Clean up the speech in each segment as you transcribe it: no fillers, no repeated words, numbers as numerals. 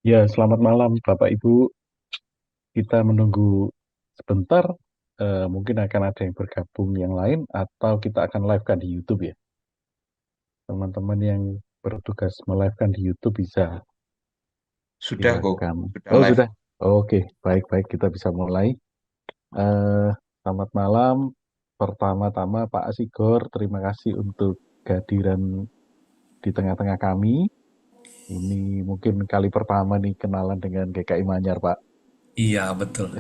Ya, selamat malam Bapak Ibu. Kita menunggu sebentar, mungkin akan ada yang bergabung yang lain atau kita akan live-kan di YouTube ya. Teman-teman yang bertugas melive-kan di YouTube bisa Sudah kok, silakan. sudah Oh, live. sudah. Oke, baik-baik kita bisa mulai. Eh, Selamat malam. Pertama-tama Pak Asigor, terima kasih untuk kehadiran di tengah-tengah kami. Ini mungkin kali pertama nih kenalan dengan GKI Manyar, Pak. Iya, betul.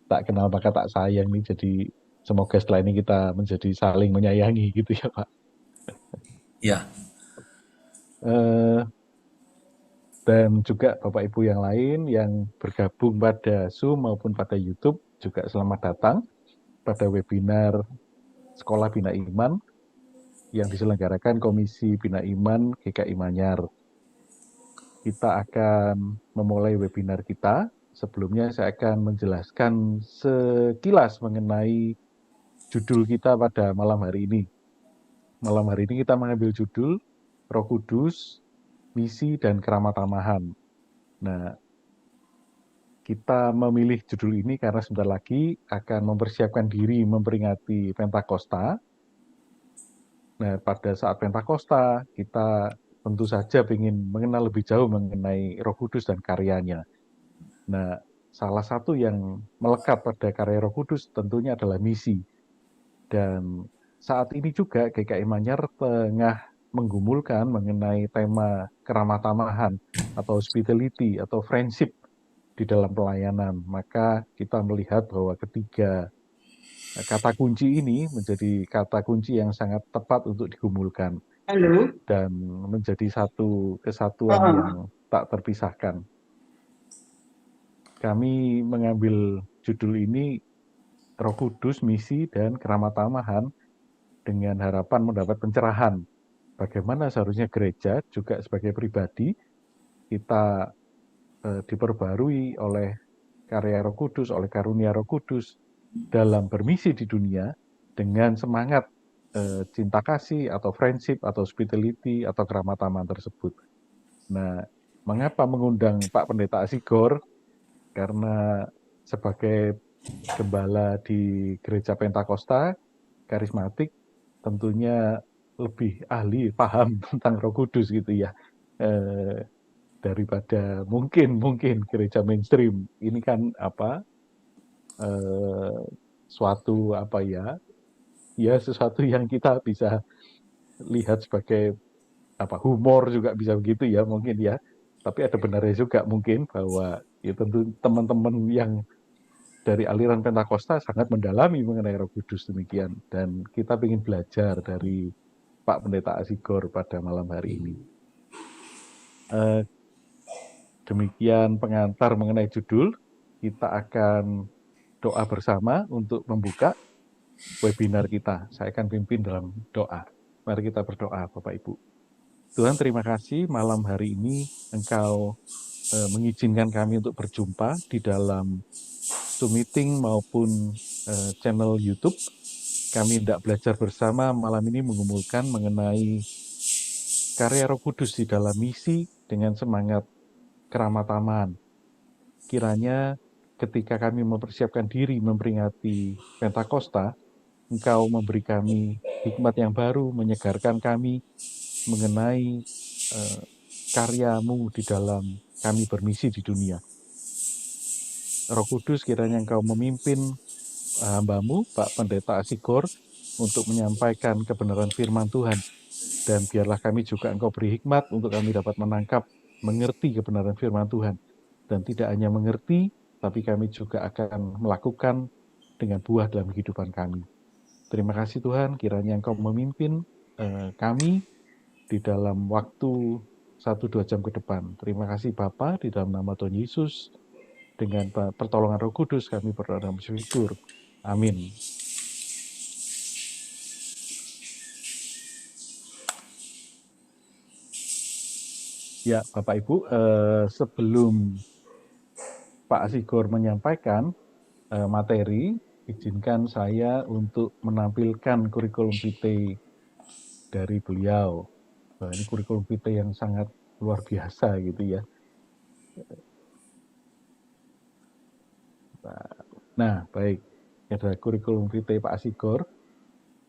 Tak kenal maka tak sayang nih. Jadi semoga setelah ini kita menjadi saling menyayangi gitu ya Pak. Ya, Eh, dan juga Bapak Ibu yang lain yang bergabung pada Zoom maupun pada YouTube juga selamat datang pada webinar Sekolah Bina Iman yang diselenggarakan Komisi Bina Iman GKI Manyar. Kita akan memulai webinar kita. Sebelumnya saya akan menjelaskan sekilas mengenai judul kita pada malam hari ini. Malam hari ini kita mengambil judul Roh Kudus, Misi dan Keramatamahan. Nah, kita memilih judul ini karena sebentar lagi akan mempersiapkan diri memperingati Pentakosta. Nah, pada saat Pentakosta, kita tentu saja ingin mengenal lebih jauh mengenai Roh Kudus dan karyanya. Nah, salah satu yang melekat pada karya Roh Kudus tentunya adalah misi. Dan saat ini juga GKI Manyar tengah menggumulkan mengenai tema keramatamahan atau hospitality atau friendship di dalam pelayanan. Maka kita melihat bahwa ketiga kata kunci ini menjadi kata kunci yang sangat tepat untuk digumulkan Halo. dan menjadi satu kesatuan yang Oh, tak terpisahkan. Kami mengambil judul ini Roh Kudus, Misi, dan Keramatamahan dengan harapan mendapat pencerahan bagaimana seharusnya gereja juga sebagai pribadi kita diperbarui oleh karya Roh Kudus, oleh karunia Roh Kudus dalam bermisi di dunia dengan semangat cinta kasih atau friendship atau hospitality atau keramataman tersebut. Nah, mengapa mengundang Pak Pendeta Asigor? Karena sebagai gembala di gereja Pentakosta karismatik tentunya lebih ahli paham tentang Roh Kudus gitu ya. Eh, Daripada mungkin mungkin gereja mainstream ini kan apa eh, suatu apa ya sesuatu yang kita bisa lihat sebagai apa humor juga bisa begitu ya mungkin ya, tapi ada benarnya juga mungkin bahwa ya tentu teman-teman yang dari aliran Pentakosta sangat mendalami mengenai Roh Kudus demikian, dan kita ingin belajar dari Pak Pendeta Asigor pada malam hari ini. Eh, Demikian pengantar mengenai judul. Kita akan doa bersama untuk membuka webinar kita. Saya akan pimpin dalam doa. Mari kita berdoa, Bapak Ibu. Tuhan, terima kasih malam hari ini Engkau mengizinkan kami untuk berjumpa di dalam Zoom meeting maupun channel YouTube. Kami hendak belajar bersama malam ini mengumpulkan mengenai karya Roh Kudus di dalam misi dengan semangat keramataman. Kiranya ketika kami mempersiapkan diri memperingati Pentakosta, Engkau memberi kami hikmat yang baru, menyegarkan kami mengenai eh, karyamu di dalam kami bermisi di dunia. Roh Kudus kiranya Engkau memimpin hambamu, Pak Pendeta Asigor, untuk menyampaikan kebenaran firman Tuhan. Dan biarlah kami juga Engkau beri hikmat untuk kami dapat menangkap, mengerti kebenaran firman Tuhan. Dan tidak hanya mengerti, tapi kami juga akan melakukan dengan buah dalam kehidupan kami. Terima kasih Tuhan, kiranya Engkau memimpin kami di dalam waktu 1-2 jam ke depan. Terima kasih Bapa, di dalam nama Tuhan Yesus, dengan pertolongan Roh Kudus kami berdoa dan bersyukur. Amin. Ya, Bapak Ibu, sebelum Pak Asigor menyampaikan materi, izinkan saya untuk menampilkan kurikulum vitae dari beliau. Ini kurikulum vitae yang sangat luar biasa gitu ya. Nah, baik. Ada kurikulum vitae Pak Sigor.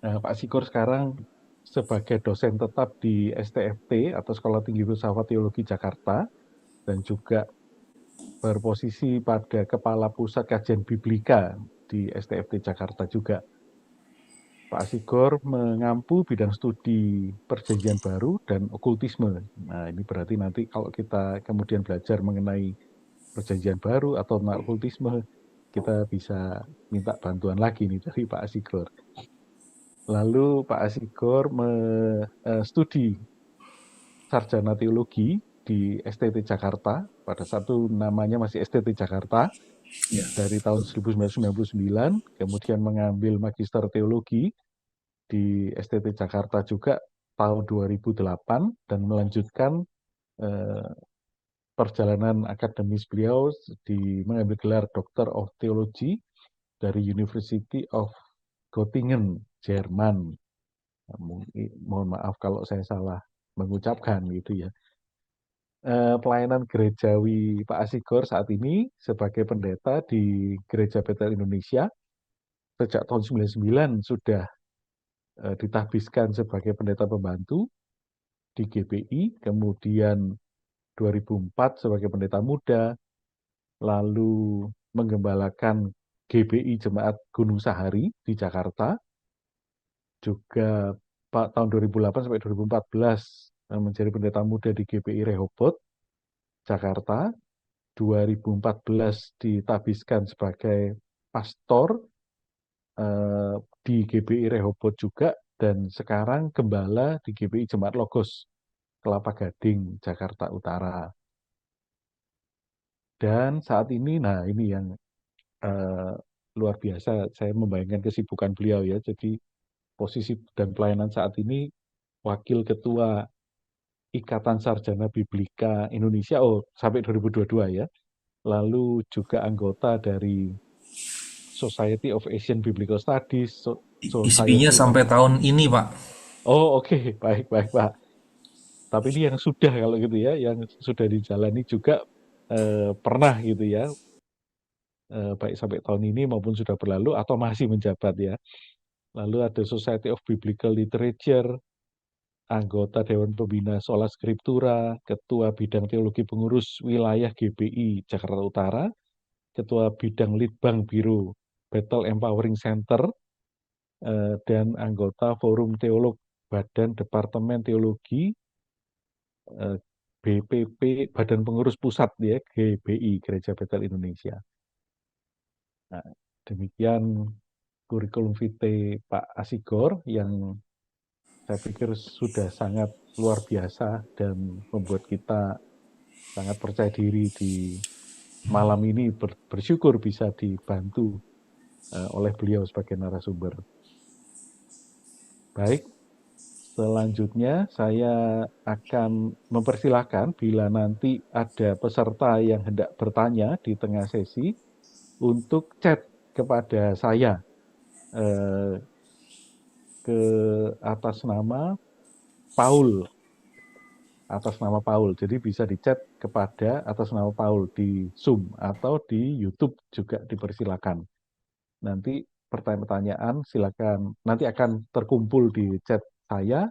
Nah, Pak Sigor sekarang sebagai dosen tetap di STFT atau Sekolah Tinggi Filsafat Teologi Jakarta dan juga berposisi pada Kepala Pusat Kajian Biblika di STFT Jakarta juga. Pak Sigor mengampu bidang studi Perjanjian Baru dan okultisme. Nah, ini berarti nanti kalau kita kemudian belajar mengenai Perjanjian Baru atau tentang okultisme, kita bisa minta bantuan lagi nih dari Pak Sigor. Lalu Pak Sigor studi sarjana teologi di STT Jakarta, pada satu namanya masih STT Jakarta, Ya. dari tahun 1999, kemudian mengambil magister teologi di STT Jakarta juga tahun 2008, dan melanjutkan eh, perjalanan akademis beliau di mengambil gelar Doctor of Theology dari University of Göttingen, Jerman. Mohon maaf kalau saya salah mengucapkan gitu ya. Pelayanan gerejawi Pak Asigor saat ini sebagai pendeta di Gereja Betel Indonesia sejak tahun 99 sudah ditahbiskan sebagai pendeta pembantu di GBI, kemudian 2004 sebagai pendeta muda, lalu menggembalakan GBI Jemaat Gunung Sahari di Jakarta, juga tahun 2008 sampai 2014 menjadi pendeta muda di GBI Rehoboth, Jakarta. 2014 ditabiskan sebagai pastor di GBI Rehoboth juga, dan sekarang gembala di GBI Jemaat Logos, Kelapa Gading, Jakarta Utara. Dan saat ini, nah ini yang luar biasa, saya membayangkan kesibukan beliau ya. Jadi posisi dan pelayanan saat ini Wakil Ketua Ikatan Sarjana Biblika Indonesia, sampai 2022 ya. Lalu juga anggota dari Society of Asian Biblical Studies, ISP-nya Society of... sampai tahun ini, Pak. Oh, oke, baik, baik, Pak. Tapi ini yang sudah kalau gitu ya, yang sudah dijalani juga pernah gitu ya, baik sampai tahun ini maupun sudah berlalu atau masih menjabat ya. Lalu ada Society of Biblical Literature, anggota Dewan Pembina Sola Scriptura, Ketua Bidang Teologi Pengurus Wilayah GBI Jakarta Utara, Ketua Bidang Litbang Biro Battle Empowering Center, dan anggota Forum Teolog Badan Departemen Teologi BPP Badan Pengurus Pusat ya, GBI Gereja Betel Indonesia. Nah, demikian kurikulum vitae Pak Asigor yang saya pikir sudah sangat luar biasa dan membuat kita sangat percaya diri di malam ini, bersyukur bisa dibantu oleh beliau sebagai narasumber. Baik, selanjutnya saya akan mempersilahkan bila nanti ada peserta yang hendak bertanya di tengah sesi untuk chat kepada saya ke atas nama Paul, Jadi bisa di-chat kepada atas nama Paul di Zoom atau di YouTube juga dipersilakan. Nanti pertanyaan silakan, nanti akan terkumpul di chat saya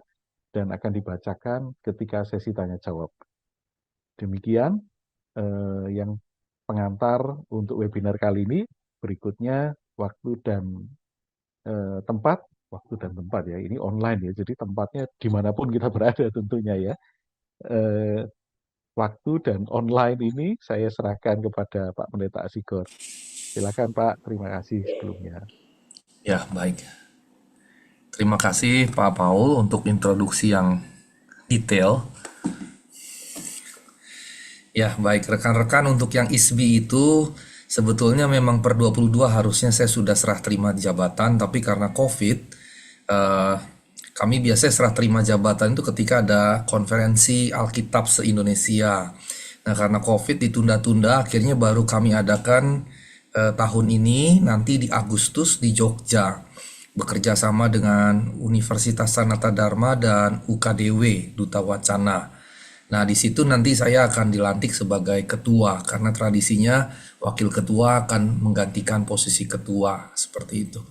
dan akan dibacakan ketika sesi tanya jawab. Demikian yang pengantar untuk webinar kali ini. Berikutnya waktu dan tempat, ya. Ini online ya, jadi tempatnya dimanapun kita berada tentunya ya. Waktu dan online ini saya serahkan kepada Pak Pendeta Asigor. Silakan Pak, terima kasih sebelumnya. Ya, baik. Terima kasih Pak Paul untuk introduksi yang detail. Ya, baik rekan-rekan, untuk yang ISBI itu sebetulnya memang per 22 harusnya saya sudah serah terima jabatan, tapi karena COVID eh, kami biasanya serah terima jabatan itu ketika ada konferensi Alkitab se-Indonesia. Nah, karena COVID ditunda-tunda, akhirnya baru kami adakan tahun ini nanti di Agustus di Jogja, bekerja sama dengan Universitas Sanata Dharma dan UKDW Duta Wacana. Nah, di situ nanti saya akan dilantik sebagai ketua karena tradisinya wakil ketua akan menggantikan posisi ketua seperti itu.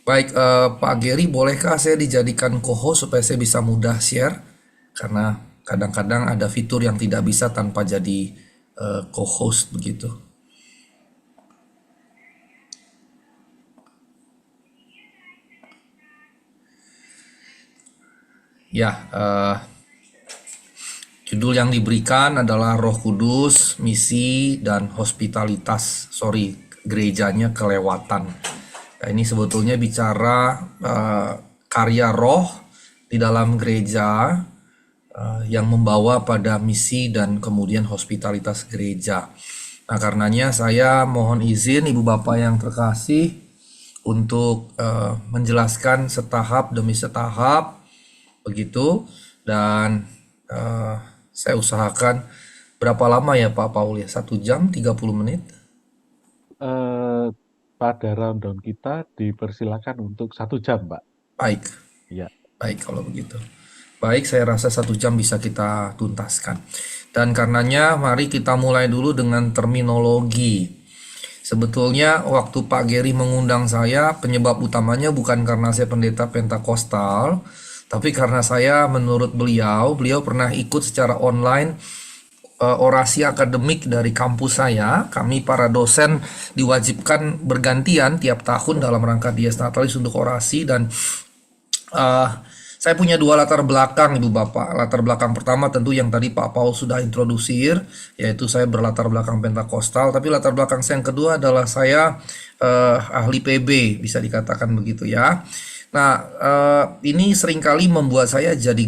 Baik, Pak Gary, bolehkah saya dijadikan co-host supaya saya bisa mudah share? Karena kadang-kadang ada fitur yang tidak bisa tanpa jadi co-host begitu. Ya, judul yang diberikan adalah Roh Kudus, Misi, dan Hospitalitas. Sorry, gerejanya kelewatan. Nah, ini sebetulnya bicara karya roh di dalam gereja yang membawa pada misi dan kemudian hospitalitas gereja. Nah, karenanya saya mohon izin Ibu Bapak yang terkasih untuk menjelaskan setahap demi setahap begitu, dan saya usahakan berapa lama ya Pak Paul ya? 1 jam 30 menit? Eh, pada rundown kita dipersilakan untuk 1 jam, Pak. Baik, Ya, baik kalau begitu. Baik, saya rasa 1 jam bisa kita tuntaskan. Dan karenanya mari kita mulai dulu dengan terminologi. Sebetulnya waktu Pak Gary mengundang saya, penyebab utamanya bukan karena saya pendeta Pentakosta, tapi karena saya menurut beliau pernah ikut secara online orasi akademik dari kampus saya. Kami para dosen diwajibkan bergantian tiap tahun dalam rangka Dies Natalis untuk orasi, dan saya punya 2 latar belakang Ibu Bapak. Latar belakang pertama tentu yang tadi Pak Paul sudah introdusir, yaitu saya berlatar belakang Pentakostal. Tapi latar belakang saya yang kedua adalah saya ahli PB, bisa dikatakan begitu ya. Nah, ini seringkali membuat saya jadi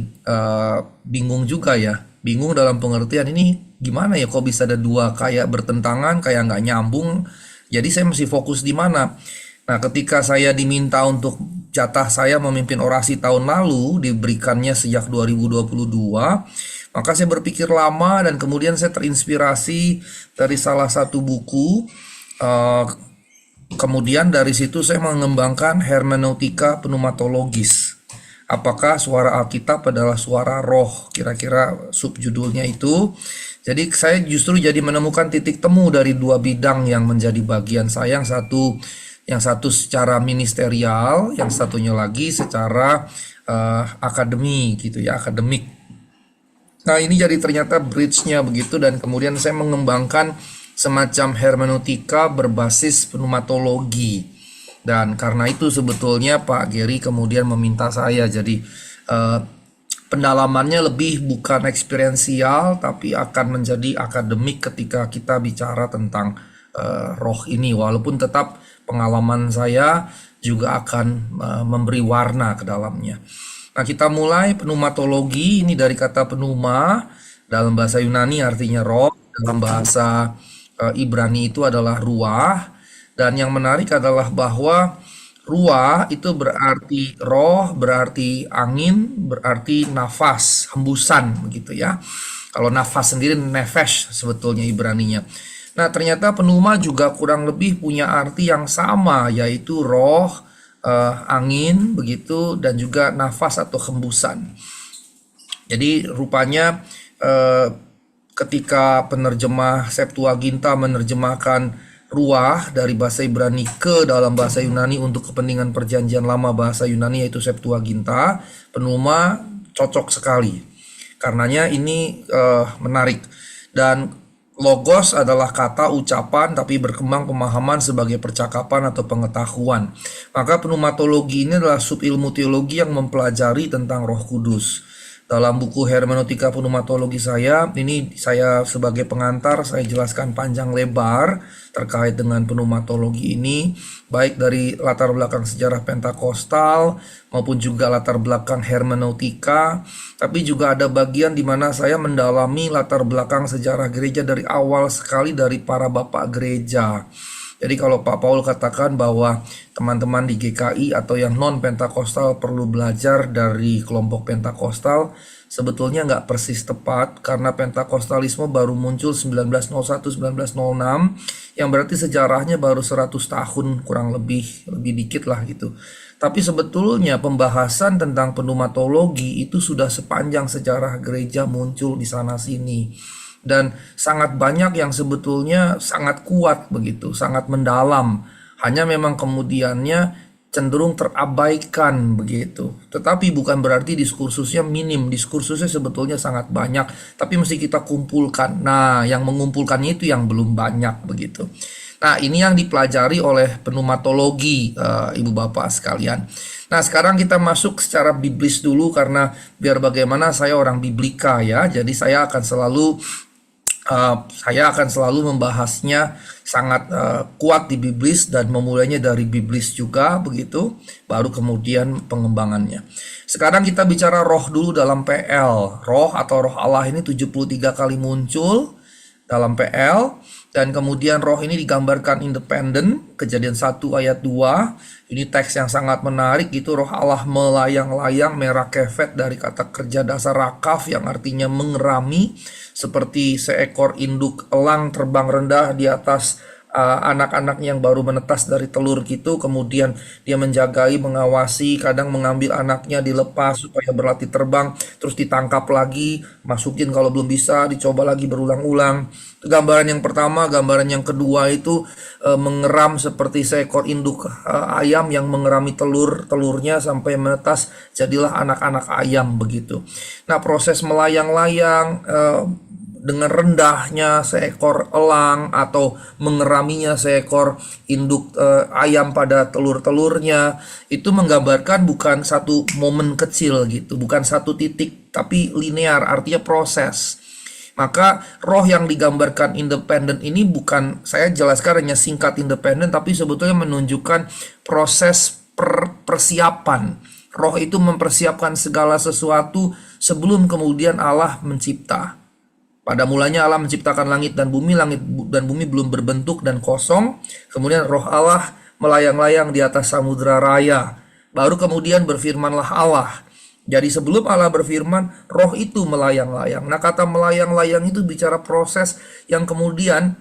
bingung juga ya. Bingung dalam pengertian ini gimana ya, kok bisa ada dua kayak bertentangan, kayak nggak nyambung. Jadi saya mesti fokus di mana. Nah, ketika saya diminta untuk jatah saya memimpin orasi tahun lalu, diberikannya sejak 2022, maka saya berpikir lama dan kemudian saya terinspirasi dari salah satu buku. Kemudian dari situ saya mengembangkan hermeneutika pneumatologis. Apakah suara Alkitab adalah suara roh? Kira-kira subjudulnya itu. Jadi saya justru jadi menemukan titik temu dari 2 bidang yang menjadi bagian saya. Yang satu secara ministerial, yang satunya lagi secara akademi gitu ya, akademik. Nah, ini jadi ternyata bridge-nya begitu, dan kemudian saya mengembangkan semacam hermeneutika berbasis pneumatologi. Dan karena itu sebetulnya Pak Gary kemudian meminta saya, jadi pendalamannya lebih bukan eksperiensial tapi akan menjadi akademik ketika kita bicara tentang roh ini, walaupun tetap pengalaman saya juga akan memberi warna ke dalamnya. Nah, kita mulai pneumatologi. Ini dari kata pneuma, dalam bahasa Yunani artinya roh, dalam bahasa Ibrani itu adalah ruah. Dan yang menarik adalah bahwa ruah itu berarti roh, berarti angin, berarti nafas, hembusan begitu ya. Kalau nafas sendiri nefesh sebetulnya Ibraninya. Nah, ternyata pneuma juga kurang lebih punya arti yang sama, yaitu roh, angin begitu, dan juga nafas atau hembusan. Jadi rupanya ketika penerjemah Septuaginta menerjemahkan ruah dari bahasa Ibrani ke dalam bahasa Yunani untuk kepentingan perjanjian lama bahasa Yunani yaitu Septuaginta, pneuma cocok sekali. Karenanya ini menarik. Dan logos adalah kata, ucapan, tapi berkembang pemahaman sebagai percakapan atau pengetahuan. Maka pneumatologi ini adalah subilmu teologi yang mempelajari tentang Roh Kudus. Dalam buku hermeneutika pneumatologi saya, ini saya sebagai pengantar, saya jelaskan panjang lebar terkait dengan pneumatologi ini, baik dari latar belakang sejarah Pentakostal maupun juga latar belakang hermeneutika, tapi juga ada bagian di mana saya mendalami latar belakang sejarah gereja dari awal sekali, dari para bapak gereja. Jadi kalau Pak Paul katakan bahwa teman-teman di GKI atau yang non-Pentakostal perlu belajar dari kelompok Pentakostal, sebetulnya nggak persis tepat, karena Pentakostalisme baru muncul 1901-1906, yang berarti sejarahnya baru 100 tahun kurang lebih dikit lah gitu. Tapi sebetulnya pembahasan tentang pneumatologi itu sudah sepanjang sejarah gereja muncul di sana sini. Dan sangat banyak yang sebetulnya sangat kuat begitu, sangat mendalam. Hanya memang kemudiannya cenderung terabaikan begitu. Tetapi bukan berarti diskursusnya minim, diskursusnya sebetulnya sangat banyak, tapi mesti kita kumpulkan. Nah, yang mengumpulkannya itu yang belum banyak begitu. Nah, ini yang dipelajari oleh pneumatologi, Ibu Bapak sekalian. Nah, sekarang kita masuk secara biblis dulu karena biar bagaimana saya orang biblika ya. Jadi saya akan selalu membahasnya sangat kuat di biblis dan memulainya dari biblis juga begitu, baru kemudian pengembangannya. Sekarang kita bicara roh dulu dalam PL. Roh atau roh Allah ini 73 kali muncul dalam PL, dan kemudian roh ini digambarkan independen. Kejadian 1 ayat 2, ini teks yang sangat menarik gitu. Roh Allah melayang-layang, merah kefet dari kata kerja dasar rakaf yang artinya mengerami, seperti seekor induk elang terbang rendah di atas anak-anaknya yang baru menetas dari telur gitu. Kemudian dia menjagai, mengawasi, kadang mengambil anaknya dilepas supaya berlatih terbang, terus ditangkap lagi, masukin kalau belum bisa, dicoba lagi berulang-ulang. Itu gambaran yang pertama. Gambaran yang kedua itu mengeram seperti seekor induk ayam yang mengerami telurnya sampai menetas, jadilah anak-anak ayam begitu. Nah, proses melayang-layang dengan rendahnya seekor elang atau mengeraminya seekor induk ayam pada telur-telurnya, itu menggambarkan bukan satu momen kecil gitu, bukan satu titik, tapi linear, artinya proses. Maka roh yang digambarkan independen ini bukan, saya jelaskan hanya singkat independen, tapi sebetulnya menunjukkan proses persiapan. Roh itu mempersiapkan segala sesuatu sebelum kemudian Allah mencipta. Pada mulanya Allah menciptakan langit dan bumi belum berbentuk dan kosong. Kemudian roh Allah melayang-layang di atas samudera raya. Baru kemudian berfirmanlah Allah. Jadi sebelum Allah berfirman, roh itu melayang-layang. Nah, kata melayang-layang itu bicara proses yang kemudian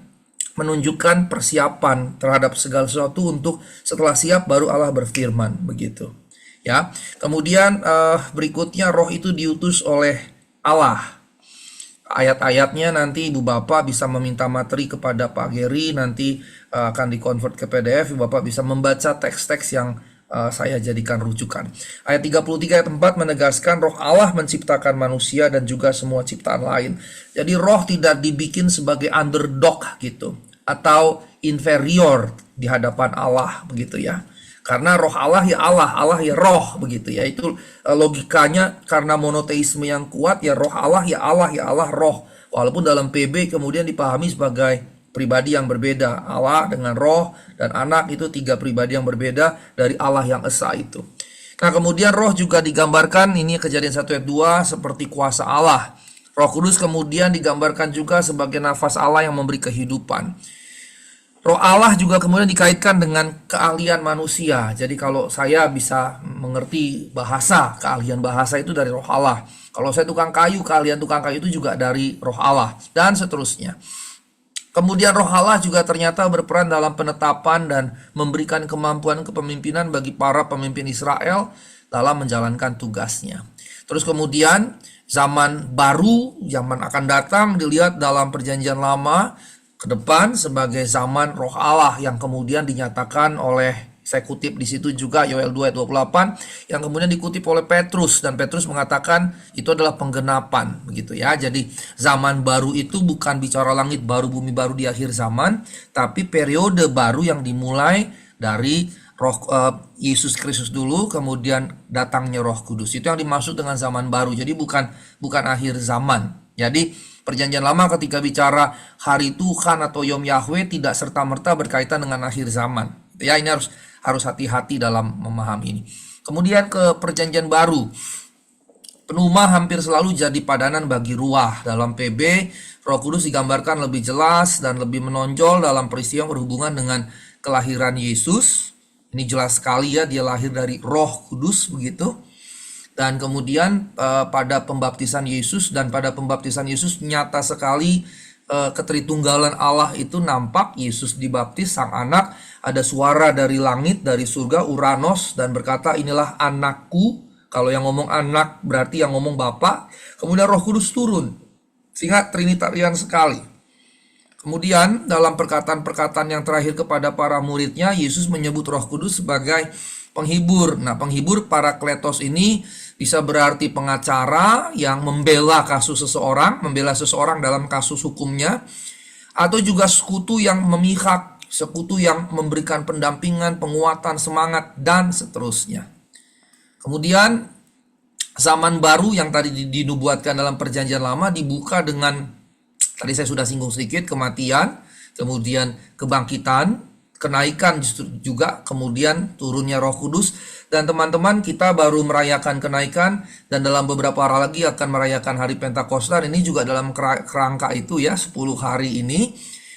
menunjukkan persiapan terhadap segala sesuatu untuk setelah siap baru Allah berfirman begitu. Ya. Kemudian berikutnya roh itu diutus oleh Allah. Ayat-ayatnya nanti Ibu Bapak bisa meminta materi kepada Pak Geri, nanti akan di-convert ke PDF. Ibu Bapak bisa membaca teks-teks yang saya jadikan rujukan. Ayat 33 ayat 4 menegaskan roh Allah menciptakan manusia dan juga semua ciptaan lain. Jadi roh tidak dibikin sebagai underdog gitu, atau inferior di hadapan Allah begitu ya. Karena roh Allah ya Allah, Allah ya roh begitu ya. Itu logikanya, karena monoteisme yang kuat ya roh Allah ya Allah ya Allah roh. Walaupun dalam PB kemudian dipahami sebagai pribadi yang berbeda. Allah dengan roh dan anak itu 3 pribadi yang berbeda dari Allah yang esa itu. Nah, kemudian roh juga digambarkan, ini Kejadian 1 ayat 2, seperti kuasa Allah. Roh Kudus kemudian digambarkan juga sebagai nafas Allah yang memberi kehidupan. Roh Allah juga kemudian dikaitkan dengan keahlian manusia. Jadi kalau saya bisa mengerti bahasa, keahlian bahasa itu dari roh Allah. Kalau saya tukang kayu, keahlian tukang kayu itu juga dari roh Allah, dan seterusnya. Kemudian roh Allah juga ternyata berperan dalam penetapan dan memberikan kemampuan kepemimpinan bagi para pemimpin Israel dalam menjalankan tugasnya. Terus kemudian zaman baru, zaman akan datang dilihat dalam perjanjian lama ke depan sebagai zaman roh Allah yang kemudian dinyatakan oleh, saya kutip di situ juga Yoel 2 ayat 28, yang kemudian dikutip oleh Petrus, dan Petrus mengatakan itu adalah penggenapan begitu ya. Jadi zaman baru itu bukan bicara langit baru bumi baru di akhir zaman, tapi periode baru yang dimulai dari roh Yesus Kristus dulu, kemudian datangnya Roh Kudus. Itu yang dimaksud dengan zaman baru. Jadi bukan akhir zaman. Jadi Perjanjian Lama ketika bicara hari Tuhan atau Yom Yahweh tidak serta-merta berkaitan dengan akhir zaman. Ya, ini harus hati-hati dalam memahami ini. Kemudian ke Perjanjian Baru. Pneuma hampir selalu jadi padanan bagi ruah. Dalam PB, Roh Kudus digambarkan lebih jelas dan lebih menonjol dalam peristiwa berhubungan dengan kelahiran Yesus. Ini jelas sekali ya, dia lahir dari Roh Kudus begitu. Dan kemudian pada pembaptisan Yesus, dan pada pembaptisan Yesus nyata sekali Ketritunggalan Allah itu nampak. Yesus dibaptis sang anak, ada suara dari langit, dari surga, Uranos, dan berkata, inilah anakku. Kalau yang ngomong anak berarti yang ngomong Bapa. Kemudian Roh Kudus turun, sehingga trinitarian sekali. Kemudian dalam perkataan-perkataan yang terakhir kepada para muridnya, Yesus menyebut Roh Kudus sebagai penghibur. Nah, penghibur Parakletos ini bisa berarti pengacara yang membela kasus seseorang, membela seseorang dalam kasus hukumnya, atau juga sekutu yang memihak, sekutu yang memberikan pendampingan, penguatan, semangat, dan seterusnya. Kemudian zaman baru yang tadi dinubuatkan dalam perjanjian lama dibuka dengan, tadi saya sudah singgung sedikit, kematian, kemudian kebangkitan, kenaikan justru juga, kemudian turunnya Roh Kudus. Dan teman-teman, kita baru merayakan kenaikan, dan dalam beberapa hari lagi akan merayakan hari Pentakosta. Ini juga dalam kerangka itu ya, 10 hari ini.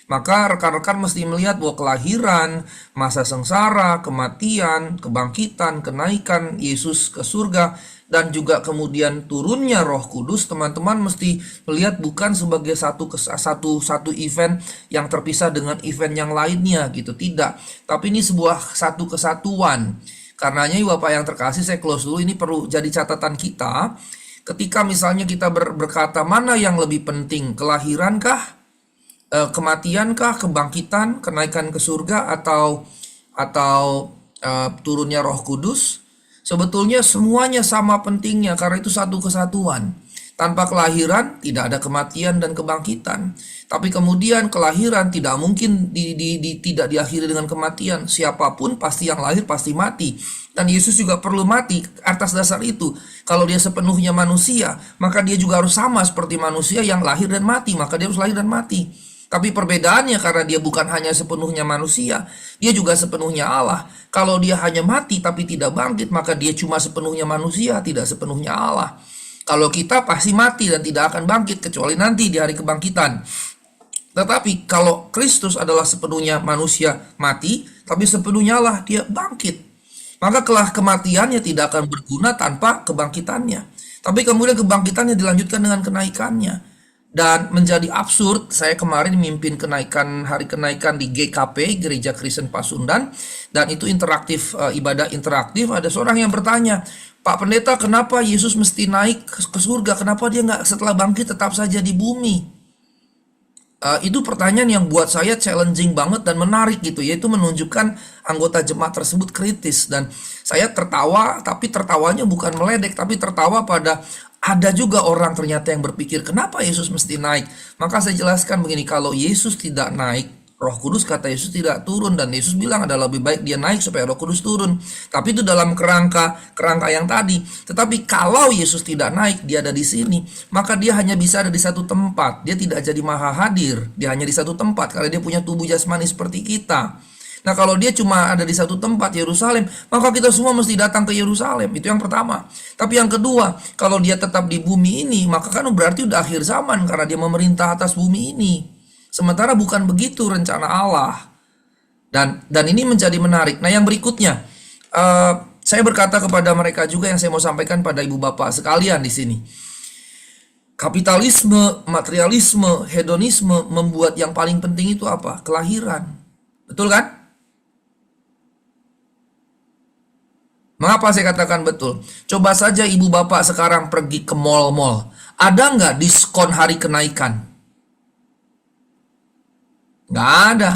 Maka rekan-rekan mesti melihat bahwa kelahiran, masa sengsara, kematian, kebangkitan, kenaikan Yesus ke surga, dan juga kemudian turunnya Roh Kudus, teman-teman mesti melihat bukan sebagai satu event yang terpisah dengan event yang lainnya gitu, tidak. Tapi ini sebuah satu kesatuan. Karenanya Bapak yang terkasih, saya close dulu, ini perlu jadi catatan kita. Ketika misalnya kita berkata mana yang lebih penting, kelahirankah, kematiankah, kebangkitan, kenaikan ke surga, atau turunnya Roh Kudus? Sebetulnya semuanya sama pentingnya, karena itu satu kesatuan. Tanpa kelahiran tidak ada kematian dan kebangkitan. Tapi kemudian kelahiran tidak mungkin tidak diakhiri dengan kematian. Siapapun pasti yang lahir pasti mati. Dan Yesus juga perlu mati atas dasar itu. Kalau dia sepenuhnya manusia, maka dia juga harus sama seperti manusia yang lahir dan mati. Maka dia harus lahir dan mati. Tapi perbedaannya karena dia bukan hanya sepenuhnya manusia, dia juga sepenuhnya Allah. Kalau dia hanya mati tapi tidak bangkit, maka dia cuma sepenuhnya manusia, tidak sepenuhnya Allah. Kalau kita pasti mati dan tidak akan bangkit kecuali nanti di hari kebangkitan. Tetapi kalau Kristus adalah sepenuhnya manusia mati, tapi sepenuhnya Allah, dia bangkit. Maka kematiannya tidak akan berguna tanpa kebangkitannya. Tapi kemudian kebangkitannya dilanjutkan dengan kenaikannya. Dan menjadi absurd, saya kemarin mimpin hari kenaikan di GKP, Gereja Kristen Pasundan, dan itu interaktif, ibadah interaktif. Ada seorang yang bertanya, Pak Pendeta, kenapa Yesus mesti naik ke surga? Kenapa dia nggak setelah bangkit tetap saja di bumi? Itu pertanyaan yang buat saya challenging banget dan menarik gitu, yaitu menunjukkan anggota jemaat tersebut kritis. Dan saya tertawa, tapi tertawanya bukan meledek, tapi tertawa pada ada juga orang ternyata yang berpikir kenapa Yesus mesti naik. Maka saya jelaskan begini, kalau Yesus tidak naik, Roh Kudus kata Yesus tidak turun. Dan Yesus bilang adalah lebih baik dia naik supaya Roh Kudus turun. Tapi itu dalam kerangka yang tadi. Tetapi kalau Yesus tidak naik, dia ada di sini, maka dia hanya bisa ada di satu tempat. Dia tidak jadi maha hadir. Dia hanya di satu tempat karena dia punya tubuh jasmani seperti kita. Nah, kalau dia cuma ada di satu tempat, Yerusalem, maka kita semua mesti datang ke Yerusalem. Itu yang pertama. Tapi yang kedua, kalau dia tetap di bumi ini, maka kan berarti udah akhir zaman karena dia memerintah atas bumi ini. Sementara bukan begitu rencana Allah. Dan ini menjadi menarik. Nah, yang berikutnya, saya berkata kepada mereka juga yang saya mau sampaikan pada ibu bapak sekalian di sini. Kapitalisme, materialisme, hedonisme membuat yang paling penting itu apa? Kelahiran. Betul kan? Mengapa saya katakan betul? Coba saja ibu bapak sekarang pergi ke mall-mall. Ada nggak diskon hari kenaikan? Nggak ada.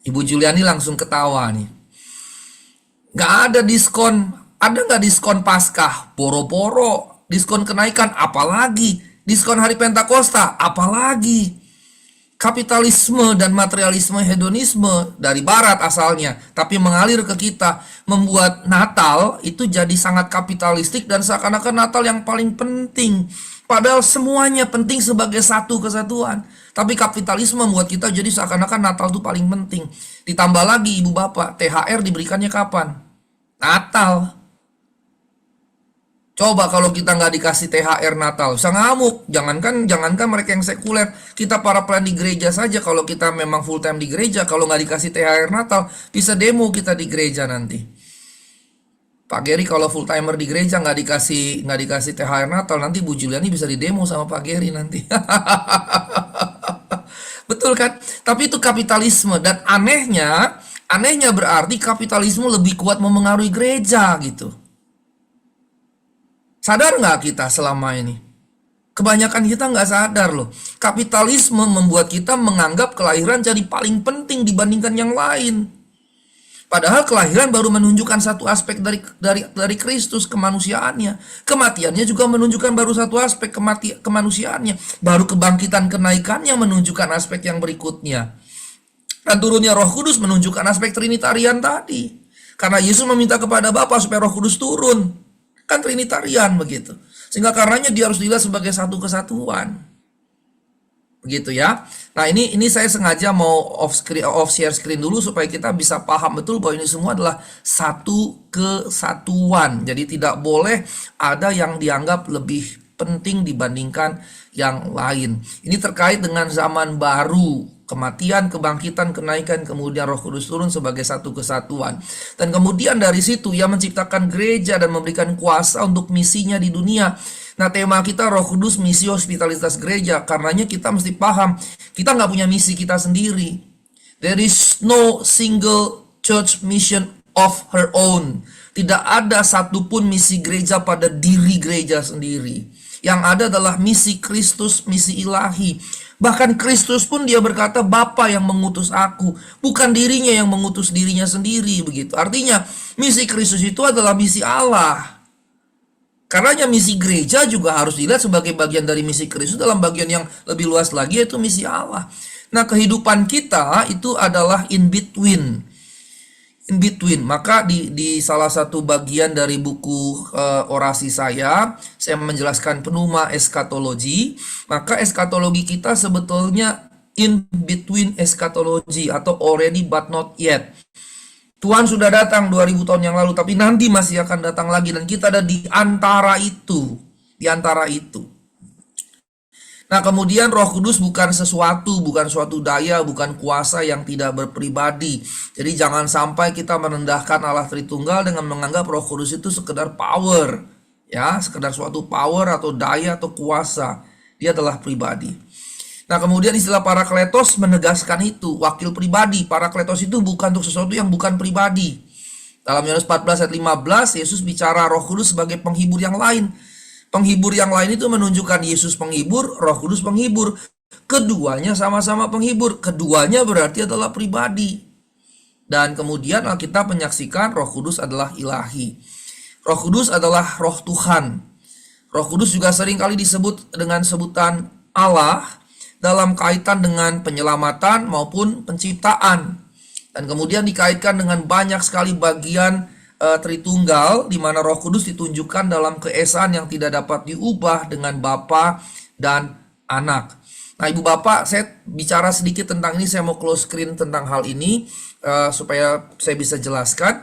Ibu Juliani langsung ketawa nih. Nggak ada diskon. Ada nggak diskon Paskah? Boro-boro. Diskon kenaikan apalagi? Diskon hari Pentakosta apalagi? Kapitalisme dan materialisme hedonisme dari barat asalnya, tapi mengalir ke kita, membuat Natal itu jadi sangat kapitalistik dan seakan-akan Natal yang paling penting. Padahal semuanya penting sebagai satu kesatuan. Tapi kapitalisme membuat kita jadi seakan-akan Natal itu paling penting. Ditambah lagi ibu bapak, THR diberikannya kapan? Natal. Coba kalau kita nggak dikasih THR Natal, bisa ngamuk. Jangankan mereka yang sekuler, kita para pelayan di gereja saja, kalau kita memang full time di gereja, kalau nggak dikasih THR Natal, bisa demo kita di gereja nanti. Pak Geri kalau full timer di gereja nggak dikasih THR Natal, nanti Bu Juliani bisa didemo sama Pak Geri nanti. Betul kan? Tapi itu kapitalisme, dan anehnya berarti kapitalisme lebih kuat memengaruhi gereja gitu. Sadar nggak kita selama ini? Kebanyakan kita nggak sadar loh. Kapitalisme membuat kita menganggap kelahiran jadi paling penting dibandingkan yang lain. Padahal kelahiran baru menunjukkan satu aspek dari Kristus, kemanusiaannya. Kematiannya juga menunjukkan baru satu aspek kemanusiaannya. Baru kebangkitan kenaikannya menunjukkan aspek yang berikutnya. Dan turunnya Roh Kudus menunjukkan aspek Trinitarian tadi. Karena Yesus meminta kepada Bapa supaya Roh Kudus turun. Kan Trinitarian begitu. Sehingga karenanya dia harus dilihat sebagai satu kesatuan. Begitu ya. Nah, ini saya sengaja mau off share screen dulu supaya kita bisa paham betul bahwa ini semua adalah satu kesatuan. Jadi tidak boleh ada yang dianggap lebih penting dibandingkan yang lain. Ini terkait dengan zaman baru, kematian, kebangkitan, kenaikan, kemudian Roh Kudus turun sebagai satu kesatuan. Dan kemudian dari situ ia menciptakan gereja dan memberikan kuasa untuk misinya di dunia. Nah, tema kita Roh Kudus, misi hospitalitas gereja. Karenanya kita mesti paham, kita nggak punya misi kita sendiri. There is no single church mission of her own. Tidak ada satupun misi gereja pada diri gereja sendiri. Yang ada adalah misi Kristus, misi ilahi. Bahkan Kristus pun dia berkata, Bapa yang mengutus aku, bukan dirinya yang mengutus dirinya sendiri, begitu. Artinya, misi Kristus itu adalah misi Allah. Karenanya misi gereja juga harus dilihat sebagai bagian dari misi Kristus dalam bagian yang lebih luas lagi, yaitu misi Allah. Nah, kehidupan kita itu adalah in between. In between. Maka di salah satu bagian dari buku orasi saya menjelaskan pneuma eskatologi. Maka eskatologi kita sebetulnya in between eskatologi atau already but not yet. Tuhan sudah datang 2000 tahun yang lalu, tapi nanti masih akan datang lagi, dan kita ada di antara itu. Di antara itu. Nah, kemudian Roh Kudus bukan sesuatu, bukan suatu daya, bukan kuasa yang tidak berpribadi. Jadi jangan sampai kita merendahkan Allah Tritunggal dengan menganggap Roh Kudus itu sekedar power, ya, sekedar suatu power atau daya atau kuasa. Dia adalah pribadi. Nah, kemudian istilah parakletos menegaskan itu, wakil pribadi. Parakletos itu bukan untuk sesuatu yang bukan pribadi. Dalam Yohanes 14 ayat 15, Yesus bicara Roh Kudus sebagai penghibur yang lain. Penghibur yang lain itu menunjukkan Yesus penghibur, Roh Kudus penghibur. Keduanya sama-sama penghibur. Keduanya berarti adalah pribadi. Dan kemudian Alkitab menyaksikan Roh Kudus adalah ilahi. Roh Kudus adalah roh Tuhan. Roh Kudus juga seringkali disebut dengan sebutan Allah dalam kaitan dengan penyelamatan maupun penciptaan. Dan kemudian dikaitkan dengan banyak sekali bagian Tritunggal, di mana Roh Kudus ditunjukkan dalam keesaan yang tidak dapat diubah dengan Bapa dan Anak. Nah, Ibu Bapak, saya bicara sedikit tentang ini, saya mau close screen tentang hal ini supaya saya bisa jelaskan.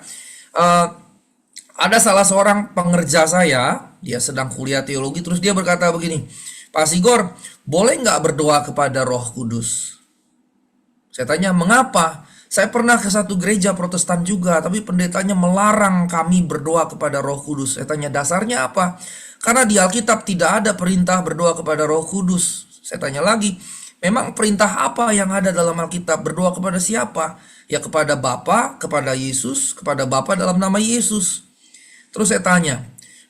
Ada salah seorang pengerja saya, dia sedang kuliah teologi, terus dia berkata begini, Pak Sigor, boleh nggak berdoa kepada Roh Kudus? Saya tanya, mengapa? Saya pernah ke satu gereja Protestan juga, tapi pendetanya melarang kami berdoa kepada Roh Kudus. Saya tanya, dasarnya apa? Karena di Alkitab tidak ada perintah berdoa kepada Roh Kudus. Saya tanya lagi, memang perintah apa yang ada dalam Alkitab? Berdoa kepada siapa? Ya kepada Bapa, kepada Yesus, kepada Bapa dalam nama Yesus. Terus saya tanya,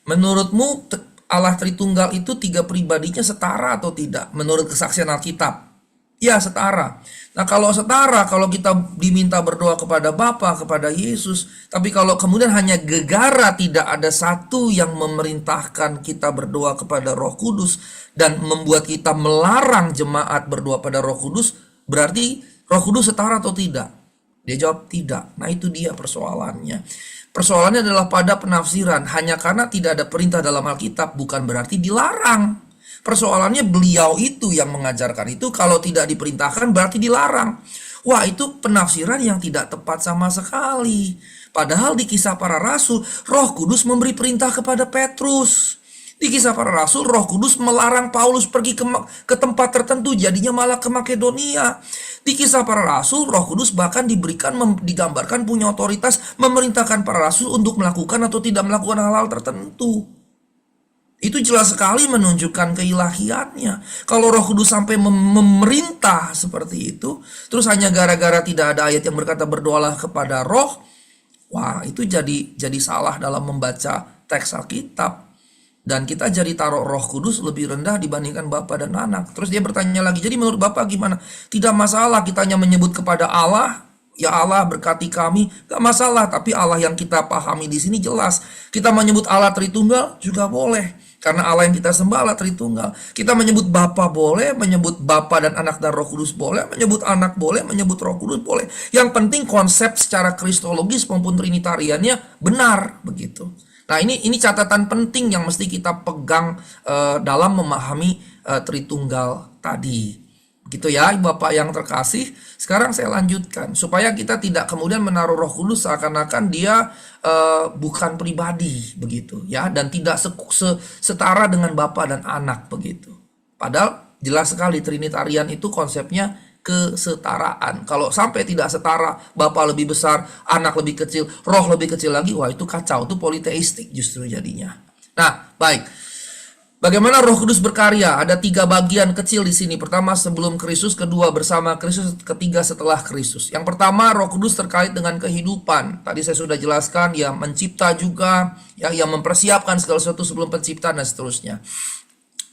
menurutmu Allah Tritunggal itu tiga pribadinya setara atau tidak? Menurut kesaksian Alkitab, ya setara. Nah, kalau setara, kalau kita diminta berdoa kepada Bapa, kepada Yesus, tapi kalau kemudian hanya gegara tidak ada satu yang memerintahkan kita berdoa kepada Roh Kudus dan membuat kita melarang jemaat berdoa pada Roh Kudus, berarti Roh Kudus setara atau tidak? Dia jawab tidak. Nah, itu dia persoalannya. Persoalannya adalah pada penafsiran. Hanya karena tidak ada perintah dalam Alkitab bukan berarti dilarang. Persoalannya beliau itu yang mengajarkan itu, kalau tidak diperintahkan berarti dilarang. Wah, itu penafsiran yang tidak tepat sama sekali. Padahal di Kisah Para Rasul, Roh Kudus memberi perintah kepada Petrus. Di Kisah Para Rasul, Roh Kudus melarang Paulus pergi ke tempat tertentu, jadinya malah ke Makedonia. Di Kisah Para Rasul, Roh Kudus bahkan digambarkan punya otoritas memerintahkan para rasul untuk melakukan atau tidak melakukan hal-hal tertentu. Itu jelas sekali menunjukkan keilahiannya. Kalau Roh Kudus sampai memerintah seperti itu, terus hanya gara-gara tidak ada ayat yang berkata berdoalah kepada Roh, wah itu jadi salah dalam membaca teks Alkitab. Dan kita jadi taruh Roh Kudus lebih rendah dibandingkan Bapa dan Anak. Terus dia bertanya lagi, jadi menurut Bapak gimana? Tidak masalah kita hanya menyebut kepada Allah, ya Allah berkati kami, gak masalah. Tapi Allah yang kita pahami di sini jelas. Kita menyebut Allah Tritunggal juga boleh. Karena Allah yang kita sembah Allah Tritunggal. Kita menyebut Bapa boleh, menyebut Bapa dan Anak dan Roh Kudus boleh, menyebut Anak boleh, menyebut Roh Kudus boleh. Yang penting konsep secara kristologis maupun trinitariannya benar begitu. Nah, ini catatan penting yang mesti kita pegang dalam memahami Tritunggal tadi. Gitu ya, Bapak yang terkasih. Sekarang saya lanjutkan supaya kita tidak kemudian menaruh Roh Kudus seakan-akan dia bukan pribadi begitu ya, dan tidak setara dengan Bapa dan Anak begitu. Padahal jelas sekali Trinitarian itu konsepnya kesetaraan. Kalau sampai tidak setara, Bapa lebih besar, Anak lebih kecil, Roh lebih kecil lagi, wah itu kacau, itu politeistik justru jadinya. Nah, baik. Bagaimana Roh Kudus berkarya? Ada 3 bagian kecil di sini. Pertama sebelum Kristus, kedua bersama Kristus, ketiga setelah Kristus. Yang pertama, Roh Kudus terkait dengan kehidupan. Tadi saya sudah jelaskan, ya mencipta juga, ya yang mempersiapkan segala sesuatu sebelum penciptaan dan seterusnya.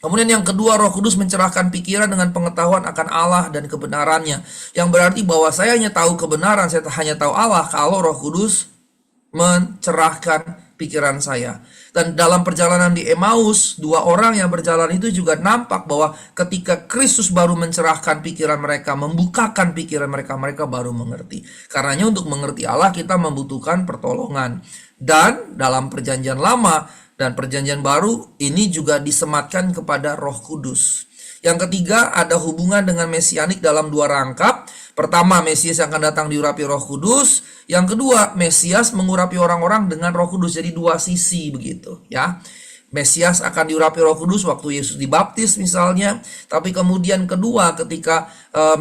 Kemudian yang kedua, Roh Kudus mencerahkan pikiran dengan pengetahuan akan Allah dan kebenarannya. Yang berarti bahwa saya hanya tahu kebenaran, saya hanya tahu Allah kalau Roh Kudus mencerahkan pikiran saya. Dan dalam perjalanan di Emmaus, 2 orang yang berjalan itu juga nampak bahwa ketika Kristus baru mencerahkan pikiran mereka, membukakan pikiran mereka, mereka baru mengerti. Karenanya untuk mengerti Allah kita membutuhkan pertolongan. Dan dalam perjanjian lama dan perjanjian baru ini juga disematkan kepada Roh Kudus. Yang ketiga, ada hubungan dengan mesianik dalam 2 rangkap. Pertama, Mesias yang akan datang diurapi Roh Kudus. Yang kedua, Mesias mengurapi orang-orang dengan Roh Kudus. Jadi 2 sisi begitu ya. Mesias akan diurapi Roh Kudus waktu Yesus dibaptis misalnya. Tapi kemudian kedua, ketika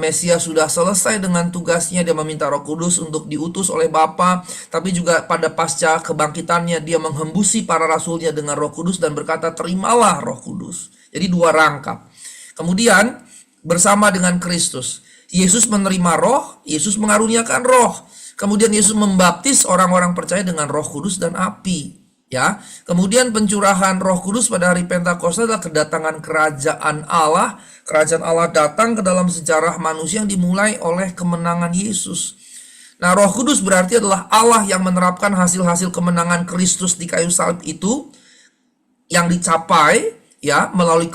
Mesias sudah selesai dengan tugasnya, dia meminta Roh Kudus untuk diutus oleh Bapa. Tapi juga pada pasca kebangkitannya dia menghembusi para rasulnya dengan Roh Kudus dan berkata, terimalah Roh Kudus. Jadi 2 rangkap. Kemudian bersama dengan Kristus, Yesus menerima Roh, Yesus mengaruniakan Roh. Kemudian Yesus membaptis orang-orang percaya dengan Roh Kudus dan api. Ya, kemudian pencurahan Roh Kudus pada hari Pentakosta adalah kedatangan kerajaan Allah. Kerajaan Allah datang ke dalam sejarah manusia yang dimulai oleh kemenangan Yesus. Nah, Roh Kudus berarti adalah Allah yang menerapkan hasil-hasil kemenangan Kristus di kayu salib itu yang dicapai ya melalui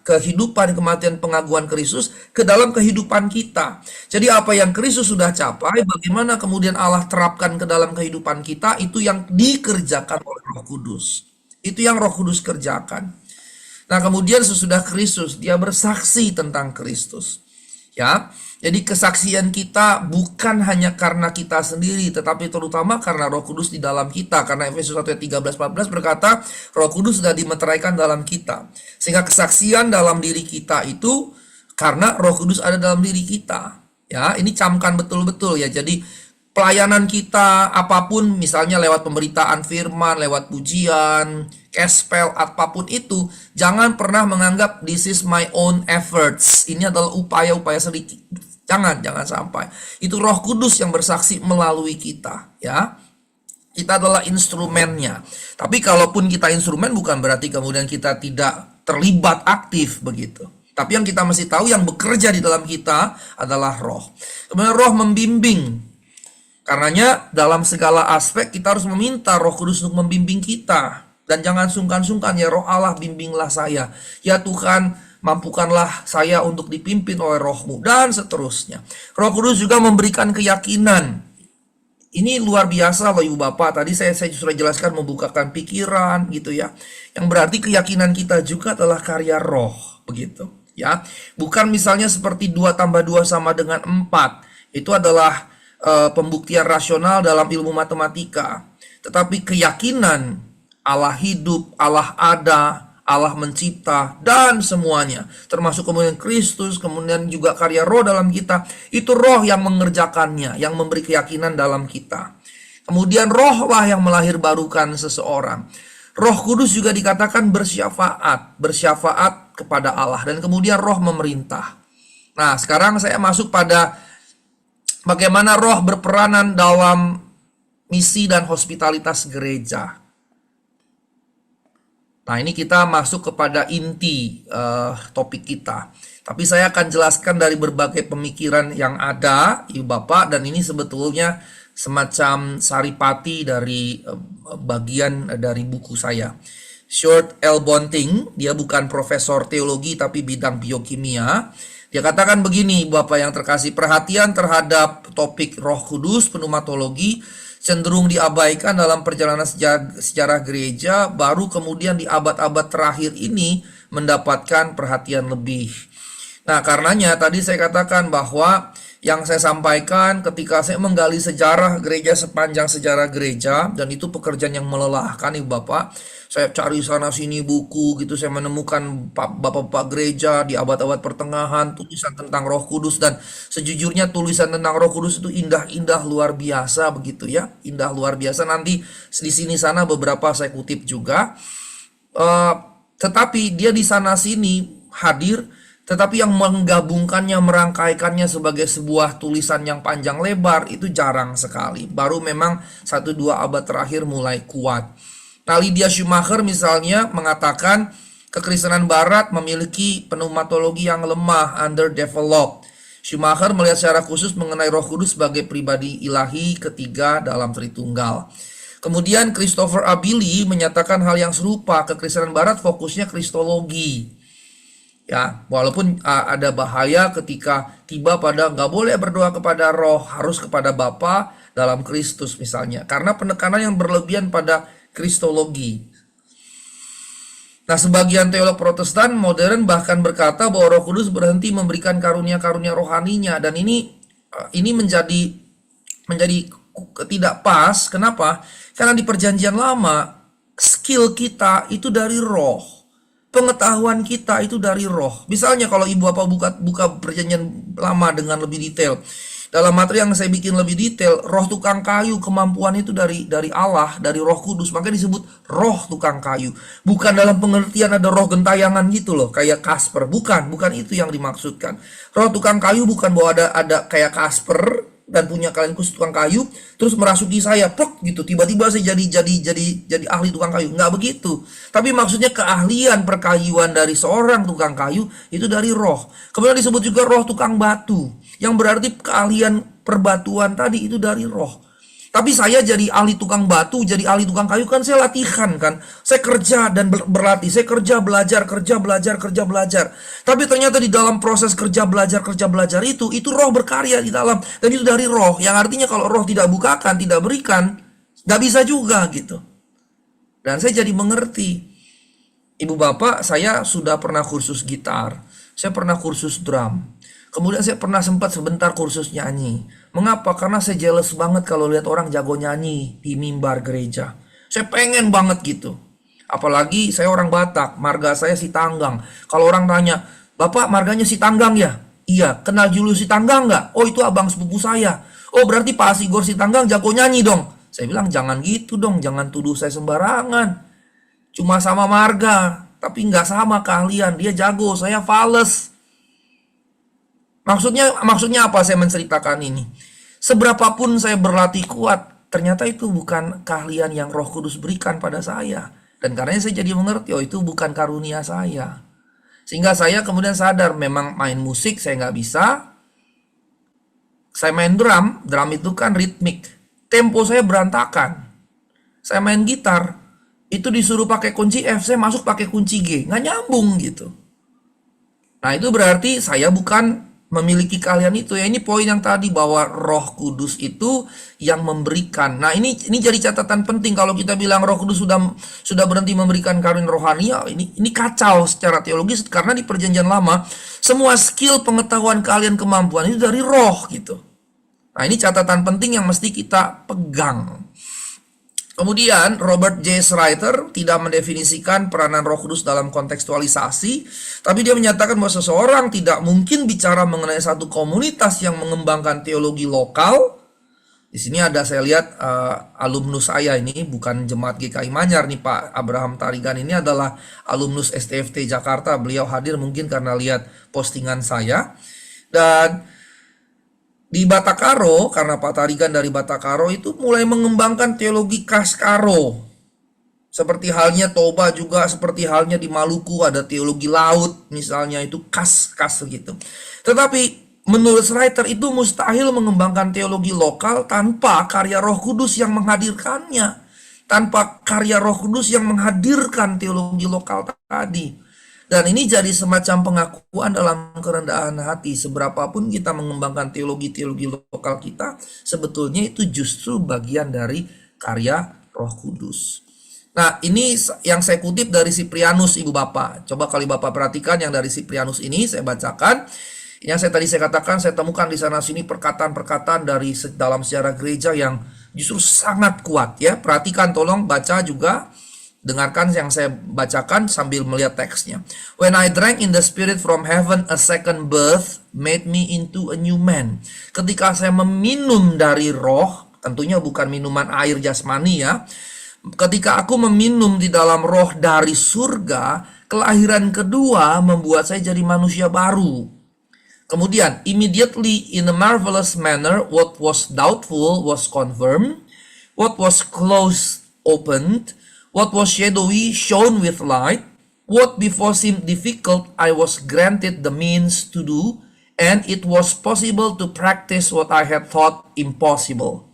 kehidupan, kematian, pengakuan Kristus ke dalam kehidupan kita. Jadi apa yang Kristus sudah capai, bagaimana kemudian Allah terapkan ke dalam kehidupan kita, itu yang dikerjakan oleh Roh Kudus. Itu yang Roh Kudus kerjakan. Nah, kemudian sesudah Kristus, dia bersaksi tentang Kristus. Ya, jadi kesaksian kita bukan hanya karena kita sendiri, tetapi terutama karena Roh Kudus di dalam kita. Karena Efesus 1 ayat 13-14 berkata, Roh Kudus sudah dimeteraikan dalam kita. Sehingga kesaksian dalam diri kita itu karena Roh Kudus ada dalam diri kita. Ya, ini camkan betul-betul ya. Jadi pelayanan kita apapun, misalnya lewat pemberitaan firman, lewat pujian, gospel, apapun itu, jangan pernah menganggap this is my own efforts. Ini adalah upaya-upaya sedikit. Jangan sampai. Itu Roh Kudus yang bersaksi melalui kita, ya. Kita adalah instrumennya. Tapi kalaupun kita instrumen, bukan berarti kemudian kita tidak terlibat aktif begitu. Tapi yang kita mesti tahu, yang bekerja di dalam kita adalah Roh. Kemudian Roh membimbing. Karenanya dalam segala aspek kita harus meminta Roh Kudus untuk membimbing kita. Dan jangan sungkan-sungkan, ya Roh Allah bimbinglah saya. Ya Tuhan, mampukanlah saya untuk dipimpin oleh Roh-Mu, dan seterusnya. Roh Kudus juga memberikan keyakinan. Ini luar biasa loh Ibu Bapak. Tadi saya sudah jelaskan membukakan pikiran gitu ya. Yang berarti keyakinan kita juga adalah karya Roh begitu ya. Bukan misalnya seperti 2 tambah 2 sama dengan 4. Itu adalah pembuktian rasional dalam ilmu matematika. Tetapi keyakinan Allah hidup, Allah ada, Allah mencipta, dan semuanya. Termasuk kemudian Kristus, kemudian juga karya Roh dalam kita. Itu Roh yang mengerjakannya, yang memberi keyakinan dalam kita. Kemudian Roh lah yang melahirbarukan seseorang. Roh Kudus juga dikatakan bersyafaat, bersyafaat kepada Allah, dan kemudian Roh memerintah. Nah, sekarang saya masuk pada bagaimana Roh berperanan dalam misi dan hospitalitas gereja. Nah, ini kita masuk kepada inti topik kita. Tapi saya akan jelaskan dari berbagai pemikiran yang ada, Ibu Bapak, dan ini sebetulnya semacam saripati dari bagian dari buku saya. Short L. Bonting, dia bukan profesor teologi tapi bidang biokimia. Dia katakan begini, Bapak yang terkasih, perhatian terhadap topik Roh Kudus, pneumatologi, cenderung diabaikan dalam perjalanan sejarah gereja, baru kemudian di abad-abad terakhir ini mendapatkan perhatian lebih. Nah, karenanya tadi saya katakan bahwa yang saya sampaikan ketika saya menggali sejarah gereja sepanjang sejarah gereja, dan itu pekerjaan yang melelahkan, Ibu Bapak. Saya cari sana sini buku gitu, saya menemukan bapak-bapak gereja di abad-abad pertengahan, tulisan tentang Roh Kudus, dan sejujurnya tulisan tentang Roh Kudus itu indah-indah luar biasa begitu ya, indah luar biasa. Nanti di sini sana beberapa saya kutip juga. Tetapi dia di sana sini hadir, tetapi yang menggabungkannya, merangkaikannya sebagai sebuah tulisan yang panjang lebar itu jarang sekali. Baru memang 1-2 abad terakhir mulai kuat. Nah, Lydia Schumacher misalnya mengatakan kekristenan barat memiliki pneumatologi yang lemah, underdeveloped. Schumacher melihat secara khusus mengenai Roh Kudus sebagai pribadi ilahi ketiga dalam Tritunggal. Kemudian Christopher Abili menyatakan hal yang serupa, kekristenan barat fokusnya kristologi. Ya, walaupun ada bahaya ketika tiba pada nggak boleh berdoa kepada Roh, harus kepada Bapa dalam Kristus misalnya, karena penekanan yang berlebihan pada kristologi. Nah, sebagian teolog Protestan modern bahkan berkata bahwa Roh Kudus berhenti memberikan karunia-karunia rohaninya, dan ini menjadi tidak pas. Kenapa? Karena di Perjanjian Lama skill kita itu dari Roh. Pengetahuan kita itu dari Roh. Misalnya kalau Ibu Bapak buka Perjanjian Lama dengan lebih detail, dalam materi yang saya bikin lebih detail, roh tukang kayu, kemampuan itu dari Allah, dari Roh Kudus. Makanya disebut roh tukang kayu. Bukan dalam pengertian ada roh gentayangan gitu loh, kayak Kasper. Bukan itu yang dimaksudkan. Roh tukang kayu bukan bahwa ada kayak Kasper dan punya kalian khusus tukang kayu, terus merasuki saya, plok gitu, tiba-tiba saya jadi ahli tukang kayu. Nggak begitu. Tapi maksudnya keahlian perkayuan dari seorang tukang kayu itu dari roh. Kemudian disebut juga roh tukang batu, yang berarti keahlian perbatuan tadi itu dari roh. Tapi saya jadi ahli tukang batu, jadi ahli tukang kayu kan saya latihan kan. Saya kerja dan berlatih, saya kerja belajar. Tapi ternyata di dalam proses kerja belajar itu roh berkarya di dalam. Dan itu dari roh, yang artinya kalau roh tidak bukakan, tidak berikan, nggak bisa juga gitu. Dan saya jadi mengerti. Ibu Bapak, saya sudah pernah kursus gitar, saya pernah kursus drum. Kemudian saya pernah sempat sebentar kursus nyanyi. Mengapa? Karena saya jealous banget kalau lihat orang jago nyanyi di mimbar gereja. Saya pengen banget gitu. Apalagi saya orang Batak, marga saya Sitanggang. Kalau orang tanya, Bapak marganya Sitanggang ya? Iya. Kenal Julius Sitanggang nggak? Oh, itu abang sepupu saya. Oh, berarti Pak Asigor Sitanggang jago nyanyi dong. Saya bilang jangan gitu dong, jangan tuduh saya sembarangan. Cuma sama marga, tapi nggak sama keahlian. Dia jago, saya fales. Maksudnya apa saya menceritakan ini? Seberapapun saya berlatih kuat, ternyata itu bukan keahlian yang Roh Kudus berikan pada saya. Dan karenanya saya jadi mengerti, oh itu bukan karunia saya. Sehingga saya kemudian sadar, memang main musik saya nggak bisa. Saya main drum itu kan ritmik. Tempo saya berantakan. Saya main gitar, itu disuruh pakai kunci F, saya masuk pakai kunci G. Nggak nyambung gitu. Nah, itu berarti saya bukan memiliki keahlian itu ya. Ini poin yang tadi, bahwa Roh Kudus itu yang memberikan. Nah, ini jadi catatan penting. Kalau kita bilang Roh Kudus sudah berhenti memberikan karunia rohani, ya ini kacau secara teologis, karena di Perjanjian Lama semua skill, pengetahuan, keahlian, kemampuan itu dari Roh gitu. Nah, ini catatan penting yang mesti kita pegang. Kemudian Robert J. Schreiter tidak mendefinisikan peranan Roh Kudus dalam kontekstualisasi, tapi dia menyatakan bahwa seseorang tidak mungkin bicara mengenai satu komunitas yang mengembangkan teologi lokal, Di sini ada saya lihat alumnus saya ini bukan jemaat GKI Manyar nih, Pak Abraham Tarigan ini adalah alumnus STFT Jakarta. Beliau hadir mungkin karena lihat postingan saya. Dan di Batakaro, karena Pak Tarigan dari Batakaro itu mulai mengembangkan teologi Kaskaro. Seperti halnya Toba juga, seperti halnya di Maluku ada teologi laut misalnya, itu kas gitu. Tetapi menurut writer itu mustahil mengembangkan teologi lokal tanpa karya Roh Kudus yang menghadirkannya. Tanpa karya Roh Kudus yang menghadirkan teologi lokal tadi. Dan ini jadi semacam pengakuan dalam kerendahan hati. Seberapapun kita mengembangkan teologi-teologi lokal kita, sebetulnya itu justru bagian dari karya Roh Kudus. Nah, ini yang saya kutip dari Siprianus, Ibu Bapak. Coba kali Bapak perhatikan yang dari Siprianus ini, saya bacakan. Yang saya katakan, saya temukan di sana sini perkataan-perkataan dari dalam sejarah gereja yang justru sangat kuat ya. Perhatikan, tolong baca juga, dengarkan yang saya bacakan sambil melihat teksnya. When I drank in the spirit from heaven, a second birth made me into a new man. Ketika saya meminum dari roh, tentunya bukan minuman air jasmani ya. Ketika aku meminum di dalam roh dari surga, kelahiran kedua membuat saya jadi manusia baru. Kemudian, immediately in a marvelous manner, what was doubtful was confirmed, what was closed opened, what was shadowy shone with light, what before seemed difficult I was granted the means to do, and it was possible to practice what I had thought impossible.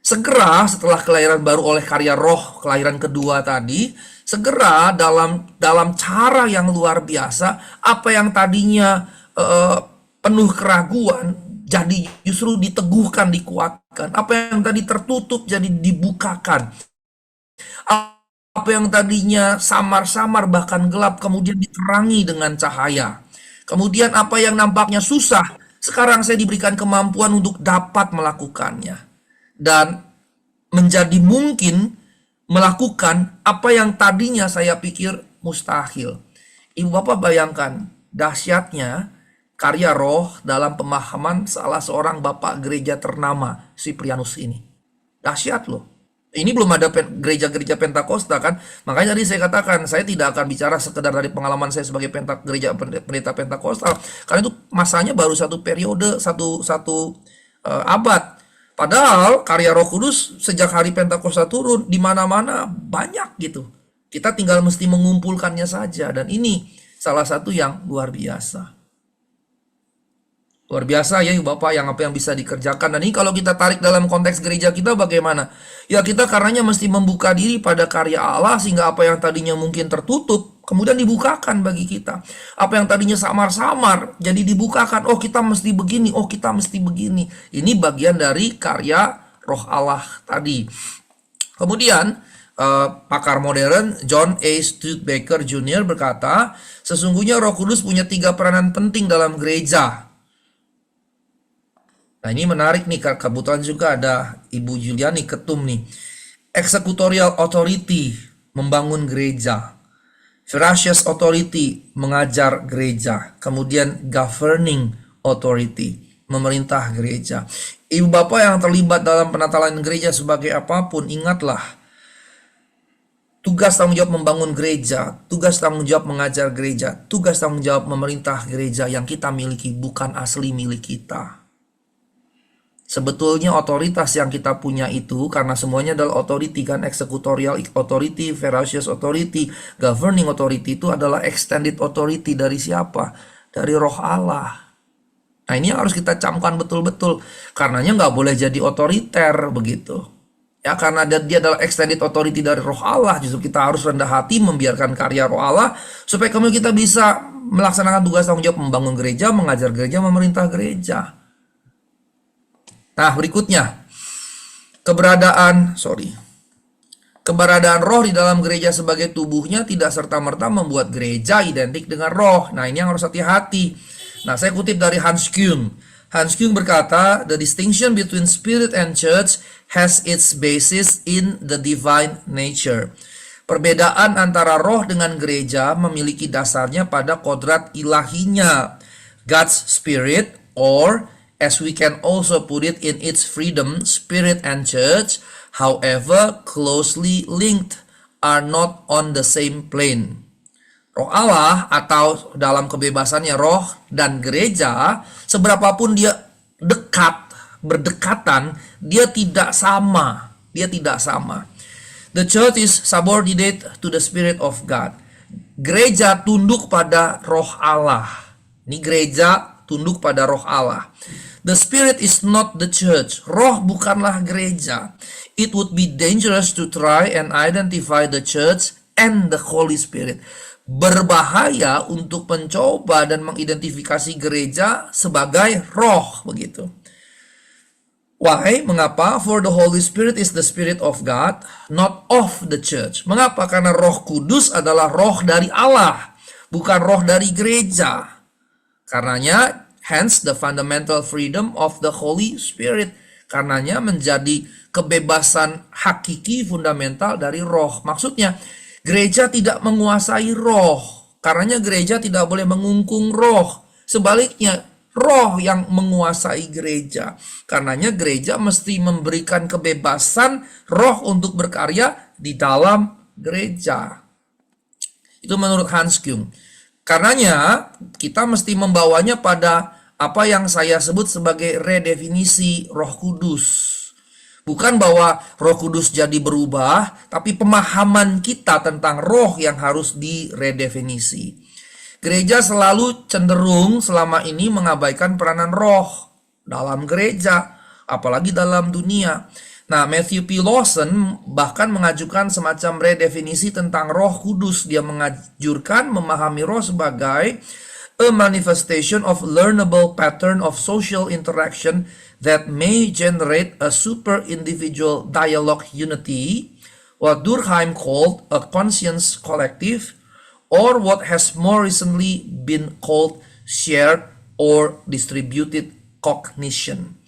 Segera setelah kelahiran baru oleh karya roh, kelahiran kedua tadi, segera dalam cara yang luar biasa, apa yang tadinya penuh keraguan jadi justru diteguhkan, dikuatkan. Apa yang tadi tertutup jadi dibukakan. Apa yang tadinya samar-samar bahkan gelap kemudian diterangi dengan cahaya. Kemudian apa yang nampaknya susah, sekarang saya diberikan kemampuan untuk dapat melakukannya. Dan menjadi mungkin melakukan apa yang tadinya saya pikir mustahil. Ibu Bapak bayangkan dahsyatnya karya roh dalam pemahaman salah seorang bapak gereja ternama, Siprianus ini. Dahsyat loh. Ini belum ada gereja-gereja Pentakosta kan. Makanya tadi saya katakan, saya tidak akan bicara sekedar dari pengalaman saya sebagai gereja pendeta Pentakosta. Karena itu masanya baru satu periode, satu abad. Padahal karya Roh Kudus sejak hari Pentakosta turun di mana-mana banyak gitu. Kita tinggal mesti mengumpulkannya saja, dan ini salah satu yang luar biasa. Luar biasa ya Bapak yang apa yang bisa dikerjakan. Dan ini kalau kita tarik dalam konteks gereja kita bagaimana? Ya kita karenanya mesti membuka diri pada karya Allah sehingga apa yang tadinya mungkin tertutup kemudian dibukakan bagi kita. Apa yang tadinya samar-samar jadi dibukakan. Oh kita mesti begini, oh kita mesti begini. Ini bagian dari karya Roh Allah tadi. Kemudian pakar modern John A. Studebaker Jr. berkata, sesungguhnya Roh Kudus punya 3 peranan penting dalam gereja. Nah ini menarik nih, kebetulan juga ada Ibu Juliani ketum nih. Executorial authority, membangun gereja. Veracious authority, mengajar gereja. Kemudian governing authority, memerintah gereja. Ibu Bapak yang terlibat dalam penatalan gereja sebagai apapun, ingatlah, tugas tanggung jawab membangun gereja, tugas tanggung jawab mengajar gereja, tugas tanggung jawab memerintah gereja yang kita miliki bukan asli milik kita. Sebetulnya otoritas yang kita punya itu, karena semuanya adalah authority kan, executorial authority, veracious authority, governing authority, itu adalah extended authority dari siapa? Dari Roh Allah. Nah ini yang harus kita camkan betul-betul, karenanya nggak boleh jadi otoriter begitu. Ya karena dia adalah extended authority dari Roh Allah, justru kita harus rendah hati membiarkan karya Roh Allah supaya kemudian kita bisa melaksanakan tugas tanggung jawab membangun gereja, mengajar gereja, memerintah gereja. Nah berikutnya, keberadaan roh di dalam gereja sebagai tubuhnya tidak serta-merta membuat gereja identik dengan roh. Nah ini yang harus hati-hati. Nah saya kutip dari Hans Küng. Hans Küng berkata, the distinction between spirit and church has its basis in the divine nature. Perbedaan antara roh dengan gereja memiliki dasarnya pada kodrat ilahinya. God's spirit or as we can also put it in its freedom, spirit and church, however closely linked, are not on the same plane. Roh Allah atau dalam kebebasannya roh dan gereja, seberapapun dia berdekatan, dia tidak sama. Dia tidak sama. The church is subordinate to the spirit of God. Gereja tunduk pada roh Allah. Ini gereja tunduk pada roh Allah. The spirit is not the church. Roh bukanlah gereja. It would be dangerous to try and identify the church and the Holy Spirit. Berbahaya untuk mencoba dan mengidentifikasi gereja sebagai roh, begitu. Why? Mengapa? For the Holy Spirit is the Spirit of God, not of the church. Mengapa? Karena Roh Kudus adalah roh dari Allah, bukan roh dari gereja. Karenanya, hence the fundamental freedom of the Holy Spirit. Karenanya menjadi kebebasan hakiki fundamental dari roh. Maksudnya, gereja tidak menguasai roh. Karenanya gereja tidak boleh mengungkung roh. Sebaliknya, roh yang menguasai gereja. Karenanya gereja mesti memberikan kebebasan roh untuk berkarya di dalam gereja. Itu menurut Hans Küng. Karenanya kita mesti membawanya pada apa yang saya sebut sebagai redefinisi Roh Kudus. Bukan bahwa Roh Kudus jadi berubah, tapi pemahaman kita tentang roh yang harus diredefinisi. Gereja selalu cenderung selama ini mengabaikan peranan roh dalam gereja, apalagi dalam dunia. Nah, Matthew P. Lawson bahkan mengajukan semacam redefinisi tentang Roh Kudus. Dia menganjurkan memahami roh sebagai a manifestation of learnable pattern of social interaction that may generate a super individual dialogue unity, what Durkheim called a conscience collective, or what has more recently been called shared or distributed cognition.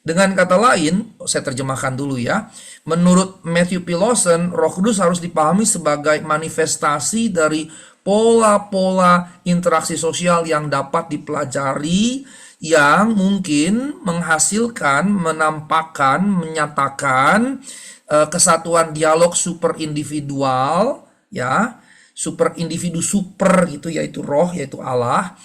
Dengan kata lain, saya terjemahkan dulu ya. Menurut Matthew P. Lawson, Roh Kudus harus dipahami sebagai manifestasi dari pola-pola interaksi sosial yang dapat dipelajari, yang mungkin menghasilkan, menampakkan, menyatakan kesatuan dialog super individual, ya, super individu super gitu, yaitu roh, yaitu Allah,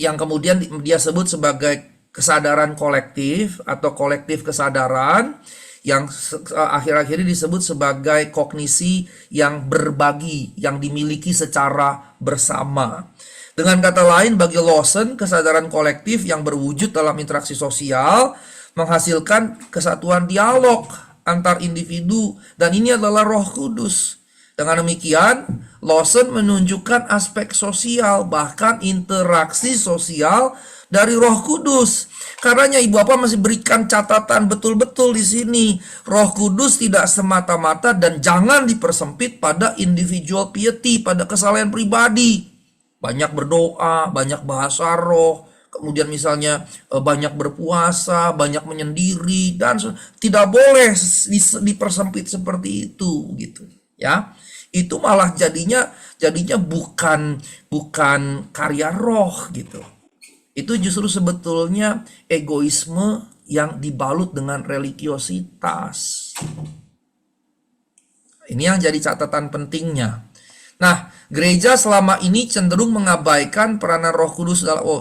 yang kemudian dia sebut sebagai kesadaran kolektif atau kolektif kesadaran, yang akhir-akhir ini disebut sebagai kognisi yang berbagi, yang dimiliki secara bersama. Dengan kata lain, bagi Lawson, kesadaran kolektif yang berwujud dalam interaksi sosial menghasilkan kesatuan dialog antar individu, dan ini adalah Roh Kudus. Dengan demikian, Lawson menunjukkan aspek sosial, bahkan interaksi sosial dari Roh Kudus. Karenanya Ibu Bapak masih berikan catatan betul-betul di sini. Roh Kudus tidak semata-mata dan jangan dipersempit pada individual piety, pada kesalahan pribadi. Banyak berdoa, banyak bahasa roh, kemudian misalnya banyak berpuasa, banyak menyendiri, dan tidak boleh dipersempit seperti itu gitu. Ya, itu malah jadinya bukan karya roh gitu. Itu justru sebetulnya egoisme yang dibalut dengan religiositas. Ini yang jadi catatan pentingnya. Nah, gereja selama ini cenderung mengabaikan peranan Roh Kudus dalam Roh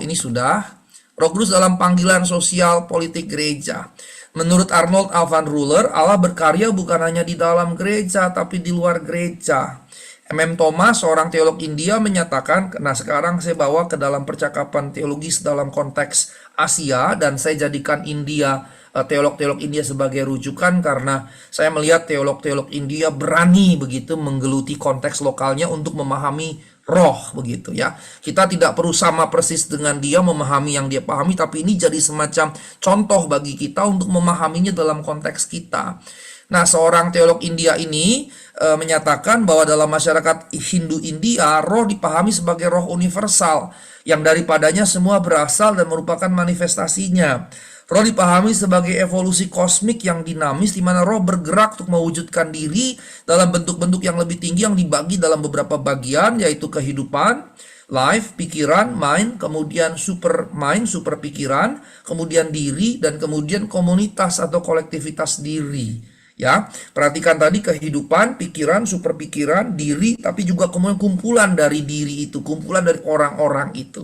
Kudus dalam panggilan sosial politik gereja. Menurut Arnold Alvan Ruler, Allah berkarya bukan hanya di dalam gereja, tapi di luar gereja. M.M. Thomas, seorang teolog India, menyatakan, nah sekarang saya bawa ke dalam percakapan teologis dalam konteks Asia, dan saya jadikan India, teolog-teolog India sebagai rujukan, karena saya melihat teolog-teolog India berani begitu menggeluti konteks lokalnya untuk memahami roh begitu ya. Kita tidak perlu sama persis dengan dia memahami yang dia pahami, tapi ini jadi semacam contoh bagi kita untuk memahaminya dalam konteks kita. Nah, seorang teolog India ini menyatakan bahwa dalam masyarakat Hindu India, roh dipahami sebagai roh universal yang daripadanya semua berasal dan merupakan manifestasinya. Roh dipahami sebagai evolusi kosmik yang dinamis, di mana roh bergerak untuk mewujudkan diri dalam bentuk-bentuk yang lebih tinggi yang dibagi dalam beberapa bagian, yaitu kehidupan, Life, pikiran, mind, kemudian super mind, super pikiran, kemudian diri, dan kemudian komunitas atau kolektivitas diri. Ya, perhatikan tadi kehidupan, pikiran, super pikiran, diri, tapi juga kemudian kumpulan dari diri itu, kumpulan dari orang-orang itu.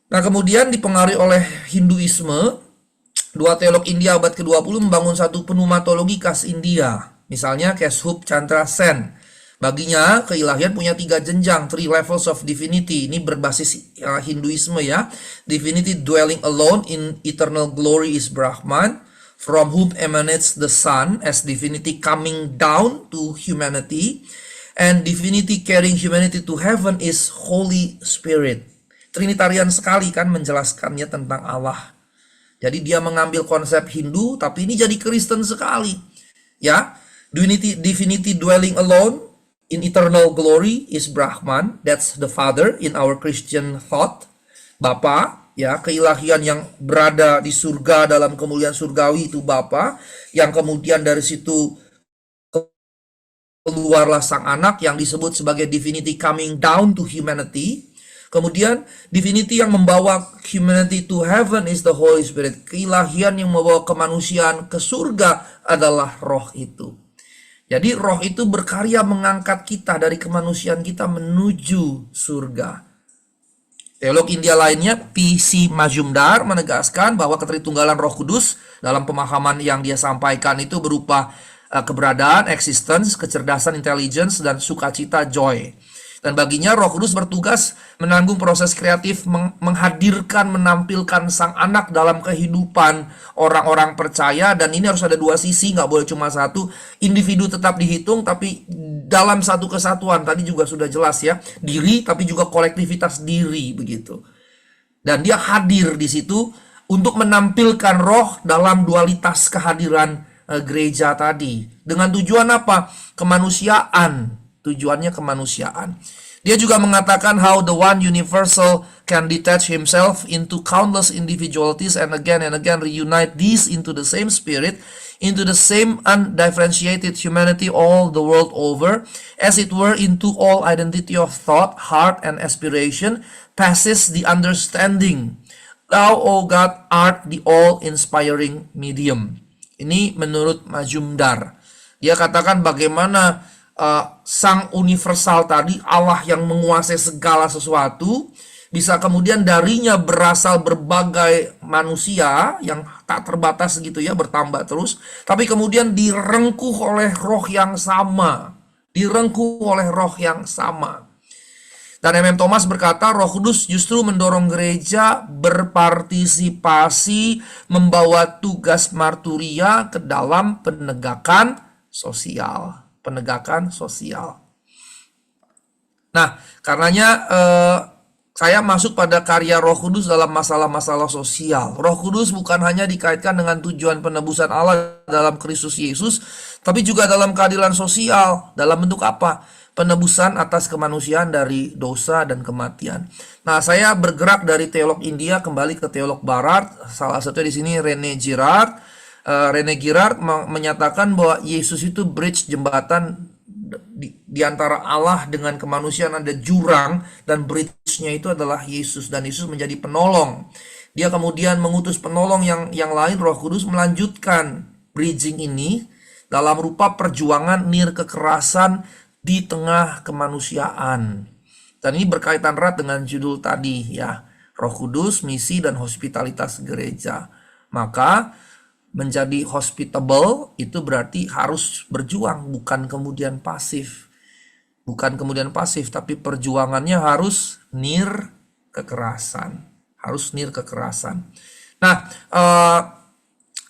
Nah, kemudian dipengaruhi oleh Hinduisme, dua teolog India abad ke-20 membangun satu pneumatologi khas India. Misalnya Keshub Chandra Sen. Baginya keilahian punya 3 jenjang, 3 levels of divinity. Ini berbasis Hinduisme ya. Divinity dwelling alone in eternal glory is Brahman, from whom emanates the sun as divinity coming down to humanity, and divinity carrying humanity to heaven is Holy Spirit. Trinitarian sekali kan menjelaskannya tentang Allah. Jadi dia mengambil konsep Hindu, tapi ini jadi Kristen sekali. Ya, divinity dwelling alone in eternal glory is Brahman. That's the Father in our Christian thought. Bapa, ya, keilahian yang berada di surga dalam kemuliaan surgawi itu Bapa, yang kemudian dari situ keluarlah sang anak yang disebut sebagai divinity coming down to humanity. Kemudian divinity yang membawa humanity to heaven is the Holy Spirit. Keilahian yang membawa kemanusiaan ke surga adalah roh itu. Jadi roh itu berkarya mengangkat kita dari kemanusiaan kita menuju surga. Teolog India lainnya, P.C. Majumdar, menegaskan bahwa ketritunggalan Roh Kudus dalam pemahaman yang dia sampaikan itu berupa keberadaan, existence, kecerdasan, intelligence, dan sukacita, joy. Dan baginya Roh Kudus bertugas menanggung proses kreatif menghadirkan, menampilkan sang anak dalam kehidupan orang-orang percaya. Dan ini harus ada 2 sisi, nggak boleh cuma satu. Individu tetap dihitung, tapi dalam satu kesatuan. Tadi juga sudah jelas ya, diri tapi juga kolektivitas diri begitu. Dan dia hadir di situ untuk menampilkan roh dalam dualitas kehadiran gereja tadi. Dengan tujuan apa? Kemanusiaan. Tujuannya kemanusiaan. Dia juga mengatakan how the one universal can detach himself into countless individualities and again reunite these into the same spirit, into the same undifferentiated humanity all the world over, as it were into all identity of thought, heart, and aspiration, passes the understanding. Thou, O God, art the all-inspiring medium. Ini menurut Majumdar. Dia katakan bagaimana sang universal tadi, Allah yang menguasai segala sesuatu, bisa kemudian darinya berasal berbagai manusia yang tak terbatas gitu ya, bertambah terus, tapi kemudian direngkuh oleh roh yang sama, direngkuh oleh roh yang sama. Dan M.M. Thomas berkata, Roh Kudus justru mendorong gereja berpartisipasi membawa tugas marturia ke dalam penegakan sosial. Penegakan sosial. Nah, karenanya saya masuk pada karya Roh Kudus dalam masalah-masalah sosial. Roh Kudus bukan hanya dikaitkan dengan tujuan penebusan Allah dalam Kristus Yesus, tapi juga dalam keadilan sosial. Dalam bentuk apa? Penebusan atas kemanusiaan dari dosa dan kematian. Nah, saya bergerak dari teolog India kembali ke teolog Barat. Salah satunya di sini René Girard. René Girard menyatakan bahwa Yesus itu bridge, jembatan di antara Allah dengan kemanusiaan, ada jurang, dan bridge-nya itu adalah Yesus, dan Yesus menjadi penolong. Dia kemudian mengutus penolong yang lain, Roh Kudus, melanjutkan bridging ini dalam rupa perjuangan nir kekerasan di tengah kemanusiaan. Dan ini berkaitan erat dengan judul tadi ya, Roh Kudus, misi dan hospitalitas gereja. Maka menjadi hospitable itu berarti harus berjuang, bukan kemudian pasif. Bukan kemudian pasif, tapi perjuangannya harus nir kekerasan. Harus nir kekerasan. Nah,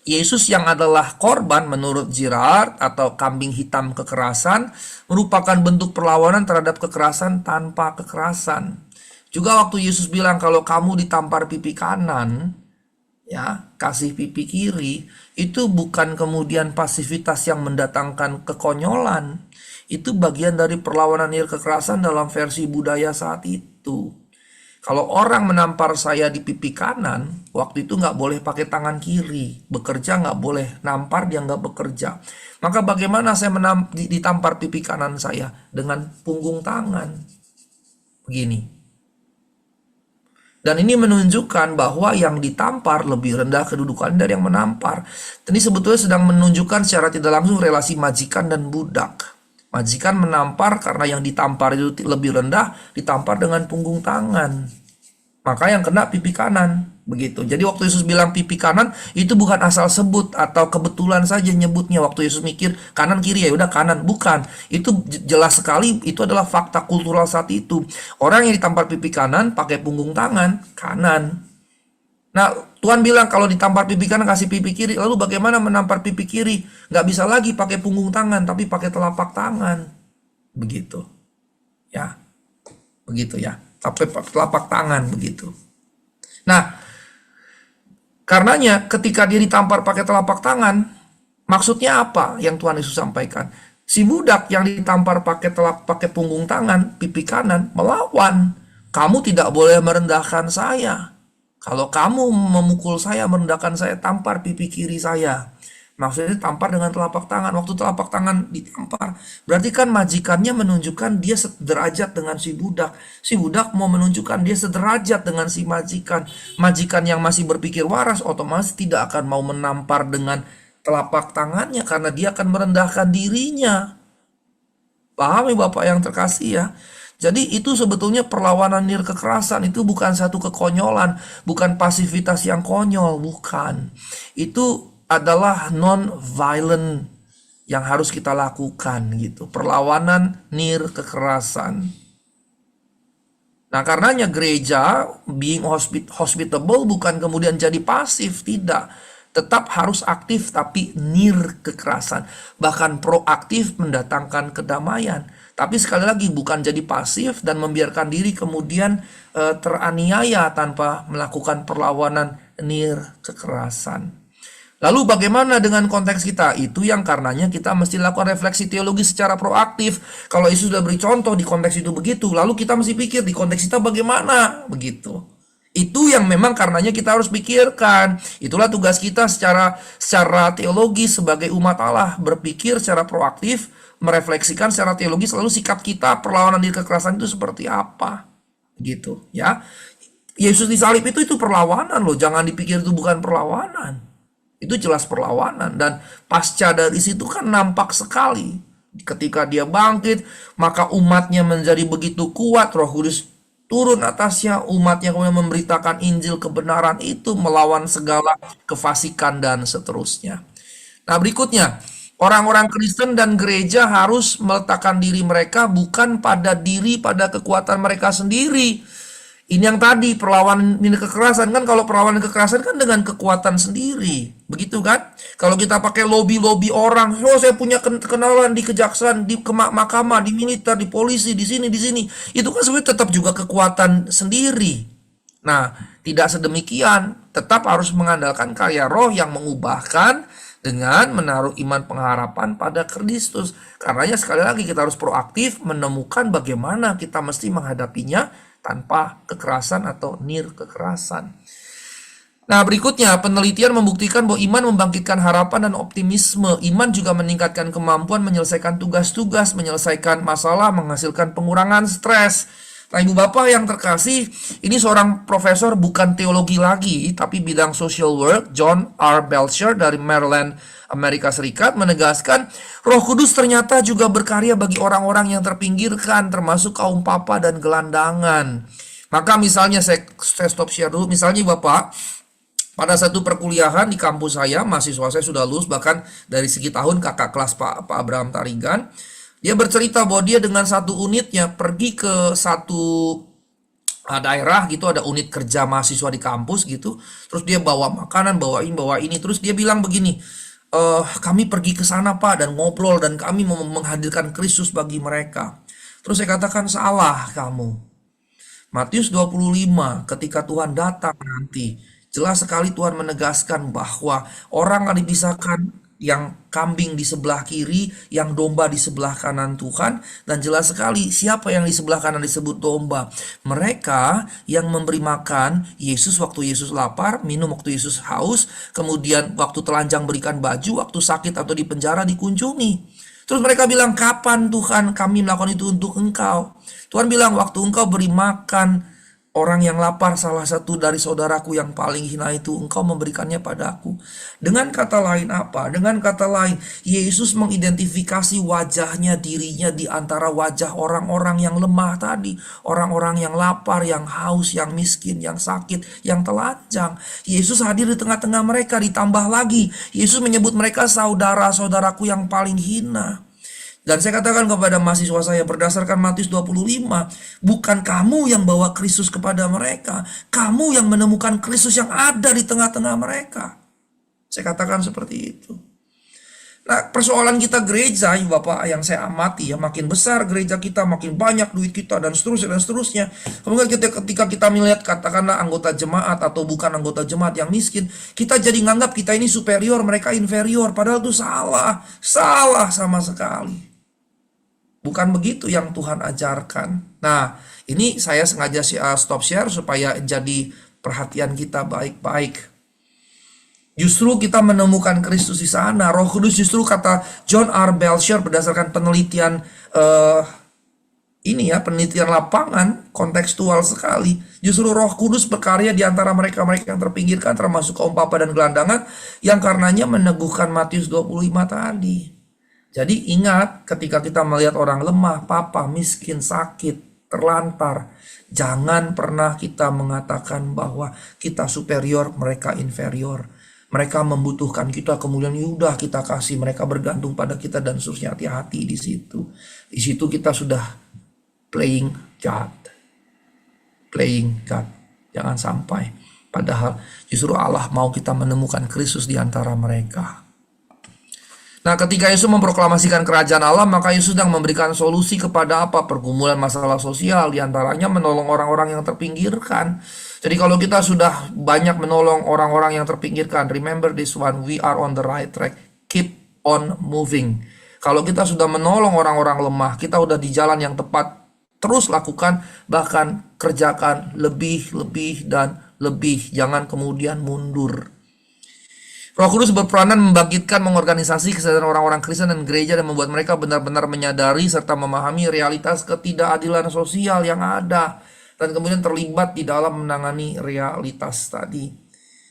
Yesus yang adalah korban menurut Girard atau kambing hitam kekerasan merupakan bentuk perlawanan terhadap kekerasan tanpa kekerasan. Juga waktu Yesus bilang kalau kamu ditampar pipi kanan, ya, kasih pipi kiri, itu bukan kemudian pasivitas yang mendatangkan kekonyolan. Itu bagian dari perlawanan nir kekerasan dalam versi budaya saat itu. Kalau orang menampar saya di pipi kanan, waktu itu nggak boleh pakai tangan kiri. Bekerja nggak boleh, nampar dia nggak bekerja. Maka bagaimana saya ditampar pipi kanan saya? Dengan punggung tangan. Begini. Dan ini menunjukkan bahwa yang ditampar lebih rendah kedudukan dari yang menampar. Ini sebetulnya sedang menunjukkan secara tidak langsung relasi majikan dan budak. Majikan menampar karena yang ditampar itu lebih rendah, ditampar dengan punggung tangan. Maka yang kena pipi kanan. Begitu. Jadi waktu Yesus bilang pipi kanan, itu bukan asal sebut atau kebetulan saja nyebutnya. Waktu Yesus mikir kanan kiri, ya udah kanan. Bukan. Itu jelas sekali, itu adalah fakta kultural saat itu. Orang yang ditampar pipi kanan pakai punggung tangan kanan. Nah, Tuhan bilang kalau ditampar pipi kanan kasih pipi kiri. Lalu bagaimana menampar pipi kiri? Nggak bisa lagi pakai punggung tangan, tapi pakai telapak tangan. Begitu. Ya. Begitu ya. Sampai telapak tangan begitu. Nah, karenanya ketika dia ditampar pakai telapak tangan, maksudnya apa yang Tuhan Yesus sampaikan? Si budak yang ditampar pakai punggung tangan, pipi kanan, melawan. Kamu tidak boleh merendahkan saya. Kalau kamu memukul saya, merendahkan saya, tampar pipi kiri saya. Maksudnya tampar dengan telapak tangan. Waktu telapak tangan ditampar, berarti kan majikannya menunjukkan dia sederajat dengan si budak. Si budak mau menunjukkan dia sederajat dengan si majikan. Majikan yang masih berpikir waras otomatis tidak akan mau menampar dengan telapak tangannya karena dia akan merendahkan dirinya. Pahami Bapak yang terkasih ya. Jadi itu sebetulnya perlawanan nir kekerasan, itu bukan satu kekonyolan, bukan pasivitas yang konyol, bukan. Itu adalah non-violent yang harus kita lakukan gitu. Perlawanan nir kekerasan. Nah, karenanya gereja being hospitable bukan kemudian jadi pasif, tidak. Tetap harus aktif tapi nir kekerasan. Bahkan proaktif mendatangkan kedamaian. Tapi sekali lagi bukan jadi pasif dan membiarkan diri kemudian teraniaya tanpa melakukan perlawanan nir kekerasan. Lalu bagaimana dengan konteks kita? Itu yang karenanya kita mesti lakukan refleksi teologi secara proaktif. Kalau Yesus sudah beri contoh di konteks itu begitu, lalu kita mesti pikir di konteks kita bagaimana? Begitu. Itu yang memang karenanya kita harus pikirkan. Itulah tugas kita secara teologi sebagai umat Allah, berpikir secara proaktif, merefleksikan secara teologi selalu sikap kita perlawanan diri kekerasan itu seperti apa. Gitu ya. Yesus disalib itu perlawanan loh, jangan dipikir itu bukan perlawanan. Itu jelas perlawanan. Dan pasca dari situ kan nampak sekali. Ketika dia bangkit, maka umatnya menjadi begitu kuat. Roh Kudus turun atasnya. Umatnya kemudian memberitakan Injil kebenaran itu, melawan segala kefasikan dan seterusnya. Nah berikutnya, orang-orang Kristen dan gereja harus meletakkan diri mereka bukan pada kekuatan mereka sendiri. Ini yang tadi perlawanan kekerasan kan, kalau perlawanan kekerasan kan dengan kekuatan sendiri, begitu kan? Kalau kita pakai lobby orang, oh saya punya kenalan di kejaksaan, di mahkamah, di militer, di polisi, di sini, itu kan sebenarnya tetap juga kekuatan sendiri. Nah, tidak sedemikian, tetap harus mengandalkan karya Roh yang mengubahkan dengan menaruh iman pengharapan pada Kristus. Karenanya sekali lagi kita harus proaktif menemukan bagaimana kita mesti menghadapinya tanpa kekerasan atau nir kekerasan. Nah berikutnya, penelitian membuktikan bahwa iman membangkitkan harapan dan optimisme. Iman juga meningkatkan kemampuan menyelesaikan tugas-tugas, menyelesaikan masalah, menghasilkan pengurangan stres. Nah ibu bapak yang terkasih, ini seorang profesor bukan teologi lagi, tapi bidang social work, John R. Belcher dari Maryland, Amerika Serikat, menegaskan Roh Kudus ternyata juga berkarya bagi orang-orang yang terpinggirkan, termasuk kaum papa dan gelandangan. Maka misalnya saya stop share dulu. Misalnya Bapak, pada satu perkuliahan di kampus saya, mahasiswa saya sudah lulus, bahkan dari segi tahun kakak kelas Pak Abraham Tarigan, dia bercerita bahwa dia dengan satu unitnya pergi ke satu daerah gitu, ada unit kerja mahasiswa di kampus gitu. Terus dia bawa makanan, bawa ini. Terus dia bilang begini, kami pergi ke sana Pak dan ngobrol dan kami mau menghadirkan Kristus bagi mereka. Terus saya katakan salah kamu. Matius 25 ketika Tuhan datang nanti, jelas sekali Tuhan menegaskan bahwa orang akan dipisahkan, yang kambing di sebelah kiri, yang domba di sebelah kanan Tuhan. Dan jelas sekali siapa yang di sebelah kanan disebut domba. Mereka yang memberi makan Yesus waktu Yesus lapar, minum waktu Yesus haus, kemudian waktu telanjang berikan baju, waktu sakit atau di penjara dikunjungi. Terus mereka bilang, kapan Tuhan kami melakukan itu untuk Engkau? Tuhan bilang, waktu engkau beri makan orang yang lapar, salah satu dari saudaraku yang paling hina itu, engkau memberikannya padaku. Dengan kata lain apa? Dengan kata lain, Yesus mengidentifikasi wajahnya, dirinya di antara wajah orang-orang yang lemah tadi. Orang-orang yang lapar, yang haus, yang miskin, yang sakit, yang telanjang. Yesus hadir di tengah-tengah mereka, ditambah lagi. Yesus menyebut mereka saudara-saudaraku yang paling hina. Dan saya katakan kepada mahasiswa saya berdasarkan Matius 25, bukan kamu yang bawa Kristus kepada mereka, kamu yang menemukan Kristus yang ada di tengah-tengah mereka. Saya katakan seperti itu. Nah, persoalan kita gereja, Bapak, yang saya amati ya, makin besar gereja kita, makin banyak duit kita, dan seterusnya, dan seterusnya. Kemudian ketika kita melihat katakanlah anggota jemaat atau bukan anggota jemaat yang miskin, kita jadi nganggap kita ini superior, mereka inferior. Padahal itu salah, salah sama sekali. Bukan begitu yang Tuhan ajarkan. Nah, ini saya sengaja stop share supaya jadi perhatian kita baik-baik. Justru kita menemukan Kristus di sana. Roh Kudus justru kata John R. Belcher berdasarkan penelitian penelitian lapangan kontekstual sekali. Justru Roh Kudus berkarya di antara mereka-mereka yang terpinggirkan, termasuk kaum papa dan gelandangan, yang karenanya meneguhkan Matius 25 tadi. Jadi ingat, ketika kita melihat orang lemah, papa, miskin, sakit, terlantar, jangan pernah kita mengatakan bahwa kita superior, mereka inferior. Mereka membutuhkan kita, kemudian yaudah kita kasih, mereka bergantung pada kita dan seterusnya. Hati-hati di situ. Di situ kita sudah playing God. Playing God. Jangan sampai. Padahal justru Allah mau kita menemukan Kristus di antara mereka. Nah, ketika Yesus memproklamasikan kerajaan Allah, maka Yesus sedang memberikan solusi kepada apa? Pergumulan masalah sosial, diantaranya menolong orang-orang yang terpinggirkan. Jadi kalau kita sudah banyak menolong orang-orang yang terpinggirkan, remember this one, we are on the right track, keep on moving. Kalau kita sudah menolong orang-orang lemah, kita udah di jalan yang tepat, terus lakukan, bahkan kerjakan lebih, dan lebih, jangan kemudian mundur. Roh Kudus berperanan membangkitkan, mengorganisasi kesadaran orang-orang Kristen dan gereja dan membuat mereka benar-benar menyadari serta memahami realitas ketidakadilan sosial yang ada dan kemudian terlibat di dalam menangani realitas tadi.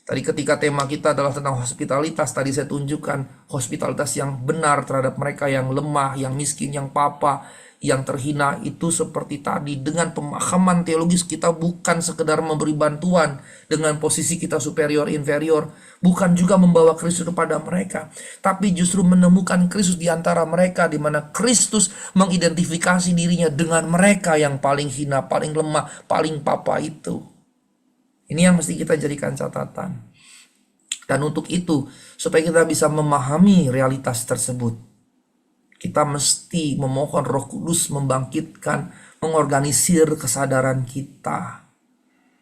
Tadi ketika tema kita adalah tentang hospitalitas, tadi saya tunjukkan hospitalitas yang benar terhadap mereka yang lemah, yang miskin, yang papa, yang terhina. Itu seperti tadi, dengan pemahaman teologis kita bukan sekedar memberi bantuan dengan posisi kita superior inferior, bukan juga membawa Kristus kepada mereka, tapi justru menemukan Kristus di antara mereka, di mana Kristus mengidentifikasi dirinya dengan mereka yang paling hina, paling lemah, paling papa itu. Ini yang mesti kita jadikan catatan. Dan untuk itu, supaya kita bisa memahami realitas tersebut, kita mesti memohon Roh Kudus membangkitkan, mengorganisir kesadaran kita.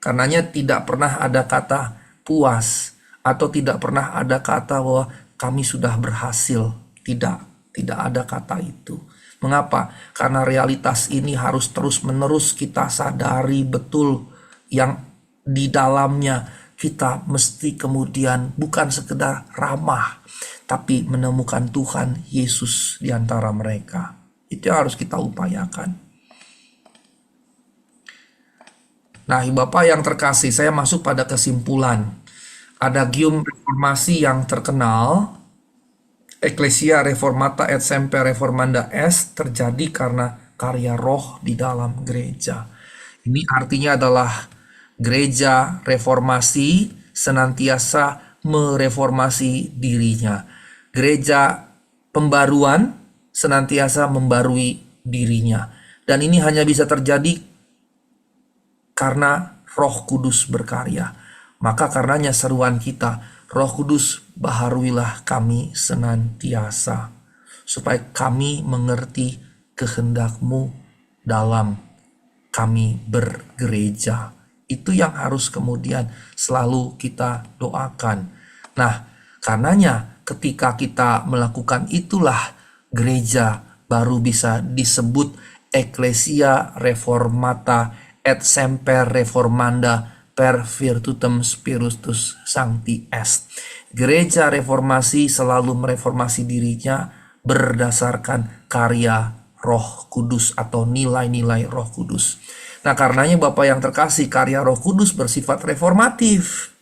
Karenanya tidak pernah ada kata puas, atau tidak pernah ada kata bahwa kami sudah berhasil. Tidak ada kata itu. Mengapa? Karena realitas ini harus terus-menerus kita sadari betul, yang di dalamnya kita mesti kemudian bukan sekedar ramah, tapi menemukan Tuhan Yesus di antara mereka. Itu yang harus kita upayakan. Nah, Bapak yang terkasih, saya masuk pada kesimpulan. Adagium reformasi yang terkenal, Ecclesia Reformata et Semper Reformanda Est, terjadi karena karya roh di dalam gereja. Ini artinya adalah gereja reformasi senantiasa mereformasi dirinya. Gereja pembaruan senantiasa membarui dirinya. Dan ini hanya bisa terjadi karena Roh Kudus berkarya. Maka karenanya seruan kita, Roh Kudus baharuilah kami senantiasa, supaya kami mengerti kehendak-Mu dalam kami bergereja. Itu yang harus kemudian selalu kita doakan. Nah, karenanya ketika kita melakukan itulah, gereja baru bisa disebut Ecclesia Reformata et Semper Reformanda per virtutem Spiritus Sancti Est. Gereja reformasi selalu mereformasi dirinya berdasarkan karya Roh Kudus atau nilai-nilai Roh Kudus. Nah, karenanya Bapak yang terkasih, karya Roh Kudus bersifat reformatif.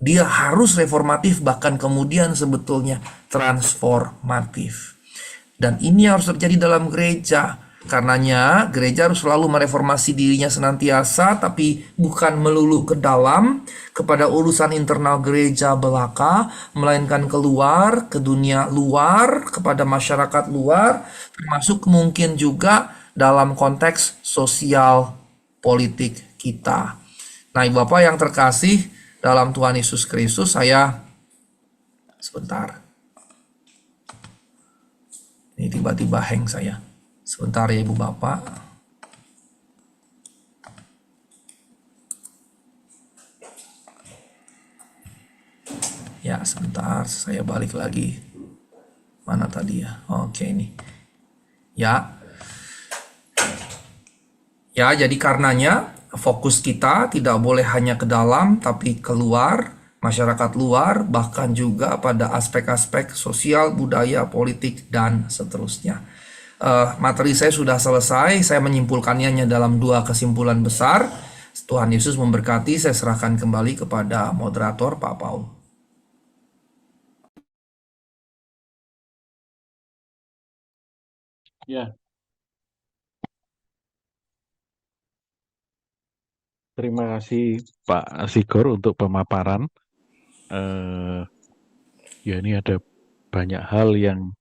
Dia harus reformatif, bahkan kemudian sebetulnya transformatif. Dan ini harus terjadi dalam gereja. Karenanya gereja harus selalu mereformasi dirinya senantiasa, tapi bukan melulu ke dalam kepada urusan internal gereja belaka, melainkan keluar ke dunia luar, kepada masyarakat luar, termasuk mungkin juga dalam konteks sosial politik kita. Nah, Ibu Bapak yang terkasih dalam Tuhan Yesus Kristus, saya sebentar. Ini tiba-tiba hang saya. Sebentar ya Ibu Bapak. Ya, sebentar, saya balik lagi. Mana tadi ya? Oke, ini. Ya. Ya, jadi karenanya fokus kita tidak boleh hanya ke dalam, tapi keluar, masyarakat luar, bahkan juga pada aspek-aspek sosial, budaya, politik, dan seterusnya. Materi saya sudah selesai, saya menyimpulkannya hanya dalam 2 kesimpulan besar. Tuhan Yesus memberkati, saya serahkan kembali kepada moderator Pak Paul. Ya, terima kasih Pak Sigor untuk pemaparan. Ya, ini ada banyak hal yang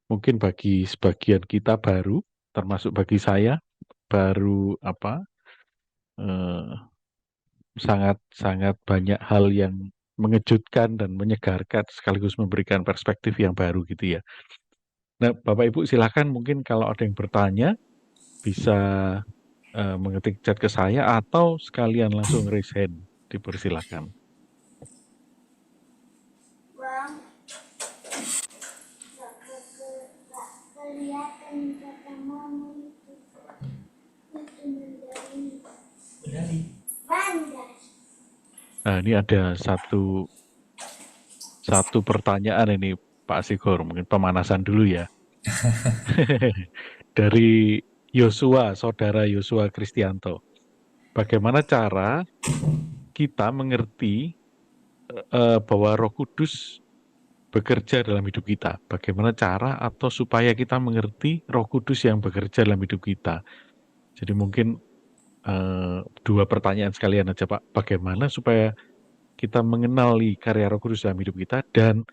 mungkin bagi sebagian kita baru, termasuk bagi saya baru sangat banyak hal yang mengejutkan dan menyegarkan sekaligus memberikan perspektif yang baru gitu ya. Nah, Bapak Ibu silakan mungkin kalau ada yang bertanya bisa mengetik chat ke saya atau sekalian langsung raise hand, dipersilakan. Nah, ini ada satu pertanyaan ini Pak Sigor, mungkin pemanasan dulu ya. Dari Yosua, saudara Yosua Kristianto. Bagaimana cara kita mengerti bahwa Roh Kudus bekerja dalam hidup kita? Bagaimana cara atau supaya kita mengerti Roh Kudus yang bekerja dalam hidup kita? Jadi mungkin 2 pertanyaan sekalian aja Pak. Bagaimana supaya kita mengenali karya Roh Kudus dalam hidup kita, dan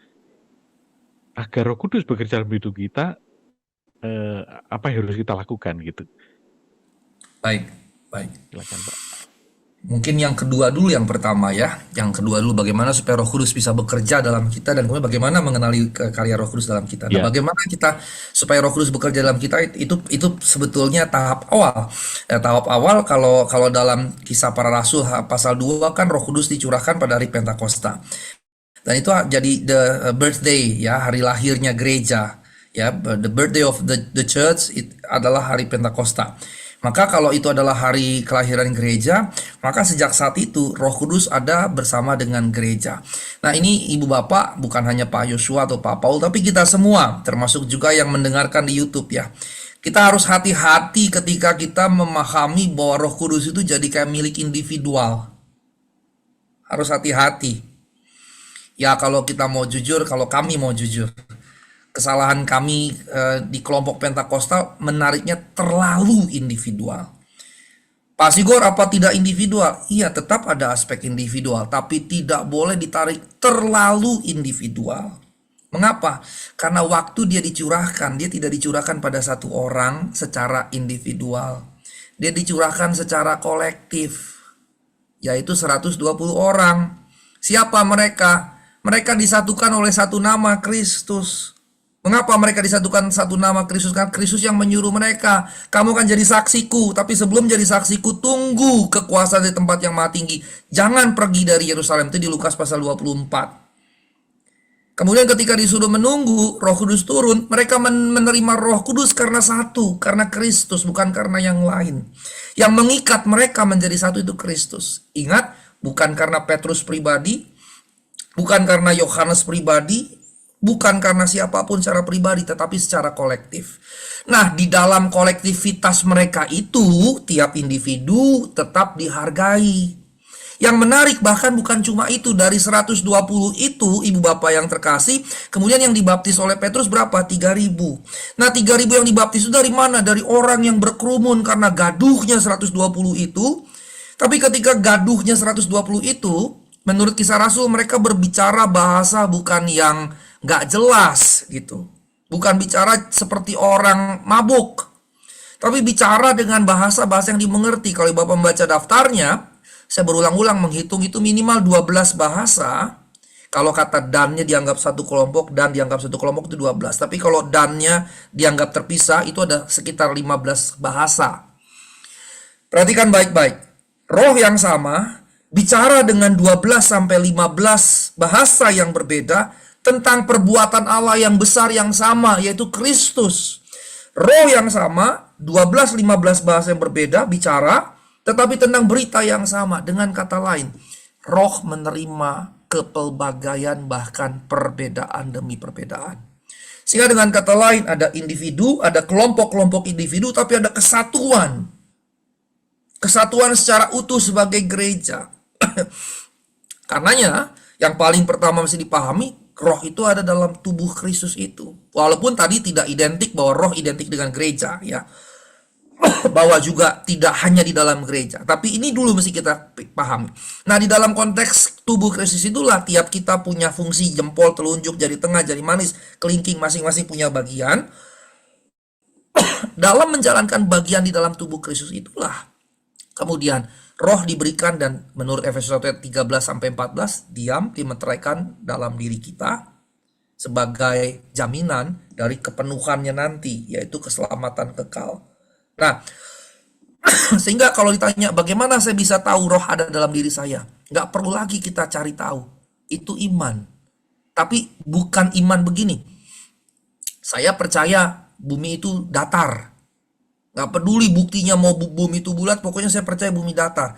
agar Roh Kudus bekerja dalam hidup kita, apa yang harus kita lakukan gitu? Baik, baik. Silakan Pak. Mungkin yang kedua dulu, yang pertama ya. Yang kedua dulu, bagaimana supaya Roh Kudus bisa bekerja dalam kita, dan kemudian bagaimana mengenali karya Roh Kudus dalam kita. Nah, Ya, bagaimana kita supaya Roh Kudus bekerja dalam kita, itu sebetulnya tahap awal. Tahap awal kalau dalam Kisah Para Rasul pasal 2 kan Roh Kudus dicurahkan pada hari Pentakosta. Dan itu jadi the birthday ya, hari lahirnya gereja. Ya, the birthday of the church adalah hari Pentakosta. Maka kalau itu adalah hari kelahiran gereja, maka sejak saat itu Roh Kudus ada bersama dengan gereja. Nah, ini Ibu Bapak, bukan hanya Pak Yosua atau Pak Paul, tapi kita semua, termasuk juga yang mendengarkan di YouTube ya. Kita harus hati-hati ketika kita memahami bahwa Roh Kudus itu jadi kayak milik individual. Harus hati-hati. Ya, kalau kita mau jujur, kalau kami mau jujur, kesalahan kami di kelompok Pentakosta menariknya terlalu individual. Pak Sigor, apa tidak individual? Iya, tetap ada aspek individual, tapi tidak boleh ditarik terlalu individual. Mengapa? Karena waktu dia dicurahkan, dia tidak dicurahkan pada satu orang secara individual. Dia dicurahkan secara kolektif, yaitu 120 orang. Siapa mereka? Mereka disatukan oleh satu nama, Kristus. Mengapa mereka disatukan satu nama, Kristus? Karena Kristus yang menyuruh mereka. Kamu kan jadi saksiku, tapi sebelum jadi saksiku, tunggu kekuasaan di tempat yang maha tinggi. Jangan pergi dari Yerusalem. Itu di Lukas pasal 24. Kemudian ketika disuruh menunggu Roh Kudus turun, mereka menerima Roh Kudus karena satu, karena Kristus, bukan karena yang lain. Yang mengikat mereka menjadi satu itu Kristus. Ingat, bukan karena Petrus pribadi, bukan karena Yohanes pribadi, Bukan karena siapapun secara pribadi, tetapi secara kolektif. Nah, di dalam kolektivitas mereka itu, tiap individu tetap dihargai. Yang menarik bahkan bukan cuma itu, dari 120 itu, ibu bapak yang terkasih, kemudian yang dibaptis oleh Petrus berapa? 3.000. Nah, 3.000 yang dibaptis itu dari mana? Dari orang yang berkerumun karena gaduhnya 120 itu. Tapi ketika gaduhnya 120 itu, menurut Kisah Rasul mereka berbicara bahasa bukan yang gak jelas gitu. Bukan bicara seperti orang mabuk, tapi bicara dengan bahasa-bahasa yang dimengerti. Kalau Bapak membaca daftarnya, saya berulang-ulang menghitung itu minimal 12 bahasa. Kalau kata dannya dianggap satu kelompok, dan dianggap satu kelompok itu 12. Tapi kalau dannya dianggap terpisah, itu ada sekitar 15 bahasa. Perhatikan baik-baik. Roh yang sama bicara dengan 12 sampai 15 bahasa yang berbeda tentang perbuatan Allah yang besar yang sama, yaitu Kristus. Roh yang sama, 12-15 bahasa yang berbeda bicara, tetapi tentang berita yang sama. Dengan kata lain, roh menerima kepelbagaian, bahkan perbedaan demi perbedaan. Sehingga dengan kata lain, ada individu, ada kelompok-kelompok individu, tapi ada kesatuan. Kesatuan secara utuh sebagai gereja. Karenanya, yang paling pertama mesti dipahami, roh itu ada dalam tubuh Kristus itu. Walaupun tadi tidak identik bahwa roh identik dengan gereja, ya. Bahwa juga tidak hanya di dalam gereja, tapi ini dulu mesti kita pahami. Nah, di dalam konteks tubuh Kristus itulah tiap kita punya fungsi, jempol, telunjuk, jari tengah, jari manis, kelingking, masing-masing punya bagian. Dalam menjalankan bagian di dalam tubuh Kristus itulah kemudian roh diberikan, dan menurut Efesus 1:13-14, diam, dimeteraikan dalam diri kita sebagai jaminan dari kepenuhannya nanti, yaitu keselamatan kekal. Nah, sehingga kalau ditanya bagaimana saya bisa tahu roh ada dalam diri saya, nggak perlu lagi kita cari tahu. Itu iman. Tapi bukan iman begini. Saya percaya bumi itu datar. Nggak peduli buktinya mau bumi itu bulat, pokoknya saya percaya bumi datar.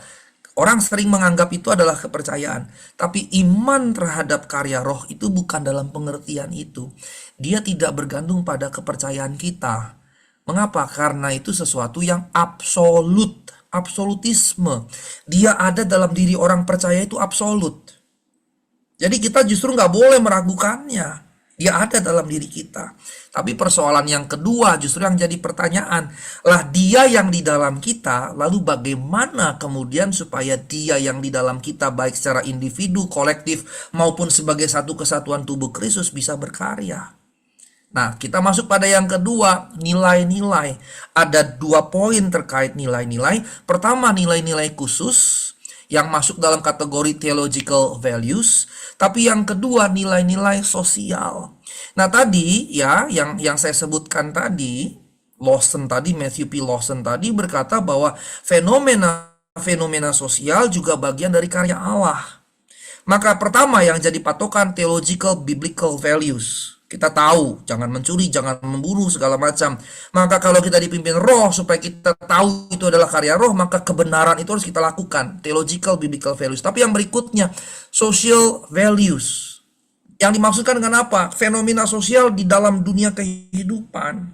Orang sering menganggap itu adalah kepercayaan. Tapi iman terhadap karya roh itu bukan dalam pengertian itu. Dia tidak bergantung pada kepercayaan kita. Mengapa? Karena itu sesuatu yang absolut, absolutisme. Dia ada dalam diri orang percaya itu absolut. Jadi kita justru nggak boleh meragukannya. Dia ada dalam diri kita. Tapi persoalan yang kedua justru yang jadi pertanyaan. Lah dia yang di dalam kita, lalu bagaimana kemudian supaya dia yang di dalam kita, baik secara individu, kolektif, maupun sebagai satu kesatuan tubuh Kristus bisa berkarya. Nah, kita masuk pada yang kedua, nilai-nilai. Ada 2 poin terkait nilai-nilai. Pertama, nilai-nilai khusus yang masuk dalam kategori theological values. Tapi yang kedua, nilai-nilai sosial. Nah, tadi ya, yang saya sebutkan tadi, Lawson tadi, Matthew P. Lawson tadi berkata bahwa fenomena sosial juga bagian dari karya Allah. Maka pertama yang jadi patokan theological biblical values. Kita tahu, jangan mencuri, jangan membunuh, segala macam. Maka kalau kita dipimpin roh, supaya kita tahu itu adalah karya roh, maka kebenaran itu harus kita lakukan. Theological, biblical values. Tapi yang berikutnya, social values. Yang dimaksudkan dengan apa? Fenomena sosial di dalam dunia kehidupan.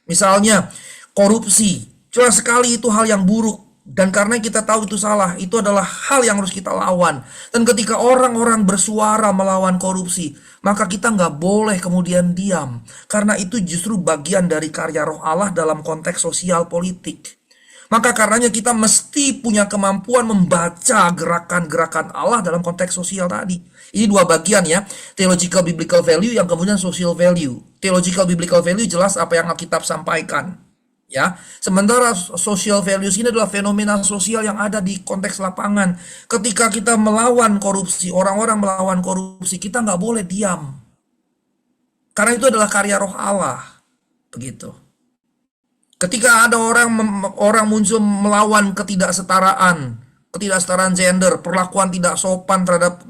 Misalnya, korupsi. Jelas sekali itu hal yang buruk. Dan karena kita tahu itu salah, itu adalah hal yang harus kita lawan. Dan ketika orang-orang bersuara melawan korupsi, maka kita nggak boleh kemudian diam. Karena itu justru bagian dari karya roh Allah dalam konteks sosial politik. Maka karenanya kita mesti punya kemampuan membaca gerakan-gerakan Allah dalam konteks sosial tadi. Ini 2 bagian ya. Theological biblical value yang kemudian social value. Theological biblical value jelas apa yang Alkitab sampaikan. Ya, sementara social values ini adalah fenomena sosial yang ada di konteks lapangan. Ketika kita melawan korupsi, orang-orang melawan korupsi, kita nggak boleh diam. Karena itu adalah karya roh Allah. Begitu. Ketika ada orang muncul melawan ketidaksetaraan gender, perlakuan tidak sopan terhadap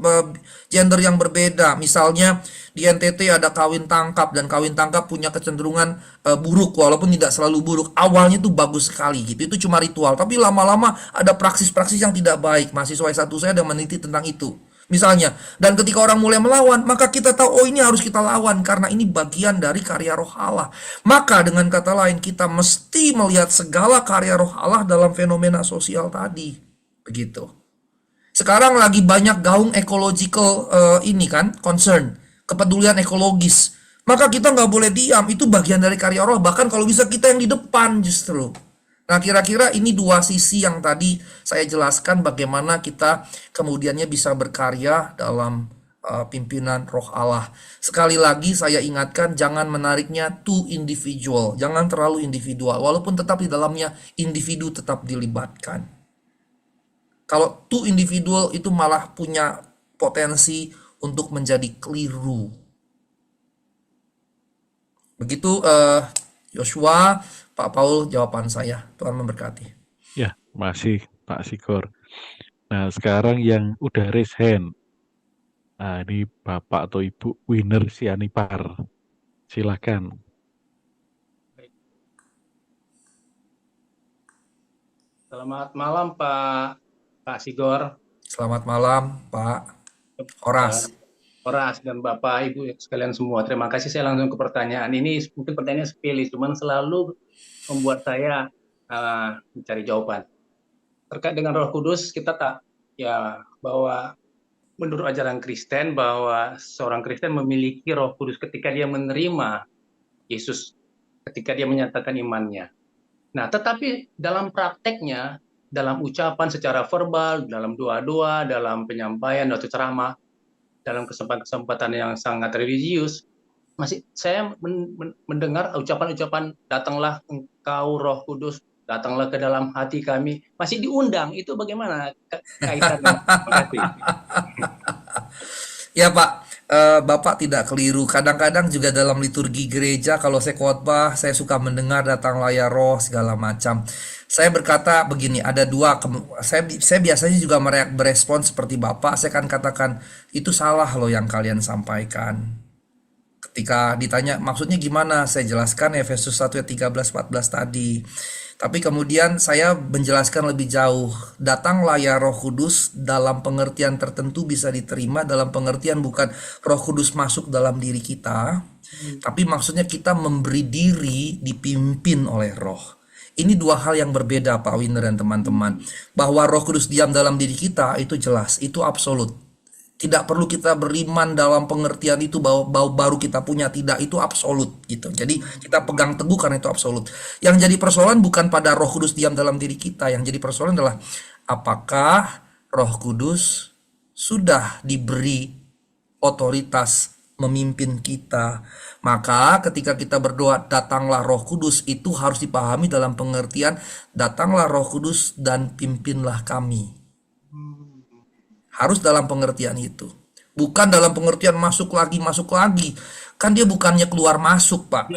gender yang berbeda. Misalnya di NTT ada kawin tangkap, dan kawin tangkap punya kecenderungan buruk, walaupun tidak selalu buruk. Awalnya itu bagus sekali gitu, itu cuma ritual, tapi lama-lama ada praksis-praksis yang tidak baik. Mahasiswa S1 saya ada meneliti tentang itu. Misalnya, dan ketika orang mulai melawan, maka kita tahu, oh ini harus kita lawan, karena ini bagian dari karya roh Allah. Maka dengan kata lain, kita mesti melihat segala karya roh Allah dalam fenomena sosial tadi. Begitu. Sekarang lagi banyak gaung ecological ini kan, concern, kepedulian ekologis. Maka kita nggak boleh diam, itu bagian dari karya roh. Bahkan kalau bisa kita yang di depan justru. Nah, kira-kira ini dua sisi yang tadi saya jelaskan bagaimana kita kemudiannya bisa berkarya dalam pimpinan roh Allah. Sekali lagi saya ingatkan, jangan menariknya too individual, jangan terlalu individual, walaupun tetap di dalamnya individu tetap dilibatkan. Kalau too individual itu malah punya potensi untuk menjadi keliru. Begitu Joshua, Pak Paul, jawaban saya. Tuhan memberkati. Ya, masih Pak Sigor. Nah, sekarang yang udah raise hand. Nah, ini Bapak atau Ibu winner Sianipar. Silakan. Selamat malam Pak Sigor, Selamat malam, Pak Horas. Horas dan Bapak Ibu sekalian semua. Terima kasih. Saya langsung ke pertanyaan. Ini mungkin pertanyaan sepele, cuman selalu membuat saya mencari jawaban. Terkait dengan Roh Kudus, kita tak bahwa menurut ajaran Kristen bahwa seorang Kristen memiliki Roh Kudus ketika dia menerima Yesus, ketika dia menyatakan imannya. Nah, tetapi dalam prakteknya, dalam ucapan secara verbal, dalam doa-doa, dalam penyampaian atau ceramah, dalam kesempatan-kesempatan yang sangat religius, masih saya mendengar ucapan-ucapan datanglah engkau Roh Kudus, datanglah ke dalam hati kami, masih diundang. Itu bagaimana kaitannya? Terima kasih. Ya Pak, Bapak tidak keliru. Kadang-kadang juga dalam liturgi gereja, kalau saya khotbah, saya suka mendengar datanglah ya roh, segala macam. Saya berkata begini, ada dua, saya biasanya juga berespon seperti Bapak, saya akan katakan, itu salah loh yang kalian sampaikan. Ketika ditanya maksudnya gimana, saya jelaskan Efesus 1 ayat 13-14 tadi. Tapi kemudian saya menjelaskan lebih jauh. Datanglah ya Roh Kudus dalam pengertian tertentu bisa diterima, dalam pengertian bukan Roh Kudus masuk dalam diri kita, tapi maksudnya kita memberi diri dipimpin oleh Roh. Ini dua hal yang berbeda Pak Winner dan teman-teman. Bahwa Roh Kudus diam dalam diri kita itu jelas, itu absolut. Tidak perlu kita beriman dalam pengertian itu bahwa baru kita punya, tidak, itu absolut gitu. Jadi kita pegang teguh karena itu absolut. Yang jadi persoalan bukan pada Roh Kudus diam dalam diri kita, yang jadi persoalan adalah apakah Roh Kudus sudah diberi otoritas memimpin kita. Maka ketika kita berdoa datanglah Roh Kudus, itu harus dipahami dalam pengertian datanglah Roh Kudus dan pimpinlah kami. Harus dalam pengertian itu. Bukan dalam pengertian masuk lagi. Kan dia bukannya keluar masuk, Pak.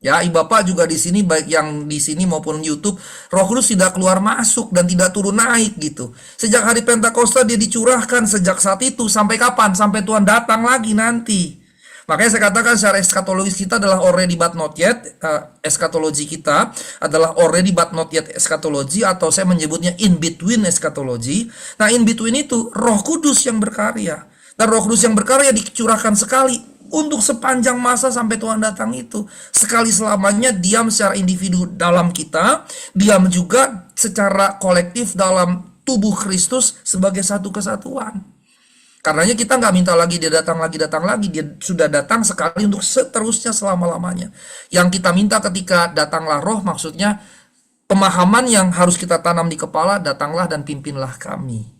Ya, Bapak juga di sini, baik yang di sini maupun YouTube, Roh Kudus tidak keluar masuk dan tidak turun naik gitu. Sejak hari Pentakosta dia dicurahkan, sejak saat itu sampai kapan? Sampai Tuhan datang lagi nanti. Makanya saya katakan secara eskatologis kita adalah already but not yet. Eskatologi kita adalah already but not yet eskatologi, atau saya menyebutnya in between eskatologi. Nah, in between itu Roh Kudus yang berkarya. Dan Roh Kudus yang berkarya dicurahkan sekali untuk sepanjang masa sampai Tuhan datang itu. Sekali selamanya diam secara individu dalam kita, diam juga secara kolektif dalam tubuh Kristus sebagai satu kesatuan. Karenanya kita nggak minta lagi dia datang lagi, dia sudah datang sekali untuk seterusnya selama-lamanya. Yang kita minta ketika datanglah Roh, maksudnya pemahaman yang harus kita tanam di kepala, datanglah dan pimpinlah kami.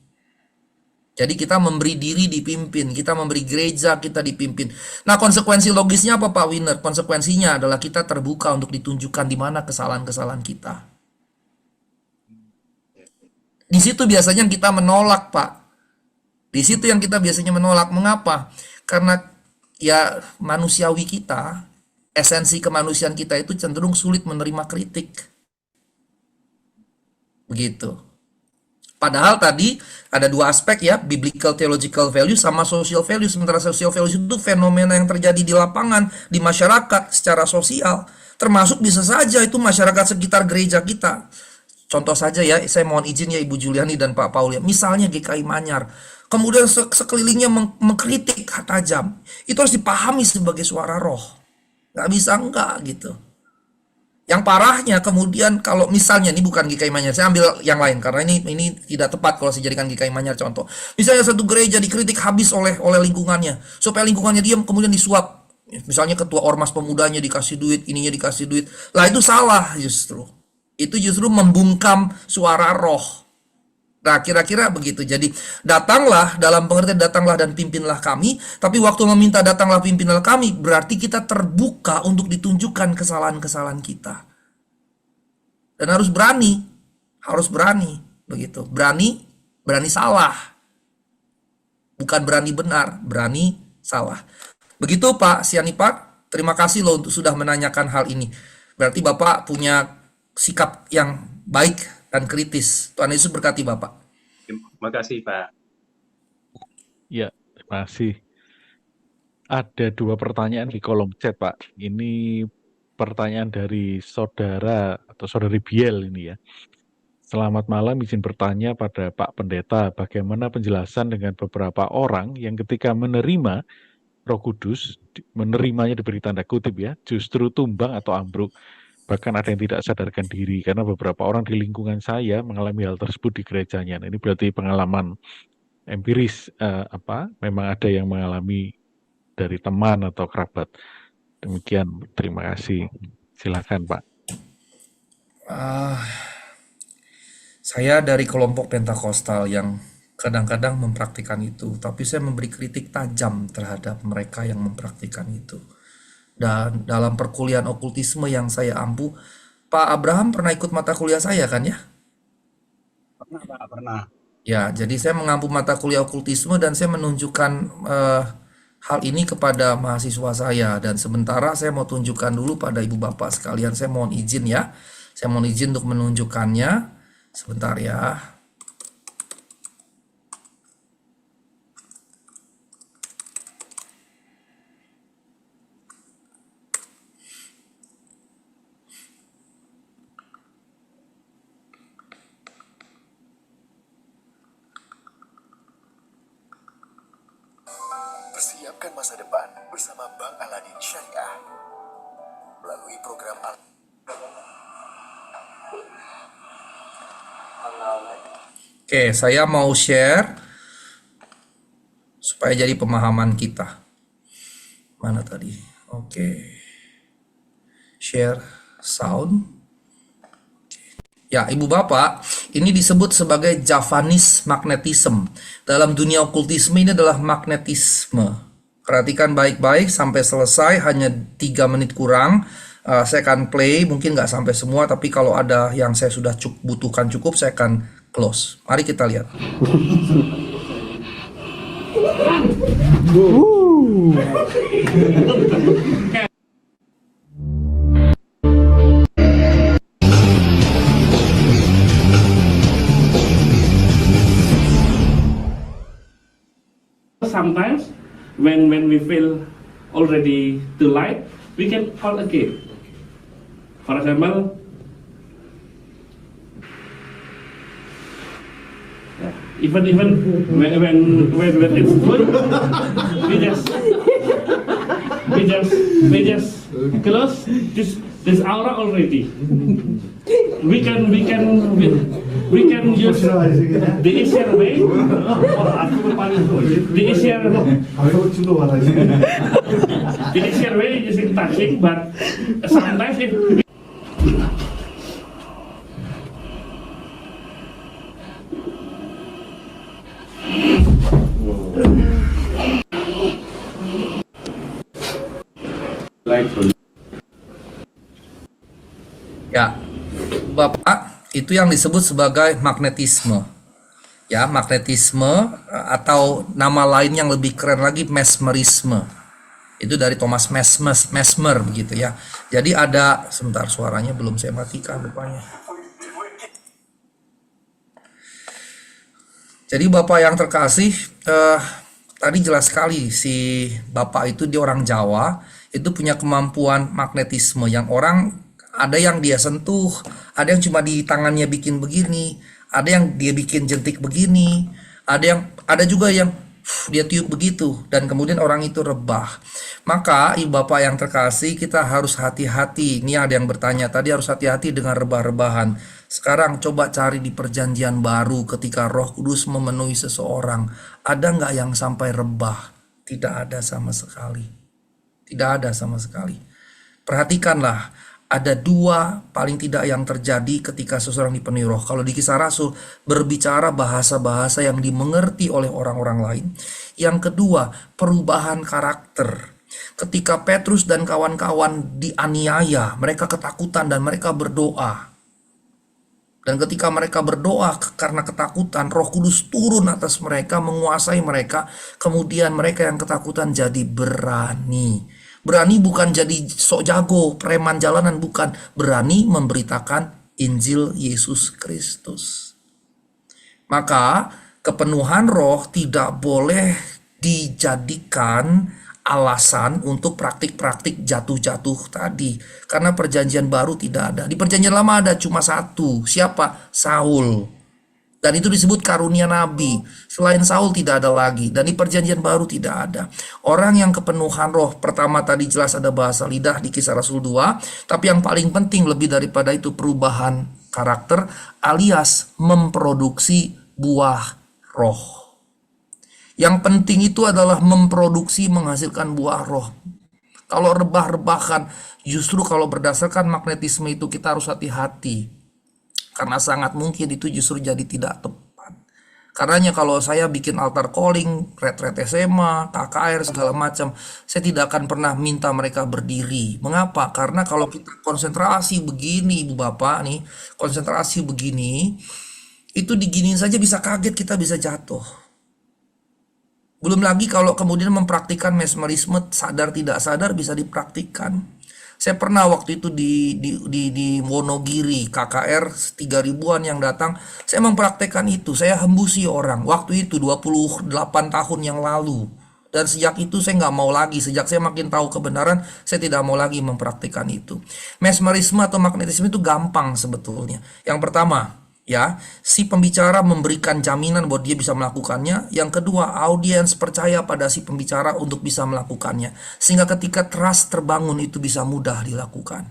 Jadi kita memberi diri dipimpin, kita memberi gereja kita dipimpin. Nah, konsekuensi logisnya apa Pak Winner? Konsekuensinya adalah kita terbuka untuk ditunjukkan di mana kesalahan-kesalahan kita. Di situ biasanya kita menolak, Pak. Di situ yang kita biasanya menolak. Mengapa? Karena ya manusiawi kita, esensi kemanusiaan kita itu cenderung sulit menerima kritik. Begitu. Padahal tadi ada dua aspek ya, biblical theological value sama social value. Sementara social value itu fenomena yang terjadi di lapangan, di masyarakat secara sosial. Termasuk bisa saja itu masyarakat sekitar gereja kita. contoh saja ya, saya mohon izin ya Ibu Juliani dan Pak Paul ya. Misalnya GKI Manyar, kemudian sekelilingnya mengkritik tajam, itu harus dipahami sebagai suara roh. Nggak bisa enggak gitu. Yang parahnya kemudian kalau misalnya ini bukan GKI Manyar, saya ambil yang lain karena ini tidak tepat kalau saya jadikan GKI Manyar contoh. Misalnya satu gereja dikritik habis oleh lingkungannya, supaya lingkungannya diam kemudian disuap. Misalnya ketua ormas pemudanya dikasih duit, ininya dikasih duit. Lah itu salah justru. Itu justru membungkam suara roh. Nah, kira-kira begitu. Jadi, datanglah dalam pengertian datanglah dan pimpinlah kami, tapi waktu meminta datanglah pimpinlah kami, berarti kita terbuka untuk ditunjukkan kesalahan-kesalahan kita. Dan harus berani, begitu. Berani salah. Bukan berani benar, berani salah. Begitu Pak Sianipat, terima kasih loh untuk sudah menanyakan hal ini. Berarti Bapak punya sikap yang baik dan kritis. Tuhan Yesus berkati Bapak. Terima kasih, Pak. Ya, terima kasih. Ada 2 pertanyaan di kolom chat, Pak. Ini pertanyaan dari saudara atau saudari Biel ini ya. Selamat malam, izin bertanya pada Pak Pendeta, bagaimana penjelasan dengan beberapa orang yang ketika menerima Roh Kudus, menerimanya diberi tanda kutip ya, justru tumbang atau ambruk. Bahkan ada yang tidak sadarkan diri, karena beberapa orang di lingkungan saya mengalami hal tersebut di gerejanya. Nah, ini berarti pengalaman empiris, memang ada yang mengalami dari teman atau kerabat. Demikian, terima kasih. Silakan Pak. Saya dari kelompok Pentakosta yang kadang-kadang mempraktikkan itu, tapi saya memberi kritik tajam terhadap mereka yang mempraktikkan itu. Dan dalam perkuliahan okultisme yang saya ampu, Pak Abraham pernah ikut mata kuliah saya kan ya? Pernah, Pak, pernah. Ya, jadi saya mengampu mata kuliah okultisme dan saya menunjukkan hal ini kepada mahasiswa saya. Dan sementara saya mau tunjukkan dulu pada ibu bapak sekalian, saya mohon izin ya. Saya mohon izin untuk menunjukkannya. Sebentar ya. Persiapkan masa depan bersama Bank Aladin Syariah. Melalui program Oke, saya mau share supaya jadi pemahaman kita. Mana tadi? Oke. Share sound. Ya, Ibu Bapak, ini disebut sebagai Javanese magnetism. Dalam dunia okultisme ini adalah magnetisme. Perhatikan baik-baik sampai selesai, hanya 3 menit kurang. Saya akan play, mungkin nggak sampai semua, tapi kalau ada yang saya sudah butuhkan cukup, saya akan close. Mari kita lihat. Sometimes when we feel already too light, we can call again. For example, even when it's good, we just close this aura already. We can use the easier way. The easier way using touching, but sometimes if Ya, Bapak, itu yang disebut sebagai magnetisme. Ya, magnetisme atau nama lain yang lebih keren lagi mesmerisme. Itu dari Thomas Mesmer begitu ya. Jadi ada, sebentar suaranya belum saya matikan rupanya. Jadi Bapak yang terkasih, tadi jelas sekali si Bapak itu dia orang Jawa, itu punya kemampuan magnetisme yang orang ada yang dia sentuh, ada yang cuma di tangannya bikin begini, ada yang dia bikin jentik begini, ada juga yang dia tiup begitu dan kemudian orang itu rebah. Maka ibu bapak yang terkasih, kita harus hati-hati. Ini ada yang bertanya tadi, harus hati-hati dengan rebah-rebahan. Sekarang coba cari di perjanjian baru ketika Roh Kudus memenuhi seseorang, ada nggak yang sampai rebah? Tidak ada sama sekali. Tidak ada sama sekali. Perhatikanlah, ada dua paling tidak yang terjadi ketika seseorang dipenuhi roh. Kalau di Kisah Rasul, berbicara bahasa-bahasa yang dimengerti oleh orang-orang lain. Yang kedua, perubahan karakter. Ketika Petrus dan kawan-kawan dianiaya, mereka ketakutan dan mereka berdoa. Dan ketika mereka berdoa karena ketakutan, Roh Kudus turun atas mereka, menguasai mereka. Kemudian mereka yang ketakutan jadi berani. Berani bukan jadi sok jago, preman jalanan, bukan. Berani memberitakan Injil Yesus Kristus. Maka kepenuhan roh tidak boleh dijadikan alasan untuk praktik-praktik jatuh-jatuh tadi. Karena perjanjian baru tidak ada. Di perjanjian lama ada cuma satu. Siapa? Saul. Dan itu disebut karunia nabi. Selain Saul tidak ada lagi. Dan di perjanjian baru tidak ada. Orang yang kepenuhan roh, pertama tadi jelas ada bahasa lidah di Kisah Rasul 2. Tapi yang paling penting lebih daripada itu perubahan karakter alias memproduksi buah roh. Yang penting itu adalah memproduksi, menghasilkan buah roh. Kalau rebah-rebahan, justru kalau berdasarkan magnetisme itu kita harus hati-hati. Karena sangat mungkin itu justru jadi tidak tepat. Karenanya kalau saya bikin altar calling, retret SMA, KKR, segala macam, saya tidak akan pernah minta mereka berdiri. Mengapa? Karena kalau kita konsentrasi begini, Ibu Bapak nih, konsentrasi begini, itu diginiin saja bisa kaget, kita bisa jatuh. Belum lagi kalau kemudian mempraktikkan mesmerisme sadar tidak sadar bisa dipraktikkan. Saya pernah waktu itu di Wonogiri, KKR 3.000-an yang datang, saya mempraktekkan itu. Saya hembusi orang waktu itu 28 tahun yang lalu. Dan sejak itu saya nggak mau lagi. Sejak saya makin tahu kebenaran, saya tidak mau lagi mempraktikkan itu. Mesmerisme atau magnetisme itu gampang sebetulnya. Yang pertama, ya, si pembicara memberikan jaminan bahwa dia bisa melakukannya. Yang kedua, audiens percaya pada si pembicara untuk bisa melakukannya. Sehingga ketika trust terbangun itu bisa mudah dilakukan.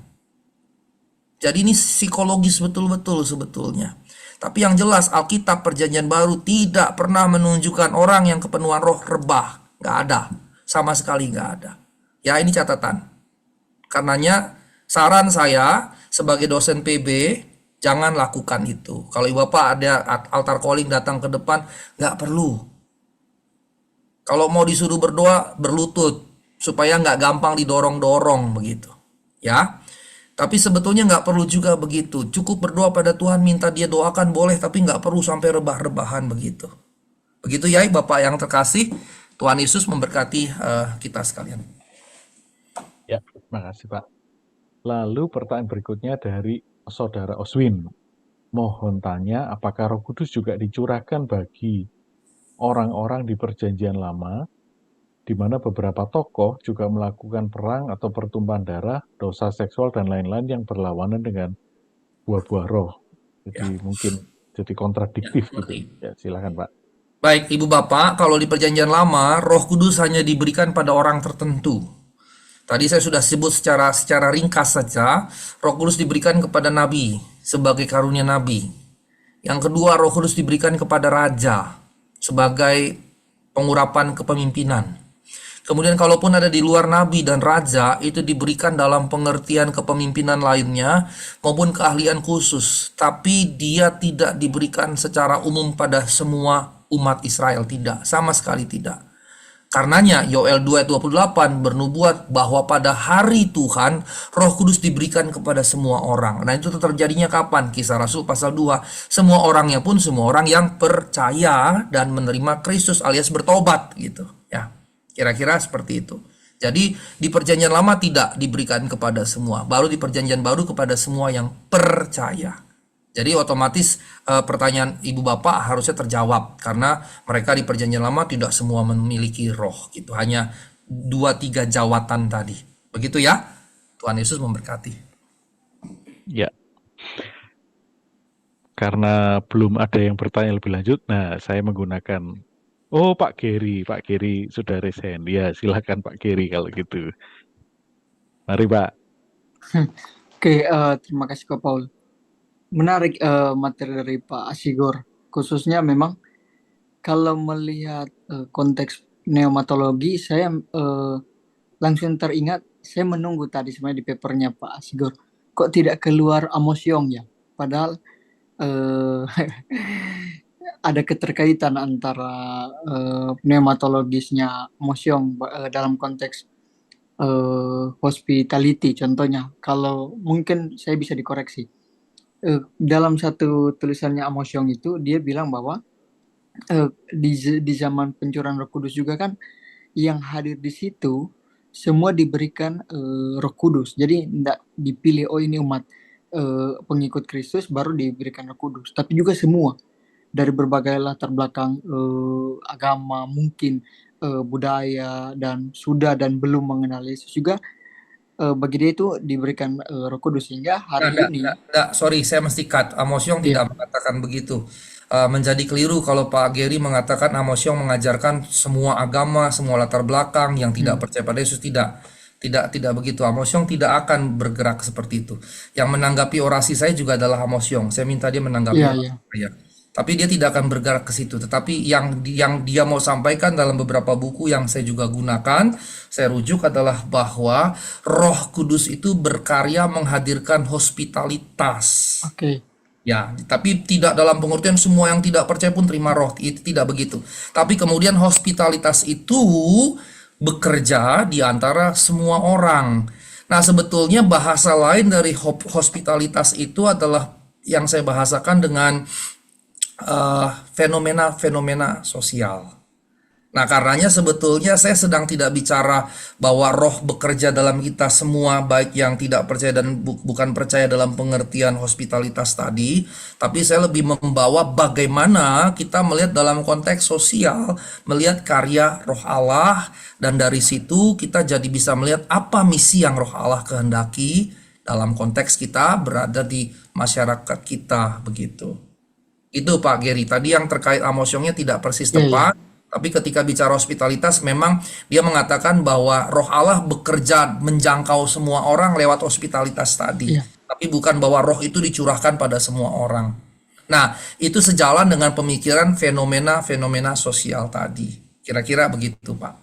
Jadi ini psikologis betul-betul sebetulnya. Tapi yang jelas Alkitab Perjanjian Baru tidak pernah menunjukkan orang yang kepenuhan roh rebah. Gak ada. Sama sekali gak ada. Ya, ini catatan. Karenanya saran saya sebagai dosen PB, jangan lakukan itu. Kalau ibu bapak ada altar calling datang ke depan, nggak perlu. Kalau mau disuruh berdoa, berlutut. Supaya nggak gampang didorong-dorong begitu. Ya. Tapi sebetulnya nggak perlu juga begitu. Cukup berdoa pada Tuhan, minta dia doakan boleh, tapi nggak perlu sampai rebah-rebahan begitu. Begitu ya bapak yang terkasih. Tuhan Yesus memberkati kita sekalian. Ya, terima kasih Pak. Lalu pertanyaan berikutnya dari Saudara Oswin, mohon tanya apakah Roh Kudus juga dicurahkan bagi orang-orang di Perjanjian Lama, di mana beberapa tokoh juga melakukan perang atau pertumpahan darah, dosa seksual, dan lain-lain yang berlawanan dengan buah-buah roh. Jadi mungkin jadi kontradiktif gitu. Ya, silakan Pak. Baik, Ibu Bapak, kalau di Perjanjian Lama, Roh Kudus hanya diberikan pada orang tertentu. Tadi saya sudah sebut secara ringkas saja, Roh Kudus diberikan kepada nabi sebagai karunia nabi. Yang kedua, Roh Kudus diberikan kepada raja sebagai pengurapan kepemimpinan. Kemudian kalaupun ada di luar nabi dan raja, itu diberikan dalam pengertian kepemimpinan lainnya maupun keahlian khusus. Tapi dia tidak diberikan secara umum pada semua umat Israel, tidak, sama sekali tidak. Karenanya Yoel 2:28 bernubuat bahwa pada hari Tuhan Roh Kudus diberikan kepada semua orang. Nah, itu terjadinya kapan? Kisah Rasul pasal 2. Semua orangnya pun semua orang yang percaya dan menerima Kristus alias bertobat gitu. Ya. Kira-kira seperti itu. Jadi di Perjanjian Lama tidak diberikan kepada semua, baru di Perjanjian Baru kepada semua yang percaya. Jadi otomatis pertanyaan ibu bapak harusnya terjawab karena mereka di Perjanjian Lama tidak semua memiliki roh gitu, hanya 2-3 jawatan tadi. Begitu ya. Tuhan Yesus memberkati. Ya. karena belum ada yang bertanya lebih lanjut, nah saya menggunakan, oh Pak Geri sudah resign. Ya silakan Pak Geri kalau gitu. Mari Pak. Oke, terima kasih Kak Paul. Menarik materi dari Pak Asigor. Khususnya memang kalau melihat konteks pneumatologi, saya langsung teringat, saya menunggu tadi sebenarnya di papernya Pak Asigor. Kok tidak keluar Amosyong ya? Padahal ada keterkaitan antara pneumatologisnya Amosyong dalam konteks hospitality. Contohnya, kalau mungkin saya bisa dikoreksi. Dalam satu tulisannya Amosyong itu, dia bilang bahwa di zaman pencurahan Roh Kudus juga kan yang hadir di situ semua diberikan Roh Kudus. Jadi tidak dipilih, oh ini umat pengikut Kristus baru diberikan Roh Kudus, tapi juga semua dari berbagai latar belakang agama, mungkin budaya, dan sudah dan belum mengenal Yesus juga bagi dia itu diberikan Roh Kudus. Sehingga hari ini Sorry, saya mesti cut. Amosyong Iya. tidak mengatakan begitu. Menjadi keliru kalau Pak Geri mengatakan Amosyong mengajarkan semua agama, semua latar belakang yang tidak percaya pada Yesus. Tidak begitu. Amosyong tidak akan bergerak seperti itu. Yang menanggapi orasi saya juga adalah Amosyong. Saya minta dia menanggapi Iya, orasi iya. saya. Tapi dia tidak akan bergerak ke situ. Tetapi yang dia mau sampaikan dalam beberapa buku yang saya juga gunakan, saya rujuk adalah bahwa Roh Kudus itu berkarya menghadirkan hospitalitas. Oke. Ya, tapi tidak dalam pengertian semua yang tidak percaya pun terima roh. Itu tidak begitu. Tapi kemudian hospitalitas itu bekerja di antara semua orang. Nah, sebetulnya bahasa lain dari hospitalitas itu adalah yang saya bahasakan dengan fenomena-fenomena sosial. Nah, karenanya sebetulnya saya sedang tidak bicara bahwa roh bekerja dalam kita semua, baik yang tidak percaya dan bukan percaya dalam pengertian hospitalitas tadi, tapi saya lebih membawa bagaimana kita melihat dalam konteks sosial, melihat karya roh Allah, dan dari situ kita jadi bisa melihat apa misi yang roh Allah kehendaki dalam konteks kita berada di masyarakat kita, begitu. Itu Pak Geri, tadi yang terkait Amosyongnya tidak persis Iya, iya. tepat. Tapi ketika bicara hospitalitas, memang dia mengatakan bahwa roh Allah bekerja menjangkau semua orang lewat hospitalitas tadi. Iya. Tapi bukan bahwa roh itu dicurahkan pada semua orang. Nah, itu sejalan dengan pemikiran fenomena-fenomena sosial tadi. Kira-kira begitu, Pak.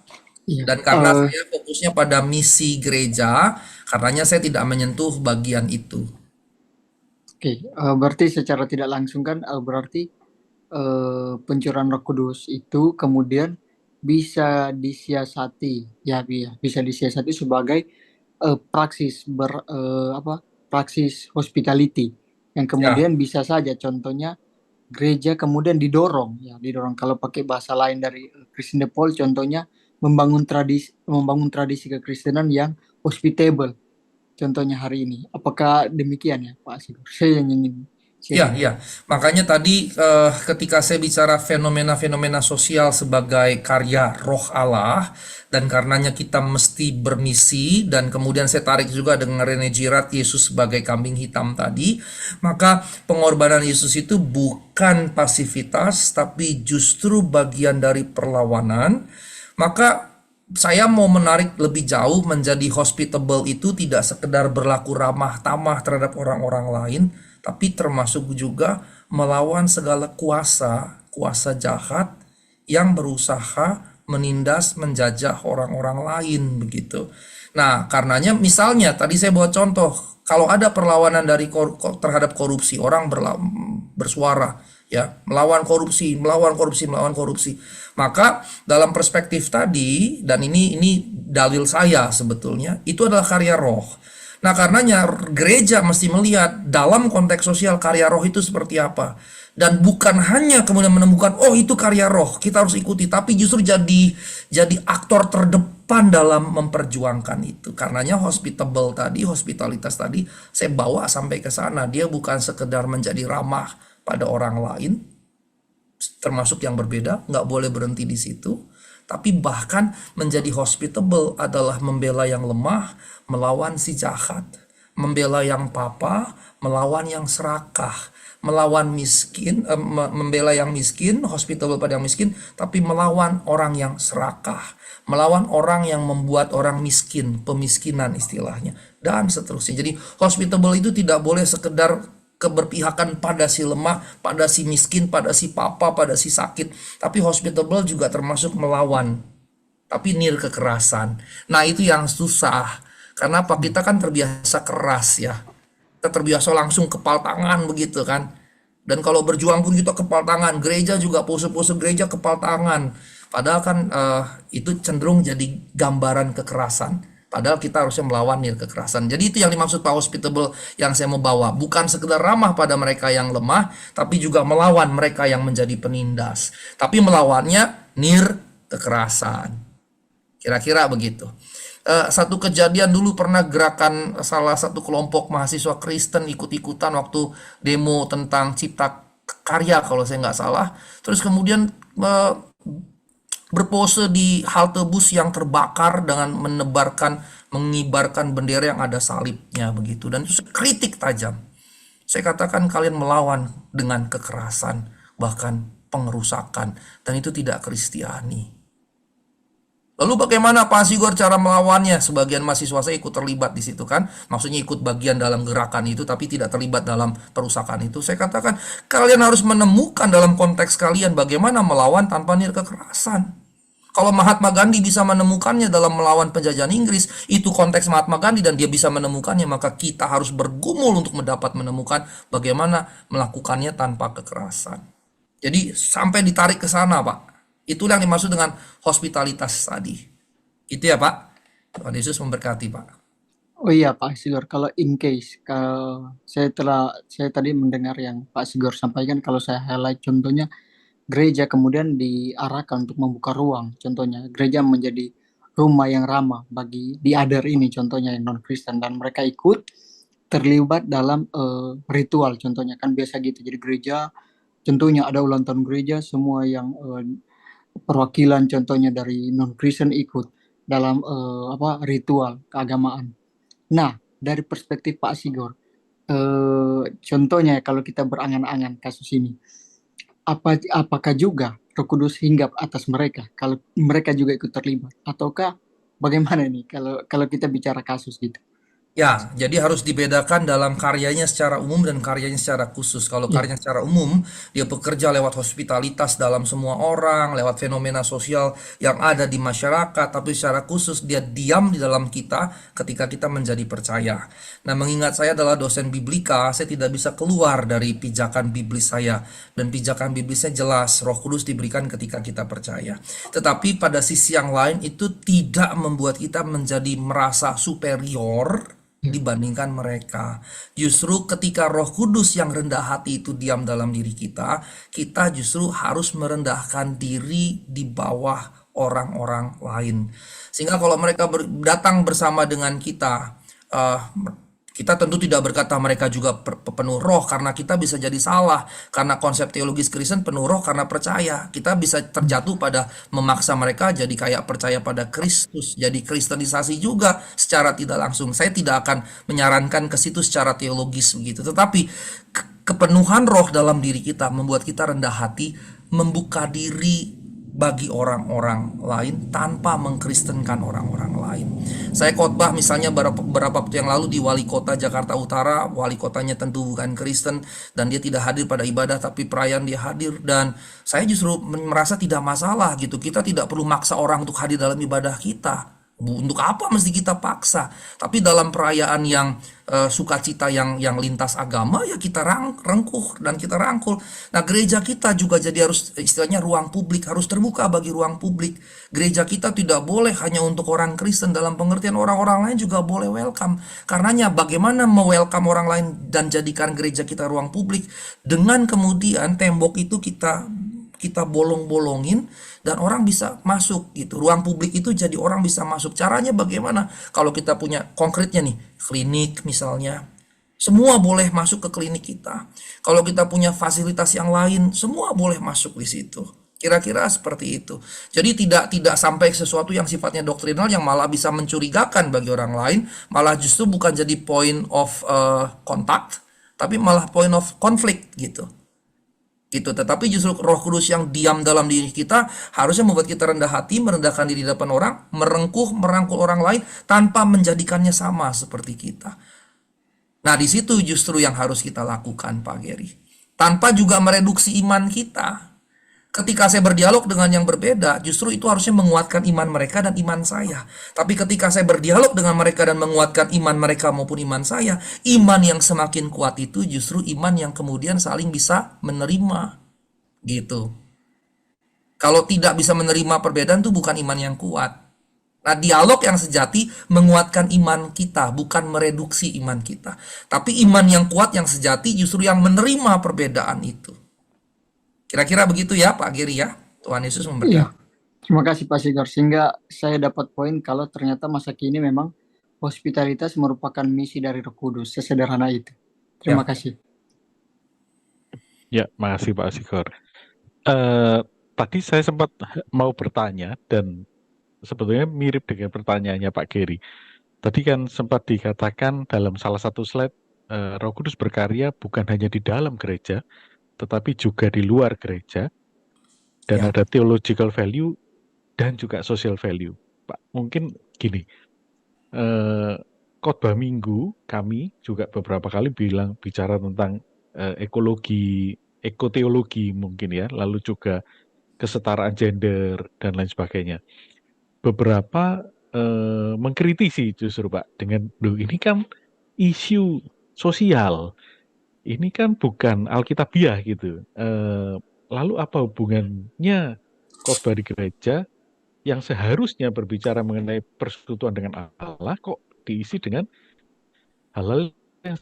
Iya. Dan karena saya fokusnya pada misi gereja, karenanya saya tidak menyentuh bagian itu. Oke, berarti secara tidak langsung kan berarti pencurahan Roh Kudus itu kemudian bisa disiasati, ya bisa disiasati sebagai praksis praksis hospitality yang kemudian bisa saja, contohnya gereja kemudian didorong kalau pakai bahasa lain dari Christine de Paul, contohnya membangun tradisi kekristenan yang hospitable. Contohnya hari ini, apakah demikian ya Pak Asigur? Saya yang ingin Iya. Makanya tadi ketika saya bicara fenomena-fenomena sosial sebagai karya roh Allah, dan karenanya kita mesti bermisi, dan kemudian saya tarik juga dengan Rene Girard, Yesus sebagai kambing hitam tadi, maka pengorbanan Yesus itu bukan pasivitas, tapi justru bagian dari perlawanan. Maka saya mau menarik lebih jauh, menjadi hospitable itu tidak sekedar berlaku ramah tamah terhadap orang-orang lain, tapi termasuk juga melawan segala kuasa jahat yang berusaha menindas, menjajah orang-orang lain, begitu. Nah, karenanya misalnya tadi saya buat contoh, kalau ada perlawanan terhadap korupsi, orang bersuara ya, melawan korupsi. Maka dalam perspektif tadi, dan ini dalil saya sebetulnya, itu adalah karya roh. Nah, karenanya gereja mesti melihat dalam konteks sosial karya roh itu seperti apa. Dan bukan hanya kemudian menemukan, oh itu karya roh, kita harus ikuti, tapi justru jadi aktor terdepan dalam memperjuangkan itu. Karenanya hospitalitas tadi, saya bawa sampai ke sana. Dia bukan sekedar menjadi ramah pada orang lain, termasuk yang berbeda, nggak boleh berhenti di situ. Tapi bahkan menjadi hospitable adalah membela yang lemah, melawan si jahat. Membela yang papa, melawan yang serakah. melawan miskin, membela yang miskin, hospitable pada yang miskin, tapi melawan orang yang serakah, melawan orang yang membuat orang miskin, pemiskinan istilahnya, dan seterusnya. Jadi hospitable itu tidak boleh sekedar keberpihakan pada si lemah, pada si miskin, pada si papa, pada si sakit, tapi hospitable juga termasuk melawan, tapi nir kekerasan. Nah, itu yang susah. Karena apa? Kita kan terbiasa keras ya. Kita terbiasa langsung kepal tangan begitu kan. Dan kalau berjuang pun kita kepal tangan. Gereja juga, pose-pose gereja kepal tangan. Padahal kan itu cenderung jadi gambaran kekerasan. Padahal kita harusnya melawan nir kekerasan. Jadi itu yang dimaksud Pak Hospitable yang saya mau bawa. Bukan sekedar ramah pada mereka yang lemah, tapi juga melawan mereka yang menjadi penindas. Tapi melawannya nir kekerasan. Kira-kira begitu. Satu kejadian dulu pernah gerakan salah satu kelompok mahasiswa Kristen ikut-ikutan waktu demo tentang cipta karya kalau saya nggak salah. Terus kemudian berpose di halte bus yang terbakar dengan mengibarkan bendera yang ada salibnya begitu. Dan itu kritik tajam. Saya katakan kalian melawan dengan kekerasan, bahkan pengerusakan. Dan itu tidak Kristiani. Lalu bagaimana Pak Sigor cara melawannya? Sebagian mahasiswa saya ikut terlibat di situ kan. Maksudnya ikut bagian dalam gerakan itu tapi tidak terlibat dalam perusakan itu. Saya katakan kalian harus menemukan dalam konteks kalian bagaimana melawan tanpa nir kekerasan. Kalau Mahatma Gandhi bisa menemukannya dalam melawan penjajahan Inggris, itu konteks Mahatma Gandhi dan dia bisa menemukannya, maka kita harus bergumul untuk menemukan bagaimana melakukannya tanpa kekerasan. Jadi sampai ditarik ke sana, Pak. Itulah yang dimaksud dengan hospitalitas tadi. Itu ya Pak. Tuhan Yesus memberkati Pak. Oh iya Pak Sigor, kalau in case kalau saya tadi mendengar yang Pak Sigor sampaikan, kalau saya highlight contohnya gereja kemudian diarahkan untuk membuka ruang, contohnya gereja menjadi rumah yang ramah bagi the other ini, contohnya yang non Kristen, dan mereka ikut terlibat dalam ritual, contohnya kan biasa gitu. Jadi gereja contohnya ada ulang tahun gereja, semua yang perwakilan contohnya dari non Kristen ikut dalam ritual keagamaan. Nah, dari perspektif Pak Sigor, contohnya kalau kita berangan-angan kasus ini, apakah juga Roh Kudus hinggap atas mereka kalau mereka juga ikut terlibat, ataukah bagaimana nih kalau kita bicara kasus gitu? Ya, jadi harus dibedakan dalam karyanya secara umum dan karyanya secara khusus. Kalau karyanya secara umum, dia bekerja lewat hospitalitas dalam semua orang, lewat fenomena sosial yang ada di masyarakat, tapi secara khusus dia diam di dalam kita ketika kita menjadi percaya. Nah, mengingat saya adalah dosen biblika, saya tidak bisa keluar dari pijakan biblis saya. Dan pijakan biblisnya jelas, Roh Kudus diberikan ketika kita percaya. Tetapi pada sisi yang lain itu tidak membuat kita menjadi merasa superior dibandingkan mereka. Justru ketika Roh Kudus yang rendah hati itu diam dalam diri kita, kita justru harus merendahkan diri di bawah orang-orang lain. Sehingga kalau mereka datang bersama dengan kita, kita tentu tidak berkata mereka juga penuh roh, karena kita bisa jadi salah. Karena konsep teologis Kristen penuh roh karena percaya. Kita bisa terjatuh pada memaksa mereka jadi kayak percaya pada Kristus, jadi kristenisasi juga secara tidak langsung. Saya tidak akan menyarankan ke situ secara teologis begitu. Tetapi kepenuhan roh dalam diri kita membuat kita rendah hati, membuka diri bagi orang-orang lain tanpa mengkristenkan orang-orang lain. Saya khotbah misalnya beberapa waktu yang lalu di wali kota Jakarta Utara. Wali kotanya tentu bukan Kristen dan dia tidak hadir pada ibadah, tapi perayaan dia hadir. Dan saya justru merasa tidak masalah gitu. Kita tidak perlu maksa orang untuk hadir dalam ibadah kita. Untuk apa mesti kita paksa? Tapi dalam perayaan yang sukacita yang lintas agama, ya kita rengkuh dan kita rangkul. Nah, gereja kita juga jadi harus istilahnya ruang publik, harus terbuka bagi ruang publik. Gereja kita tidak boleh hanya untuk orang Kristen, dalam pengertian orang-orang lain juga boleh welcome. Karenanya bagaimana me-welcome orang lain dan jadikan gereja kita ruang publik, dengan kemudian tembok itu kita bolong-bolongin dan orang bisa masuk gitu. Ruang publik itu jadi orang bisa masuk. Caranya bagaimana? Kalau kita punya konkretnya nih, klinik misalnya, semua boleh masuk ke klinik kita. Kalau kita punya fasilitas yang lain, semua boleh masuk di situ. Kira-kira seperti itu. Jadi tidak sampai sesuatu yang sifatnya doktrinal yang malah bisa mencurigakan bagi orang lain, malah justru bukan jadi point of contact, tapi malah point of conflict gitu. Tetapi justru Roh Kudus yang diam dalam diri kita harusnya membuat kita rendah hati, merendahkan diri di depan orang, merangkul orang lain tanpa menjadikannya sama seperti kita. Nah, di situ justru yang harus kita lakukan, Pak Geri. Tanpa juga mereduksi iman kita. Ketika saya berdialog dengan yang berbeda, justru itu harusnya menguatkan iman mereka dan iman saya. Tapi ketika saya berdialog dengan mereka dan menguatkan iman mereka maupun iman saya, iman yang semakin kuat itu justru iman yang kemudian saling bisa menerima. Gitu. Kalau tidak bisa menerima perbedaan itu bukan iman yang kuat. Nah, dialog yang sejati menguatkan iman kita, bukan mereduksi iman kita. Tapi iman yang kuat yang sejati justru yang menerima perbedaan itu. Kira-kira begitu ya Pak Giri ya. Tuhan Yesus memberkati. Iya. Terima kasih Pak Sigar. Sehingga saya dapat poin kalau ternyata masa kini memang hospitalitas merupakan misi dari Roh Kudus. Sesederhana itu. Terima kasih. Ya, makasih Pak Sigor. Tadi saya sempat mau bertanya dan sebetulnya mirip dengan pertanyaannya Pak Geri. Tadi kan sempat dikatakan dalam salah satu slide, Roh Kudus berkarya bukan hanya di dalam gereja, tetapi juga di luar gereja, dan ada theological value dan juga social value. Pak, mungkin gini, khotbah minggu kami juga beberapa kali bicara tentang ekoteologi mungkin ya, lalu juga kesetaraan gender dan lain sebagainya. Beberapa mengkritisi justru Pak dengan ini kan isu sosial, ini kan bukan alkitabiah gitu. Lalu apa hubungannya khotbah di gereja yang seharusnya berbicara mengenai persekutuan dengan Allah kok diisi dengan hal-hal yang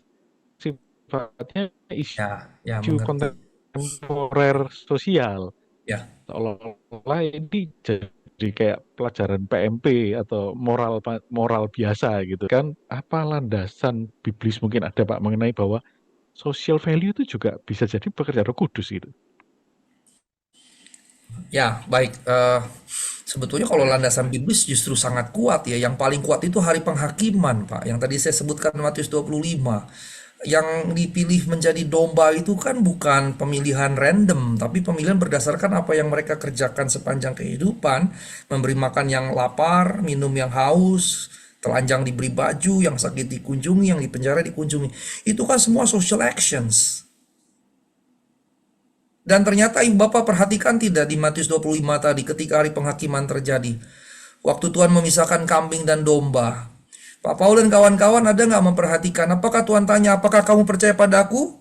sifatnya isu kontemporer sosial. Ya. Seolah-olah ini jadi kayak pelajaran PMP atau moral biasa gitu kan. Apa landasan biblis mungkin ada Pak mengenai bahwa social value itu juga bisa jadi bekerja Roh Kudus gitu. Ya, baik. Sebetulnya kalau landasan biblis justru sangat kuat ya. Yang paling kuat itu hari penghakiman, Pak. Yang tadi saya sebutkan Matius 25. Yang dipilih menjadi domba itu kan bukan pemilihan random, tapi pemilihan berdasarkan apa yang mereka kerjakan sepanjang kehidupan. Memberi makan yang lapar, minum yang haus, telanjang diberi baju, yang sakit dikunjungi, yang dipenjara dikunjungi. Itu kan semua social actions. Dan ternyata Ibu Bapak perhatikan tidak di Matius 25 tadi ketika hari penghakiman terjadi. Waktu Tuhan memisahkan kambing dan domba. Pak Paul dan kawan-kawan ada nggak memperhatikan? Apakah Tuhan tanya, apakah kamu percaya padaku?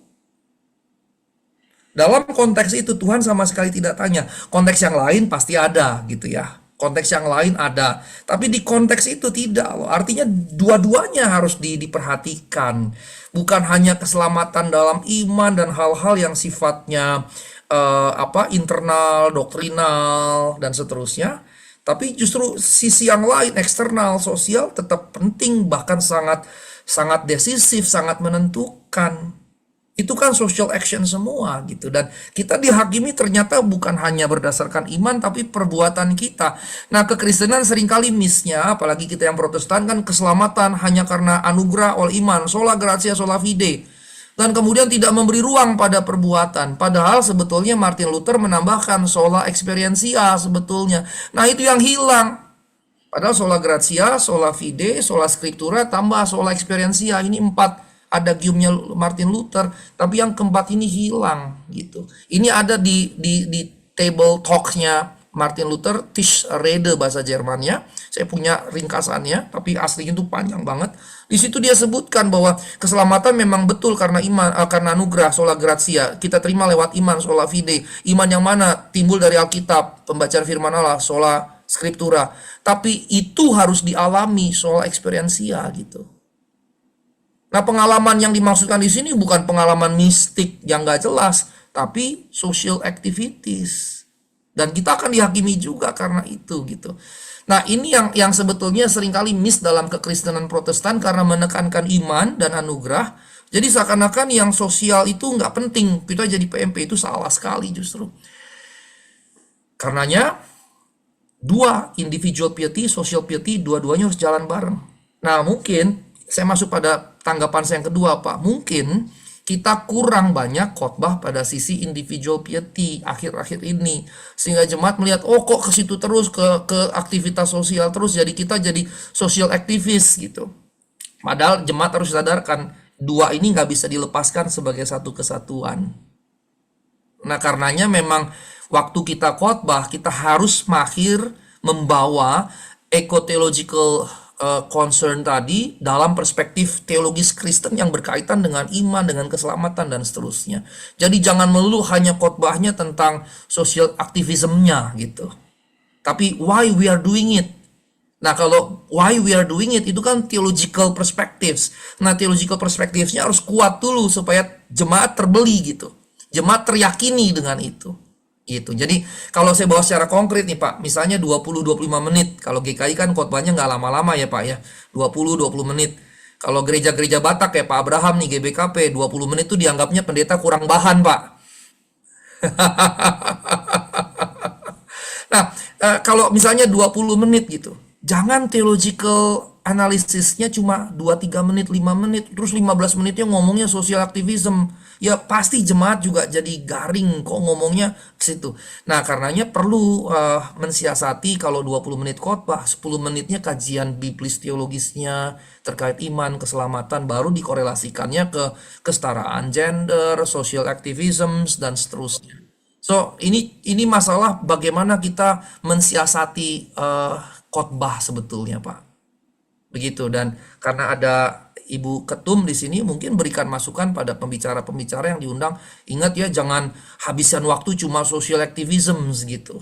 Dalam konteks itu Tuhan sama sekali tidak tanya. Konteks yang lain pasti ada gitu ya. Konteks yang lain ada. Tapi di konteks itu tidak loh. Artinya dua-duanya harus diperhatikan. Bukan hanya keselamatan dalam iman dan hal-hal yang sifatnya internal, doktrinal, dan seterusnya. Tapi justru sisi yang lain, eksternal, sosial tetap penting, bahkan sangat decisif, sangat menentukan. Itu kan social action semua gitu. Dan kita dihakimi ternyata bukan hanya berdasarkan iman, tapi perbuatan kita. Nah, kekristenan seringkali miss-nya, apalagi kita yang Protestan kan keselamatan hanya karena anugerah oleh iman, sola gratia, sola fide. Dan kemudian tidak memberi ruang pada perbuatan. Padahal sebetulnya Martin Luther menambahkan sola experientia sebetulnya. Nah, itu yang hilang. Padahal sola gratia, sola fide, sola scriptura, tambah sola experientia. Ini 4 adagiumnya Martin Luther. Tapi yang keempat ini hilang gitu. Ini ada di table talks-nya Martin Luther, Tischrede bahasa Jermannya. Saya punya ringkasannya, tapi aslinya itu panjang banget. Di situ dia sebutkan bahwa keselamatan memang betul karena iman, karena anugerah, sola gratia. Kita terima lewat iman, sola fide. Iman yang mana? Timbul dari Alkitab, pembacaan firman Allah, sola scriptura. Tapi itu harus dialami, sola experientia gitu. Nah, pengalaman yang dimaksudkan di sini bukan pengalaman mistik yang gak jelas, tapi social activities. Dan kita akan dihakimi juga karena itu gitu. Nah, ini yang sebetulnya seringkali miss dalam kekristenan Protestan karena menekankan iman dan anugerah. Jadi seakan-akan yang sosial itu nggak penting. Kita jadi PMP itu salah sekali justru. Karenanya, dua, individual piety, social piety, dua-duanya harus jalan bareng. Nah, mungkin saya masuk pada tanggapan saya yang kedua, Pak. Mungkin kita kurang banyak khotbah pada sisi individual piety akhir-akhir ini, sehingga jemaat melihat oh kok ke situ terus, ke aktivitas sosial terus, jadi kita jadi social activist gitu. Padahal jemaat harus sadarkan dua ini nggak bisa dilepaskan sebagai satu kesatuan. Nah, karenanya memang waktu kita khotbah, kita harus mahir membawa eco-theological concern tadi dalam perspektif teologis Kristen yang berkaitan dengan iman, dengan keselamatan, dan seterusnya. Jadi jangan melulu hanya khotbahnya tentang social activism-nya gitu. Tapi why we are doing it. Nah, kalau why we are doing it itu kan theological perspectives. Nah, theological perspectives-nya harus kuat dulu supaya jemaat terbeli gitu. Jemaat teryakini dengan itu. Gitu. Jadi kalau saya bawa secara konkret nih Pak, misalnya 20-25 menit. Kalau GKI kan khotbahnya nggak lama-lama ya Pak ya, 20-20 menit. Kalau gereja-gereja Batak ya Pak Abraham nih GBKP, 20 menit tuh dianggapnya pendeta kurang bahan Pak. Nah, kalau misalnya 20 menit gitu, jangan theological analisisnya cuma 2-3 menit, 5 menit, terus 15 menitnya ngomongnya social activism. Ya pasti jemaat juga jadi garing kok ngomongnya ke situ. Nah, karenanya perlu mensiasati kalau 20 menit khotbah, 10 menitnya kajian biblis teologisnya terkait iman, keselamatan, baru dikorelasikannya ke kesetaraan gender, social activism, dan seterusnya. So, ini masalah bagaimana kita mensiasati khotbah sebetulnya, Pak. Begitu, dan karena ada Ibu Ketum di sini mungkin berikan masukan pada pembicara-pembicara yang diundang. Ingat ya, jangan habiskan waktu cuma social activism gitu.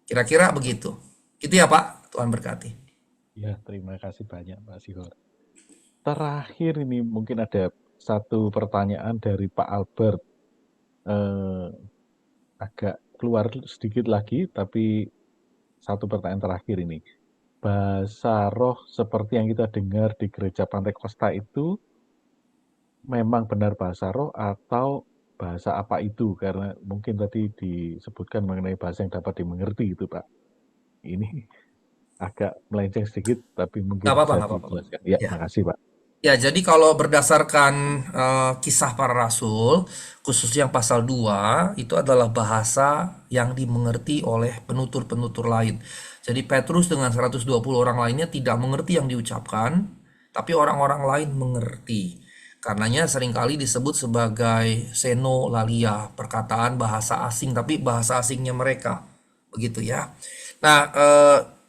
Kira-kira begitu. Gitu ya Pak, Tuhan berkati. Ya, terima kasih banyak Pak Sihor. Terakhir ini mungkin ada satu pertanyaan dari Pak Albert. Agak keluar sedikit lagi, tapi satu pertanyaan terakhir ini. Bahasa roh seperti yang kita dengar di gereja Pantai Kosta itu memang benar bahasa roh atau bahasa apa itu? Karena mungkin tadi disebutkan mengenai bahasa yang dapat dimengerti itu Pak. Ini agak melenceng sedikit, tapi mungkin Nggak apa-apa, bisa nggak apa-apa. dijelaskan. Ya, Ya. makasih Pak. Ya, jadi kalau berdasarkan kisah para rasul, khususnya yang pasal 2, itu adalah bahasa yang dimengerti oleh penutur-penutur lain. Jadi Petrus dengan 120 orang lainnya tidak mengerti yang diucapkan, tapi orang-orang lain mengerti. Karenanya seringkali disebut sebagai senolalia, perkataan bahasa asing, tapi bahasa asingnya mereka. Begitu ya. Nah,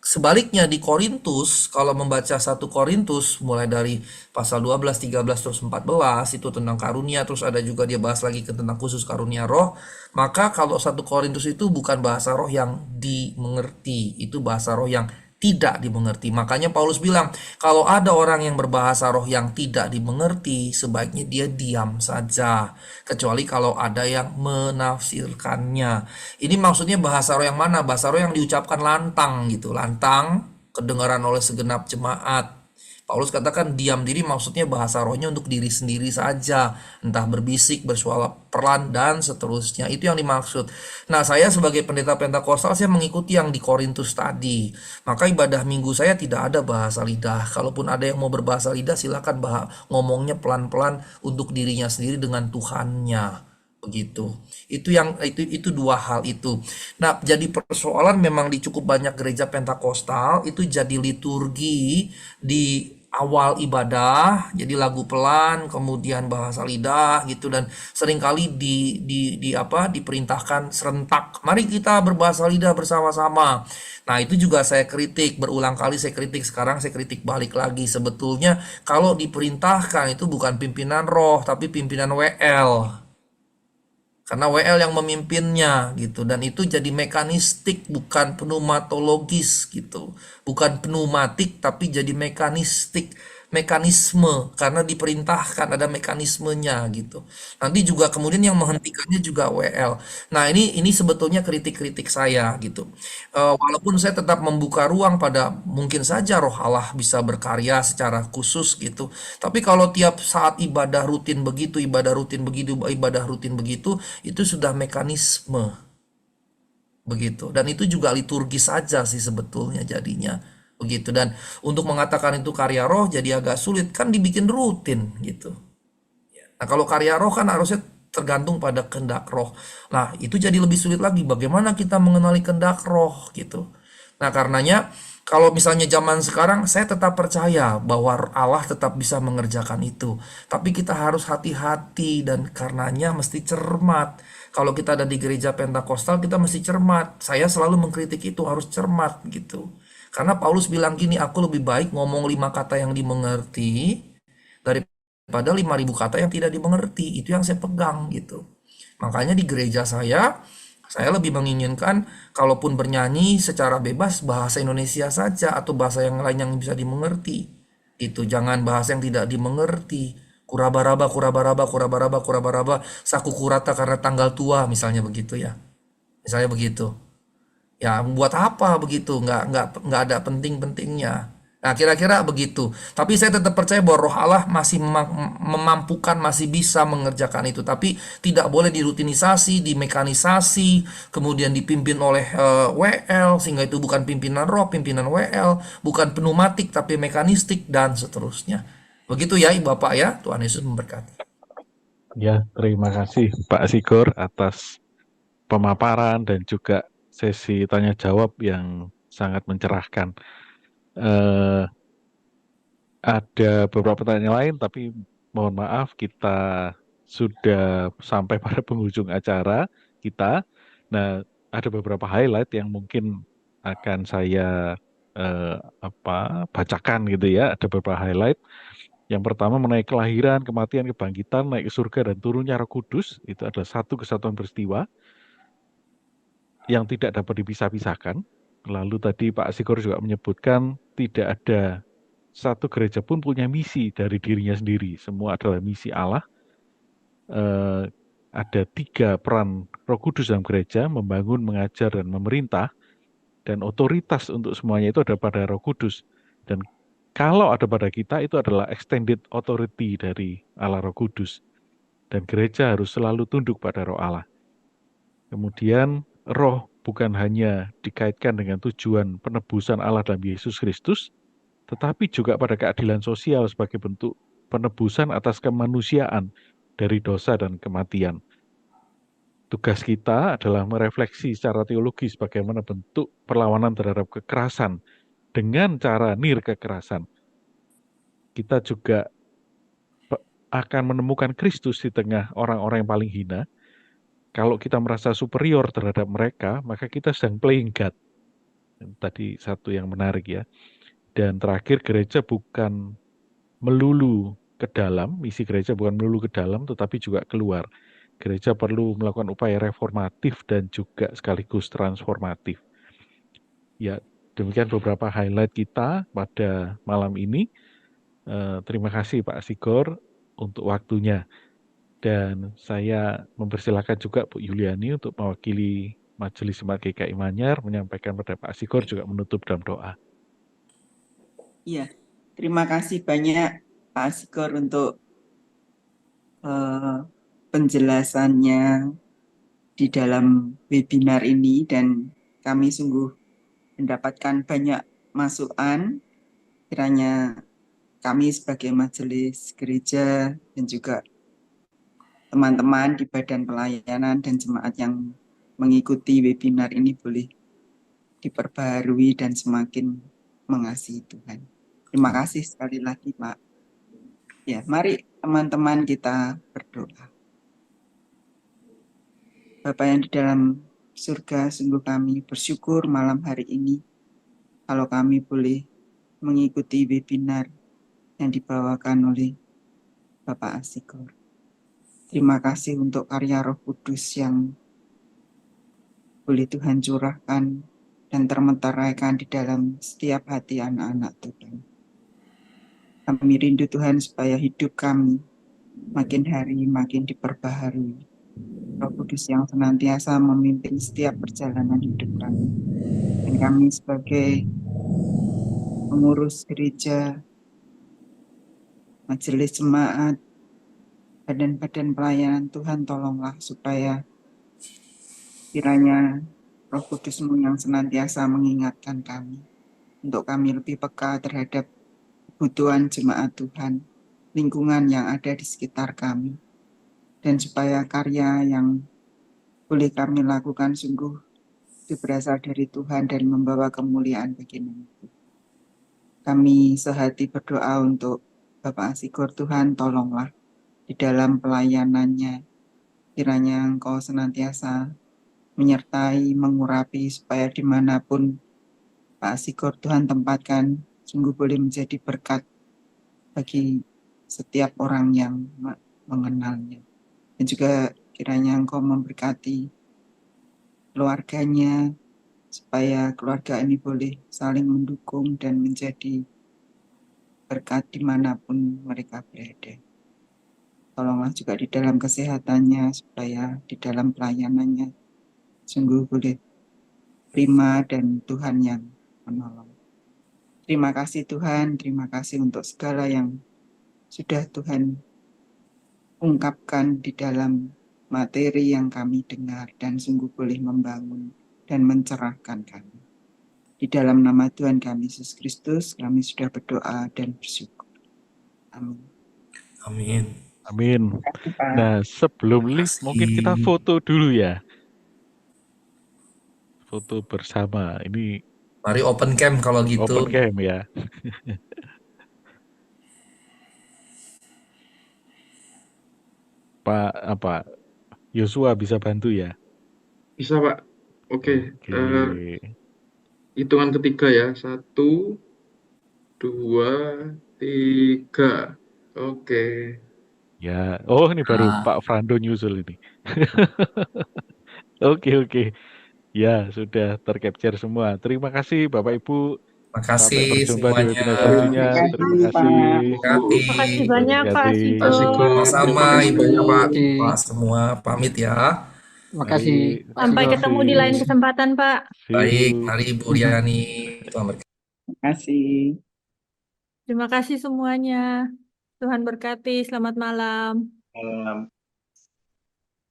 sebaliknya di Korintus, kalau membaca 1 Korintus mulai dari pasal 12, 13, terus 14 itu tentang karunia, terus ada juga dia bahas lagi tentang khusus karunia roh, maka kalau 1 Korintus itu bukan bahasa roh yang dimengerti, itu bahasa roh yang tidak dimengerti. Makanya Paulus bilang, kalau ada orang yang berbahasa roh yang tidak dimengerti, sebaiknya dia diam saja. Kecuali kalau ada yang menafsirkannya. Ini maksudnya bahasa roh yang mana? Bahasa roh yang diucapkan lantang gitu. Lantang, kedengaran oleh segenap jemaat. Paulus katakan diam diri maksudnya bahasa rohnya untuk diri sendiri saja. Entah berbisik, bersuara pelan, dan seterusnya. Itu yang dimaksud. Nah, saya sebagai pendeta Pentakosta, saya mengikuti yang di Korintus tadi. Maka ibadah minggu saya tidak ada bahasa lidah. Kalaupun ada yang mau berbahasa lidah, silakan ngomongnya pelan-pelan untuk dirinya sendiri dengan Tuhannya. Begitu. Itu dua hal itu. Nah, jadi persoalan memang di cukup banyak gereja Pentakostal itu jadi liturgi di awal ibadah, jadi lagu pelan, kemudian bahasa lidah gitu, dan seringkali diperintahkan serentak. Mari kita berbahasa lidah bersama-sama. Nah, itu juga saya kritik, berulang kali saya kritik, sekarang saya kritik balik lagi. Sebetulnya kalau diperintahkan itu bukan pimpinan roh, tapi pimpinan WL. Karena WL yang memimpinnya gitu, dan itu jadi mekanistik bukan pneumatologis gitu. Bukan pneumatik tapi jadi mekanisme karena diperintahkan, ada mekanismenya gitu. Nanti juga kemudian yang menghentikannya juga WL. Nah, ini sebetulnya kritik-kritik saya gitu. Walaupun saya tetap membuka ruang pada mungkin saja Roh Allah bisa berkarya secara khusus gitu. Tapi kalau tiap saat ibadah rutin begitu, itu sudah mekanisme begitu, dan itu juga liturgis saja sih sebetulnya jadinya begitu. Dan untuk mengatakan itu karya roh jadi agak sulit, kan dibikin rutin gitu. Nah, kalau karya roh kan harusnya tergantung pada kehendak roh. Nah, itu jadi lebih sulit lagi. Bagaimana kita mengenali kehendak roh gitu. Nah, karenanya kalau misalnya zaman sekarang saya tetap percaya bahwa Allah tetap bisa mengerjakan itu. Tapi kita harus hati-hati dan karenanya mesti cermat. Kalau kita ada di gereja Pentakosta kita mesti cermat. Saya selalu mengkritik itu harus cermat gitu. Karena Paulus bilang gini, aku lebih baik ngomong 5 kata yang dimengerti daripada 5.000 kata yang tidak dimengerti. Itu yang saya pegang gitu. Makanya di gereja saya lebih menginginkan kalaupun bernyanyi secara bebas bahasa Indonesia saja atau bahasa yang lain yang bisa dimengerti. Itu jangan bahasa yang tidak dimengerti. Kurabaraba, kurabaraba, kurabaraba, kurabaraba, saku kurata karena tanggal tua misalnya begitu ya. Misalnya begitu. Ya, buat apa begitu? Nggak ada penting-pentingnya. Nah, kira-kira begitu. Tapi saya tetap percaya bahwa Roh Allah masih memampukan, masih bisa mengerjakan itu. Tapi tidak boleh dirutinisasi, dimekanisasi, kemudian dipimpin oleh WL, sehingga itu bukan pimpinan roh, pimpinan WL, bukan pneumatik, tapi mekanistik, dan seterusnya. Begitu ya, Ibu Bapak ya. Tuhan Yesus memberkati. Ya, terima kasih Pak Sigor atas pemaparan dan juga sesi tanya jawab yang sangat mencerahkan. Ada beberapa pertanyaan lain, tapi mohon maaf kita sudah sampai pada penghujung acara kita. Nah, ada beberapa highlight yang mungkin akan saya bacakan gitu ya. Ada beberapa highlight. Yang pertama mengenai kelahiran, kematian, kebangkitan, naik ke surga dan turunnya Roh Kudus, itu adalah satu kesatuan peristiwa yang tidak dapat dipisah-pisahkan. Lalu tadi Pak Sigor juga menyebutkan tidak ada satu gereja pun punya misi dari dirinya sendiri. Semua adalah misi Allah. Ada 3 peran Roh Kudus dalam gereja, membangun, mengajar, dan memerintah. Dan otoritas untuk semuanya itu ada pada Roh Kudus. Dan kalau ada pada kita, itu adalah extended authority dari Allah Roh Kudus. Dan gereja harus selalu tunduk pada Roh Allah. Kemudian roh bukan hanya dikaitkan dengan tujuan penebusan Allah dalam Yesus Kristus, tetapi juga pada keadilan sosial sebagai bentuk penebusan atas kemanusiaan dari dosa dan kematian. Tugas kita adalah merefleksi secara teologis bagaimana bentuk perlawanan terhadap kekerasan dengan cara kekerasan. Kita juga akan menemukan Kristus di tengah orang-orang yang paling hina. Kalau kita merasa superior terhadap mereka, maka kita sedang playing God. Tadi satu yang menarik ya. Dan terakhir, gereja bukan melulu ke dalam, misi gereja bukan melulu ke dalam, tetapi juga keluar. Gereja perlu melakukan upaya reformatif dan juga sekaligus transformatif. Ya, demikian beberapa highlight kita pada malam ini. Terima kasih Pak Sigor untuk waktunya. Dan saya mempersilakan juga Bu Yuliani untuk mewakili Majelis Jemaat GKI Manyar menyampaikan pada Pak Sigor juga menutup dalam doa. Iya, terima kasih banyak Pak Sigor untuk penjelasannya di dalam webinar ini, dan kami sungguh mendapatkan banyak masukan. Kiranya kami sebagai majelis gereja dan juga teman-teman di badan pelayanan dan jemaat yang mengikuti webinar ini boleh diperbaharui dan semakin mengasihi Tuhan. Terima kasih sekali lagi Pak. Ya, mari teman-teman kita berdoa. Bapa yang di dalam surga, sungguh kami bersyukur malam hari ini kalau kami boleh mengikuti webinar yang dibawakan oleh Bapak Asigor. Terima kasih untuk karya Roh Kudus yang boleh Tuhan curahkan dan termenteraikan di dalam setiap hati anak-anak Tuhan. Kami rindu Tuhan supaya hidup kami makin hari makin diperbaharui. Roh Kudus yang senantiasa memimpin setiap perjalanan hidup kami. Dan kami sebagai pengurus gereja, majelis jemaat, badan-badan pelayanan, Tuhan tolonglah supaya kiranya Roh Kudus-Mu yang senantiasa mengingatkan kami untuk kami lebih peka terhadap kebutuhan jemaat Tuhan, lingkungan yang ada di sekitar kami, dan supaya karya yang boleh kami lakukan sungguh itu berasal dari Tuhan dan membawa kemuliaan bagi nama Tuhan. Kami sehati berdoa untuk Bapak Asigor. Tuhan tolonglah di dalam pelayanannya, kiranya Engkau senantiasa menyertai, mengurapi supaya dimanapun Pak Asigor Tuhan tempatkan sungguh boleh menjadi berkat bagi setiap orang yang mengenalnya. Dan juga kiranya Engkau memberkati keluarganya, supaya keluarga ini boleh saling mendukung dan menjadi berkat dimanapun mereka berada. Tolonglah juga di dalam kesehatannya, supaya di dalam pelayanannya sungguh boleh prima dan Tuhan yang menolong. Terima kasih Tuhan, terima kasih untuk segala yang sudah Tuhan ungkapkan di dalam materi yang kami dengar dan sungguh boleh membangun dan mencerahkan kami. Di dalam nama Tuhan kami Yesus Kristus, kami sudah berdoa dan bersyukur. Amin. Amin. Amin. Pak. Nah, sebelum Terima live mungkin kita kasih. foto dulu ya. Foto bersama. Ini Mari open cam kalau gitu. open cam ya. Pak Yosua bisa bantu ya? Bisa, Pak. Oke, Oke. hitungan ketiga ya. 1, 2, 3. Oke. Ya. Oh, ini baru Nah, Pak Frando nyusul ini. Oke. Ya, sudah tercapture semua. Terima kasih Bapak Ibu. Sampai makasih berjumpa di semuanya. webinar Terima selanjutnya. kasih Terima Pak. kasih. Berkati. Makasih banyak Pak Berkati. Sigor. Sama-sama Terima kasih Ibu, banyak, Pak. Pak semua pamit ya. Terima Mari. kasih Pak Sampai Sigor. ketemu di lain kesempatan Pak. See Baik, you. mari Bu Riani. Tuhan berkati. Terima kasih. Terima kasih semuanya. Tuhan berkati. Selamat malam.